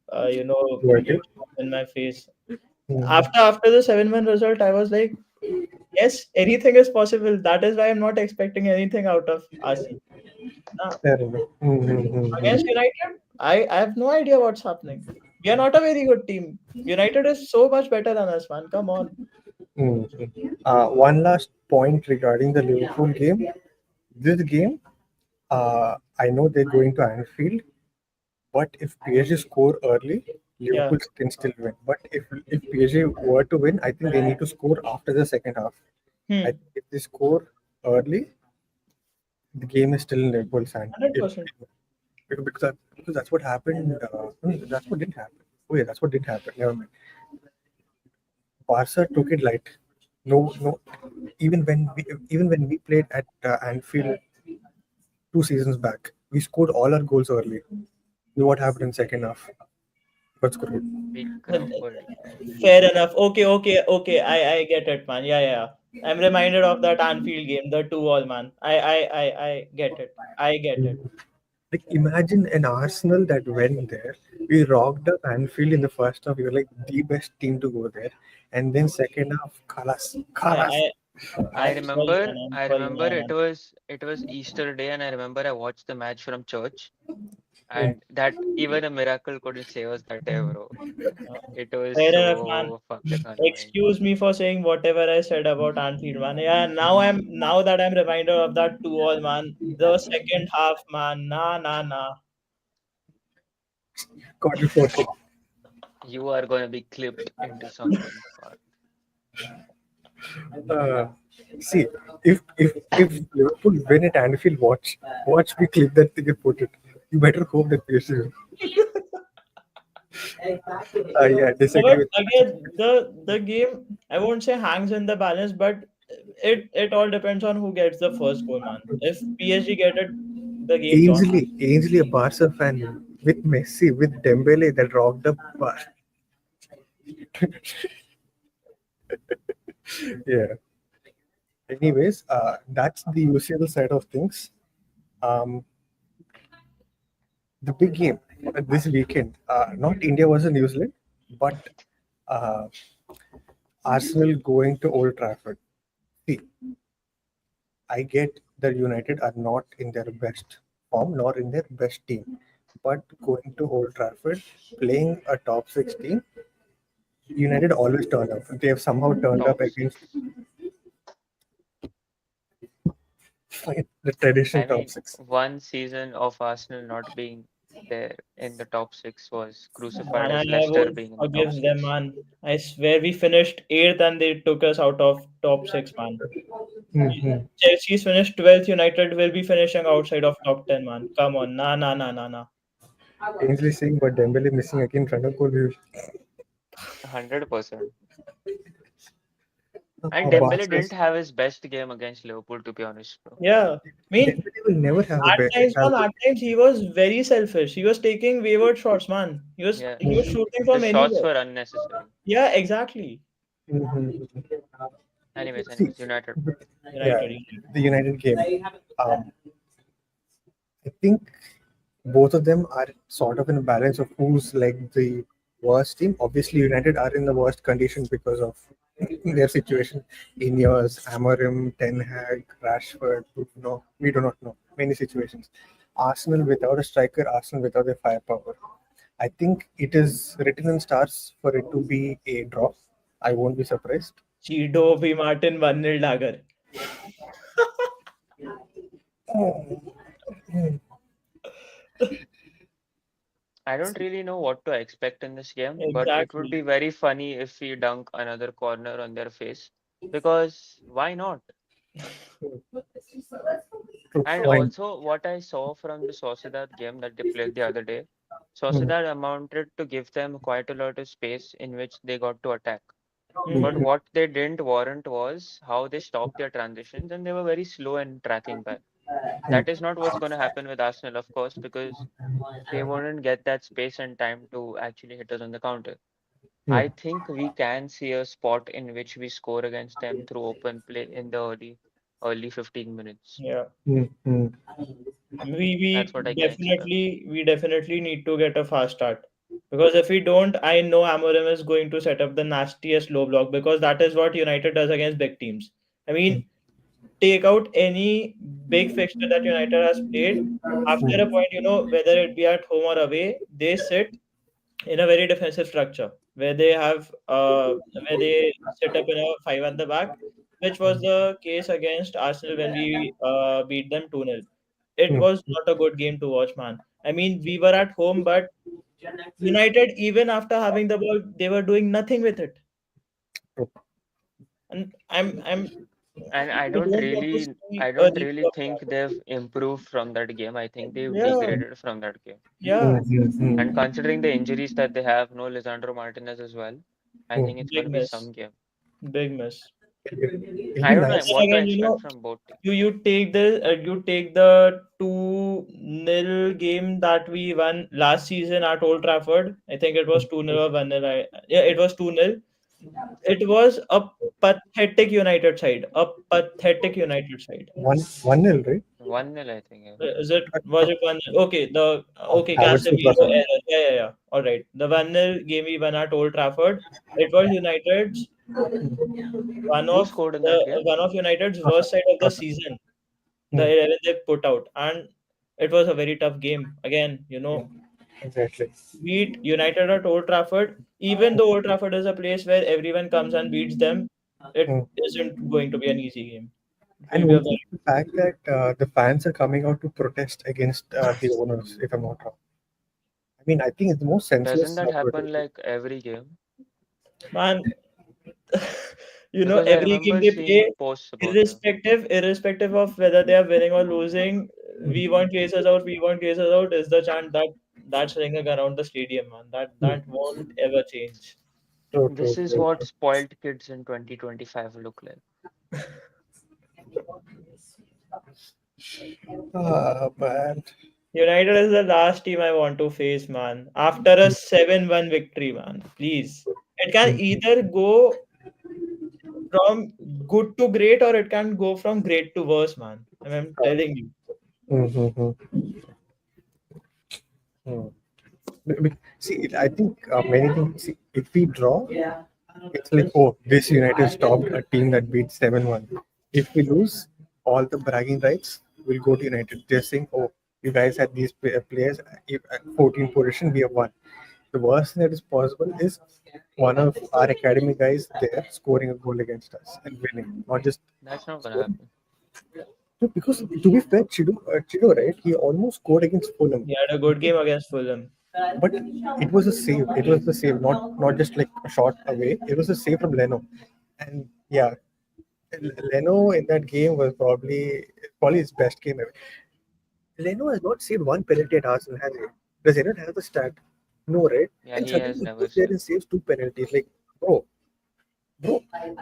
Working. in my face. Mm. After the 7-1 result, I was like, yes, anything is possible. That is why I'm not expecting anything out of Arsenal. Fair enough. Against United, I have no idea what's happening. We are not a very good team. United is so much better than us, man. Come on. One last point regarding the Liverpool game. This game, I know they're going to Anfield, but if PSG score early, Yeah. Liverpool can still win. But if PSG were to win, I think they need to score after the second half. I Hmm. think if they score early, the game is still in Liverpool's hand. If, 100%. because that's what happened. No, that's what didn't happen. Oh yeah, that's what didn't happen. Never mind. Barca took it light. No, no. Even when we played at Anfield 2 seasons back, we scored all our goals early. You know what happened in second half? Got screwed. We Uh, crumbled. Fair enough. Okay. I get it, man. Yeah. I'm reminded of that Anfield game, the 2-all, man. I get it. I get it. Like imagine an Arsenal that went there. We rocked up Anfield in the first half. We were like the best team to go there, and then second half, Yeah, Kalas. I'm sorry, man. I'm I sorry, remember man. it was Easter day and I remember I watched the match from church and that even a miracle couldn't save us that day, bro. Uh, It was Fair enough, man. so fucking annoying. Excuse me for saying whatever I said about Anfield, man. Yeah, now that I'm reminded of that 2-all, man. The second half, man. Nah. Quarter 14. You are gonna be clipped into something. Uh, See, if Liverpool win at Anfield, watch me clip that thing and put it. You better hope that PSG win. Yeah, Yeah, disagree but with again, the game I won't say hangs in the balance, but it all depends on who gets the first goal, man. If PSG get it, the game's on. Ainsley, a Barca fan with Messi, with Dembele that rocked up. Yeah. Anyways, that's the UCL side of things. Um, the big game this weekend, not India versus New Zealand, but uh, Arsenal going to Old Trafford. See, I get that United are not in their best form nor in their best team, but going to Old Trafford, playing a top 16, United always turn up. They have somehow turned Top up against six. the traditional I top mean, six. one season of Arsenal not being there in the top six was crucified Man, I as never Leicester being in the top forgive them, six. man. I swear we finished eighth and they took us out of top six, man. Mm-hmm. Chelsea's finished 12th. United will be finishing outside of top 10, man. Come on, nah, nah, nah, nah, nah. Ainsley saying, but Dembele missing again. Runner goal. 100%. And Dembele didn't Barca's have his best game against Liverpool, to be honest, bro. Yeah, I mean, Dembele will never have a at times, have. man, at times he was very selfish. He was taking wayward shots, man. He was Yeah, he was shooting the from shots anywhere. were unnecessary. Yeah, exactly. Mhm. See, Anyways, United. yeah, United. the United game. Um, I think both of them are sort of in a balance of who's like the worst team. Obviously, United are in the worst condition because of their situation. Ineos, Amorim, Ten Hag, Rashford, Bruno, we do not know. Many situations. Arsenal without a striker, Arsenal without a firepower. I think it is written in stars for it to be a draw. I won't be surprised. Cheeto V. Martin 1-0 dagger. I don't really know what to expect in this game, but it would Exactly. be very funny if we dunk another corner on their face. Because why not? True. And Why? also, what I saw from the Sociedad game that they played the other day, Mm, Sociedad amounted to give them quite a lot of space in which they got to attack. But Hmm. mm, what they didn't warrant was how they stopped their transitions and they were very slow in tracking back. mm, That is not what's going to happen with Arsenal, of course, because they wouldn't get that space and time to actually hit us on the counter. I mm, think we can see a spot in which we score against them through open play in the early 15 minutes. Yeah. mm, mm, We That's we what I can expect. definitely need to get a fast start. Because if we don't, I know Amorim is going to set up the nastiest low block because that is what United does against big teams. I mean, take out any big fixture that United has played, after a mm, point, whether it be at home or away, they sit in a very defensive structure where they have where they set up in a five at the back, which was the case against Arsenal when we beat them 2-0. It mm. was not a good game to watch, man. I mean, we were at home, but United, even after having the ball, they were doing nothing with it. And And I I don't don't want to really see I a don't repeat really of think that. they've improved from that game. I think they've Yeah, degraded from that game. yeah, Mm, mm, And mm, considering the injuries that they have, no Lisandro Martinez as well, I think mm. it's going big to be miss, some game. big miss. It'll I be don't know But nice. then what to again, expect from both teams. you take the 2-0 game that we won last season at Old Trafford. I think it was 2-0 or 1-0. Yeah, it was 2-0. It was a pathetic United side. A pathetic United side. One nil, right? 1-0, I think. Yeah. Was it 1-0? Okay, okay, I would say plus Casemiro one. error. Yeah. All right. The 1-0 game we won at Old Trafford. It was United's one Who of scored in the that game? one of United's Saka, worst side of the Saka. season. The Mm, 11 they put out, and it was a very tough game. Again, mm, exactly. beat United at Old Trafford. Even though Old Trafford is a place where everyone comes and beats them, it Mm. isn't going to be an easy game. It And will be a also very the fact that the fans are coming out to protest against the owners, if I'm not wrong. I mean, I think it's the most Doesn't senseless that happen protest. like every game? man. Because I Every game remember they seeing play, posts about it. irrespective of whether they are winning or losing, we want cases out. We want cases out is the chant that's ringing around the stadium, man. That Mm. won't ever change. True, true, This is true, what true. spoiled kids in 2025 look like. Man. United is the last team I want to face, man. After a 7-1 victory, man. Please. It can Mm, either go from good to great or it can go from great to worse, man. I'm telling you. mm, mm, mm, mm. See, I think many things. See, if we draw, it's like, oh, this United stopped a team that beat 7-1. If we lose, all the bragging rights will go to United. They're saying, oh, you guys had these players, if, 14 position, we have won. The worst thing that is possible is one of our academy guys there scoring a goal against us and winning, not just That's not gonna scoring. happen. No, because to be fair, Chido, right? He almost scored against Fulham, He had a good game against Fulham. but it was a save. It was the save, not just like a shot away. It was a save from Leno, and yeah, Leno in that game was probably his best game ever. Leno has not saved one penalty at Arsenal, has he? Does anyone have the stat? No, right? Yeah, And he has suddenly he never goes there said. and saves two penalties. Like, bro, bro,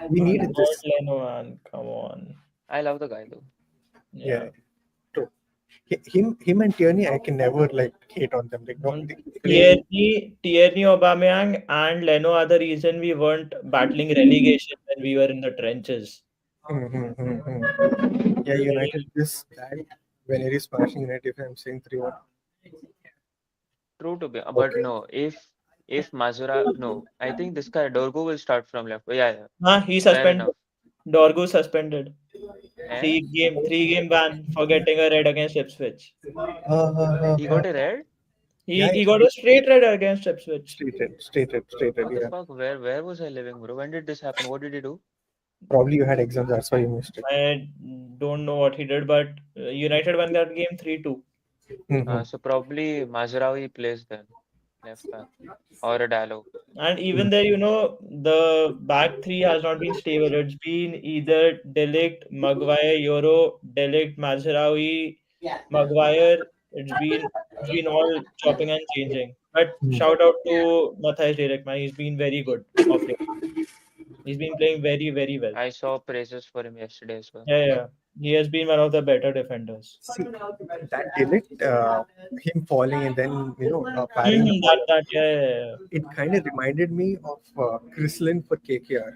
we needed Not this. Leno, man. Come on. I love the guy though. Yeah, Yeah. true. Him and Tierney, I can never like hate on them. Like, no, And they play. Tierney, Aubameyang, and Leno are the reason we weren't battling relegation when we were in the trenches. Yeah, Very United this that when it is smashing United, if I'm saying 3-1. True to be, but Okay. no, if Mazura, no, I think this guy Dorgo will start from left. Oh, yeah, yeah, He fair suspended. enough. Dorgu suspended. Eh? Three game ban for getting a red against Ipswich. He got a red? Yeah, He got a straight red against Ipswich. straight red, What the yeah. fuck? Where was I living, bro? When did this happen? What did he do? Probably you had exams, that's why you missed it. I don't know what he did, but United won that game 3-2. Mm-hmm. So probably Mazraoui plays then, left back, or a Dallo. And even there, the back three has not been stable. It's been either Delict, Maguire, Euro, Delict, Mazraoui, Maguire. It's been all chopping and changing. But shout out to Matthias Derek, man. He's been very good of late. He's been playing very, very well. I saw praises for him yesterday as well. Yeah, yeah. He has been one of the better defenders. See, that did him falling and then, parrying the ball. Yeah, yeah, yeah. It kind of reminded me of Chrislin for KKR.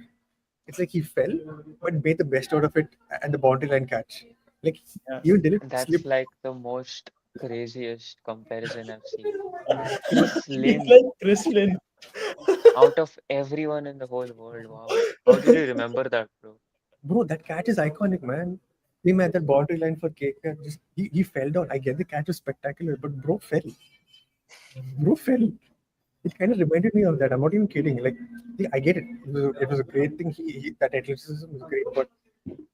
It's like he fell, but made the best out of it and the boundary line catch. Like, Yeah. even did it That's slip. like the most craziest comparison I've seen. It's Chrislin, like Chrislin. out of everyone in the whole world, wow. How did you remember that, bro? Bro, that catch is iconic, man. Him at that boundary line for KKR, he fell down. I get the catch was spectacular, but bro fell. Bro fell. It kind of reminded me of that. I'm not even kidding. Like, yeah, I get it. It was a great thing. That athleticism was great, but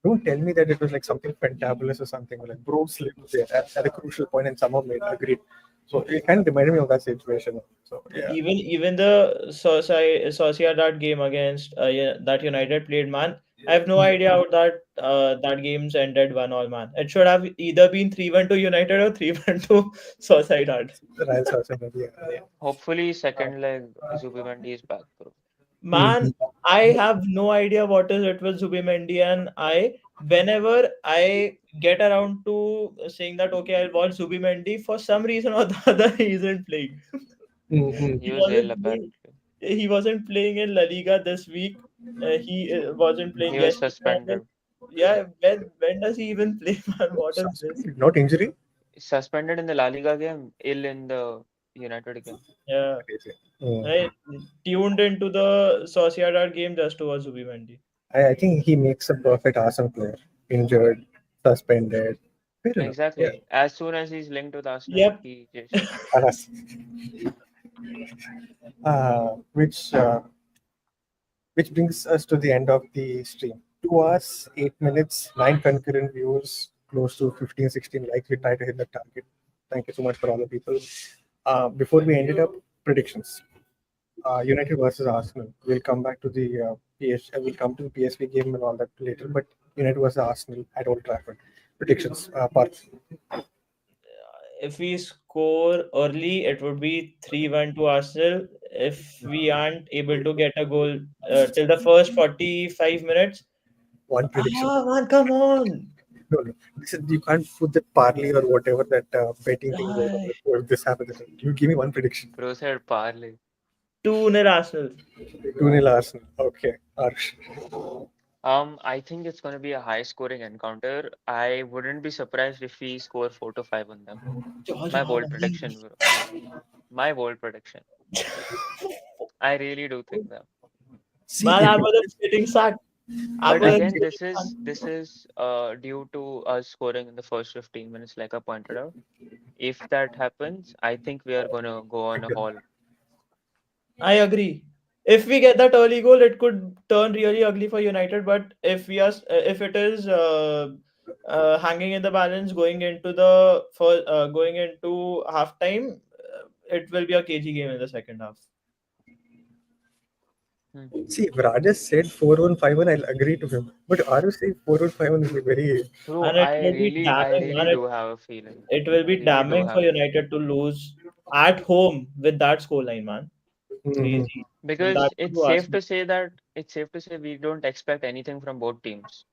don't tell me that it was like something fantabulous or something. Like, bro slipped there at a crucial point and somehow made agreed. So it kind of reminded me of that situation. So yeah. Even the Sociedad game against that United played, man. I have no idea how that game's ended 1-1, man. It should have either been 3-1 to United or 3-1 to Sociedad. The Real Sociedad, yeah. Hopefully, second leg, Zubimendi is back, bro. Man, I have no idea what is it with Zubimendi and whenever I get around to saying that okay, I'll watch Zubimendi, for some reason or the other he isn't playing. Mhm. He He was ill, wasn't playing. apparently. He wasn't playing in La Liga this week. He wasn't playing He was yesterday. I'm like, suspended. yeah, when does he even play, man? What is this? Suspended, not injury. Suspended in the La Liga game, ill in the United game. Yeah, Crazy. Mm. I tuned into the Sociedad game just to watch Zubimendi. I think he makes a perfect Arsenal player. Injured, suspended. Fair enough. Yeah. Exactly. As soon as he's linked with Arsenal, Yep. he just Alas. Which brings us to the end of the stream. 2 hours, 8 minutes, 9 concurrent views, close to 15, 16 likes. We try to hit the target. Thank you so much for all the people. Before we ended up, predictions. United versus Arsenal. We'll come back to the we'll come to the PSV game and all that later. But United versus Arsenal at Old Trafford. Predictions. Parth. If we score early, it would be 3-1 to Arsenal. If we aren't able to get a goal till the first 45 minutes, One prediction. man, come on. No. You can't put the parlay or whatever that betting thing goes on. Aye. If this happens, you give me one prediction. bro said parlay. 2-0 Arsenal. 2-0 Arsenal. Okay. Arsh. I think it's going to be a high scoring encounter. I wouldn't be surprised if we score 4 to 5 on them. My bold prediction, bro. My bold prediction. I really do think that. See, Man, I if was getting sacked. But again, this is due to us scoring in the first 15 minutes, like I pointed out. If that happens, I think we are gonna go on a haul. I agree. If we get that early goal, it could turn really ugly for United. But if it is hanging in the balance going into halftime, it will be a cagey game in the second half. Hmm. See, if Rajesh said 4-1-5-1, I'll agree to him. But Aru saying 4-1-5-1 is very. Bro, And it will be I damning, really man. do have a feeling. It will I be really do damning for have a feeling. United to lose at home with that scoreline, man. Mhm. Crazy. And Because that too Arsenal. it's safe to say we don't expect anything from both teams.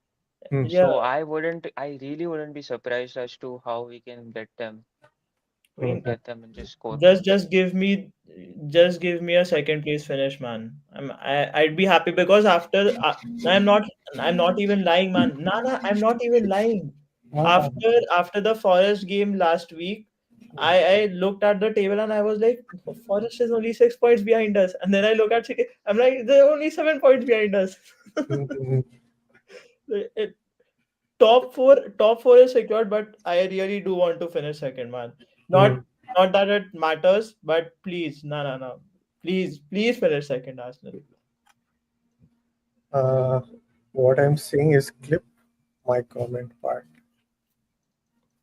Mm. Yeah, So I really wouldn't be surprised as to how we can I mean, get them and just score. just just give me a second place finish, man. I'd be happy because I'm not I'm not even lying, man. Nah, I'm not even lying. Ah, After the Forest game last week, I looked at the table and I was like, Forest is only 6 points behind us. And then I look at City, I'm like, they're only 7 points behind us. mhm, It, top four is secured, but I really do want to finish second, man. mhm. Not that it matters, but please, no. Please finish second, Arsenal. Uh, what I'm saying is clip my comment part.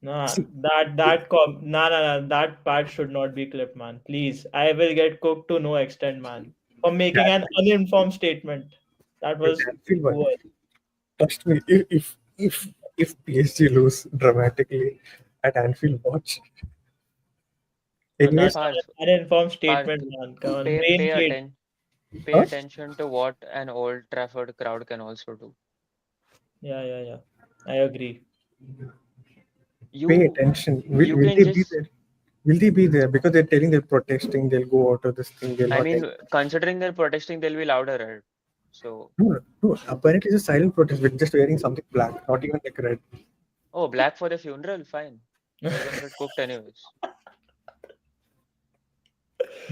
Nah, See, that part should not be clipped, man. Please, I will get cooked to no extent, man, for making that, an uninformed statement. That was that feel one. poor. Trust me, if PSG lose dramatically at Anfield, watch. And Anyways, that's Parth, an uninformed Parth, statement, man. Come on, brain pay fade. pay huh? attention to what an Old Trafford crowd can also do. Yeah. I agree. Pay You attention. you Will can they be just there? Will they be there? Because they're telling they're protesting, they'll go out of this thing, they'll I not mean, enter. considering they're protesting, they'll be louder, right? So, No. Apparently, it's a silent protest with just wearing something black, not even like red. oh, black for the funeral, fine. They're gonna get cooked anyways.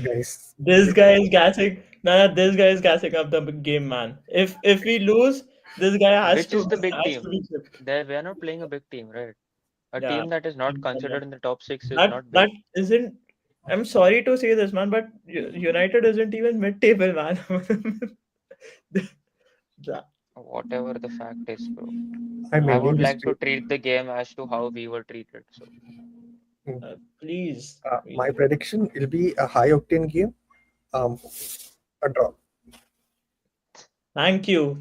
Guys, This guy is gassing. This guy is gassing up the game, man. If we lose, this guy Which is the big has to team? be shipped. There, we are not playing a big team, right? A Yeah, team that is not yeah. considered in the top six is That not big. that isn't. I'm sorry to say this, man, but United isn't even mid-table, man. The- Whatever the fact is, bro. I'm I ending would this like to stream. treat the game as to how we were treated. So, please. My prediction will be a high octane game, um, a draw. Thank you.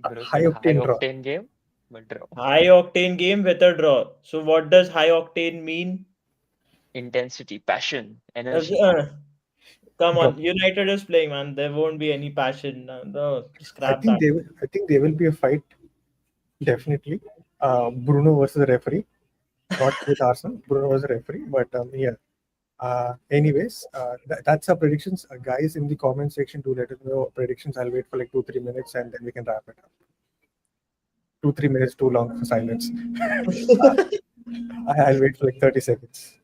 A bro high said high octane draw. octane game, but draw. High octane game with a draw. So what does high octane mean? Intensity, passion, Uh, energy. uh, Come Draw. on, United is playing, man. There won't be any passion. No, scrap that. I think there will be a fight, definitely. Bruno versus the referee, not with Arsenal. Bruno was a referee, but yeah. Anyways, that's our predictions. Guys, in the comment section, do let us know predictions. I'll wait for like 2-3 minutes and then we can wrap it up. 2-3 minutes too long for silence. I'll wait for like 30 seconds,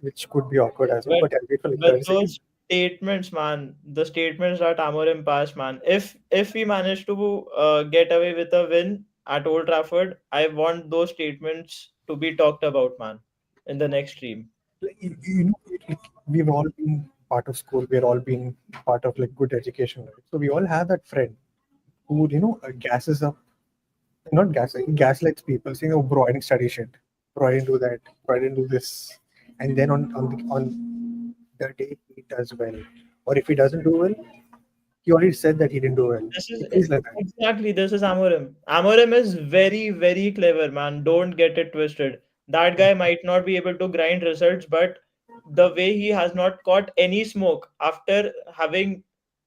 which could be awkward as well, But but I'll wait for like but 30 seconds. those statements, man, the statements that Amorim passed, man. If we manage to get away with a win at Old Trafford, I want those statements to be talked about, man, in the next stream. Like, like, we've all been part of school, we've all been part of like good education, right? So we all have that friend who, gasses up, not gas, gaslights people saying, oh, bro, I didn't study shit. Bro, I didn't do that. Bro, I didn't do this. And then on the day he does well, or if he doesn't do well, he already said that he didn't do well. This is It feels like that. exactly this is Amorim. Amorim is very clever, man. Don't get it twisted. That guy might not be able to grind results, but the way he has not caught any smoke after having,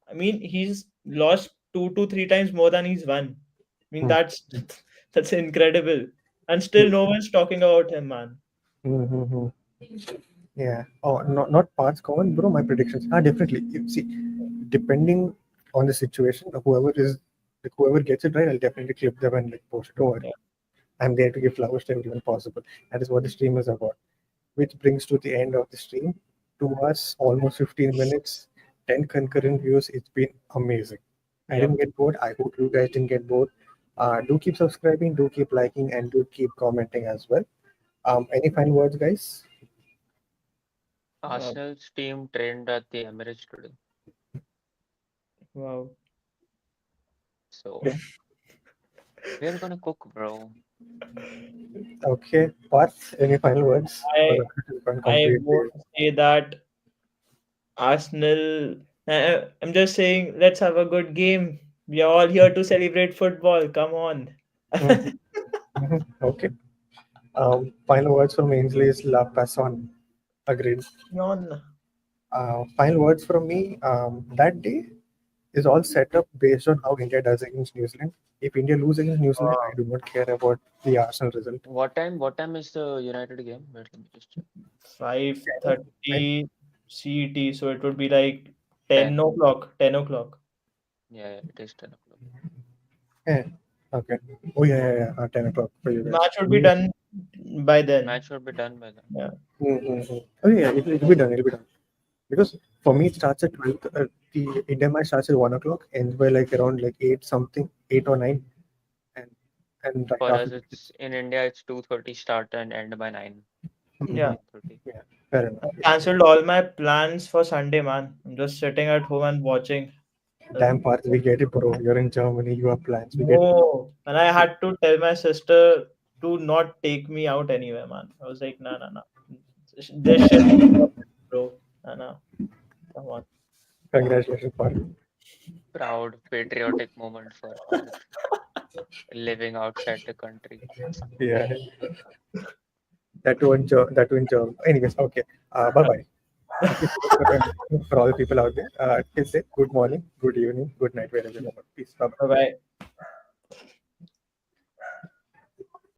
I mean, he's lost 2 to 3 times more than he's won. I mean, Hmm. that's incredible, and still no one's talking about him, man. Mm-hmm. Yeah. Oh, not parts common, bro. My predictions. Definitely. You see, depending on the situation, whoever gets it right, I'll definitely clip them and like post it. Don't worry. Yeah. I'm there to give flowers to everyone possible. That is what the stream is about. Which brings to the end of the stream. To us, almost 15 minutes, 10 concurrent views. It's been amazing. I Yep. didn't get bored. I hope you guys didn't get bored. Do keep subscribing, do keep liking, and do keep commenting as well. Any final words, guys? Arsenal's team trained at the Emirates today. Wow. So Yeah. we're gonna cook, bro. Okay, Parth, any final words? Or I you can I completely. won't say that Arsenal. I'm just saying, let's have a good game. We are all here to celebrate football. Come on. Mhm, mhm. Okay. Final words from Ainsley is La Passon. Agreed. On. Final words from me. That day is all set up based on how India does against New Zealand. If India lose against New Zealand, I do not care about the Arsenal result. What time? What time is the United game? Wait, let me just check. 5:30 CET, so it would be like 10 10. o'clock. 10 o'clock. Yeah, it is 10 o'clock. Yeah. Okay. Oh yeah. 10 o'clock for you guys. Match would be done by then. Match should be done by then. Yeah. Mm-hmm. Oh yeah, it'll be done. It'll be done. Because for me, it starts at 12. The Indian match starts at 1 o'clock, ends by like around like 8 something, 8 or 9, and right For after us, that, it's in India. It's 2:30 start and end by Yeah. 9:30. yeah, fair enough. I cancelled all my plans for Sunday, man. I'm just sitting at home and watching. Damn part, we get it, bro. You're in Germany, you have plans. We get it. No. And I had to tell my sister to not take me out anywhere, man. I was like, no, no, no. This shit, bro. No, no. Come on. Congratulations, part. Proud, patriotic moment for Parth living outside the country. Yeah, that too in German. Anyways, okay. Bye bye. Okay, for all the people out there, till say good morning, good evening, good night, wherever you are. Peace. Bye bye. Bye bye.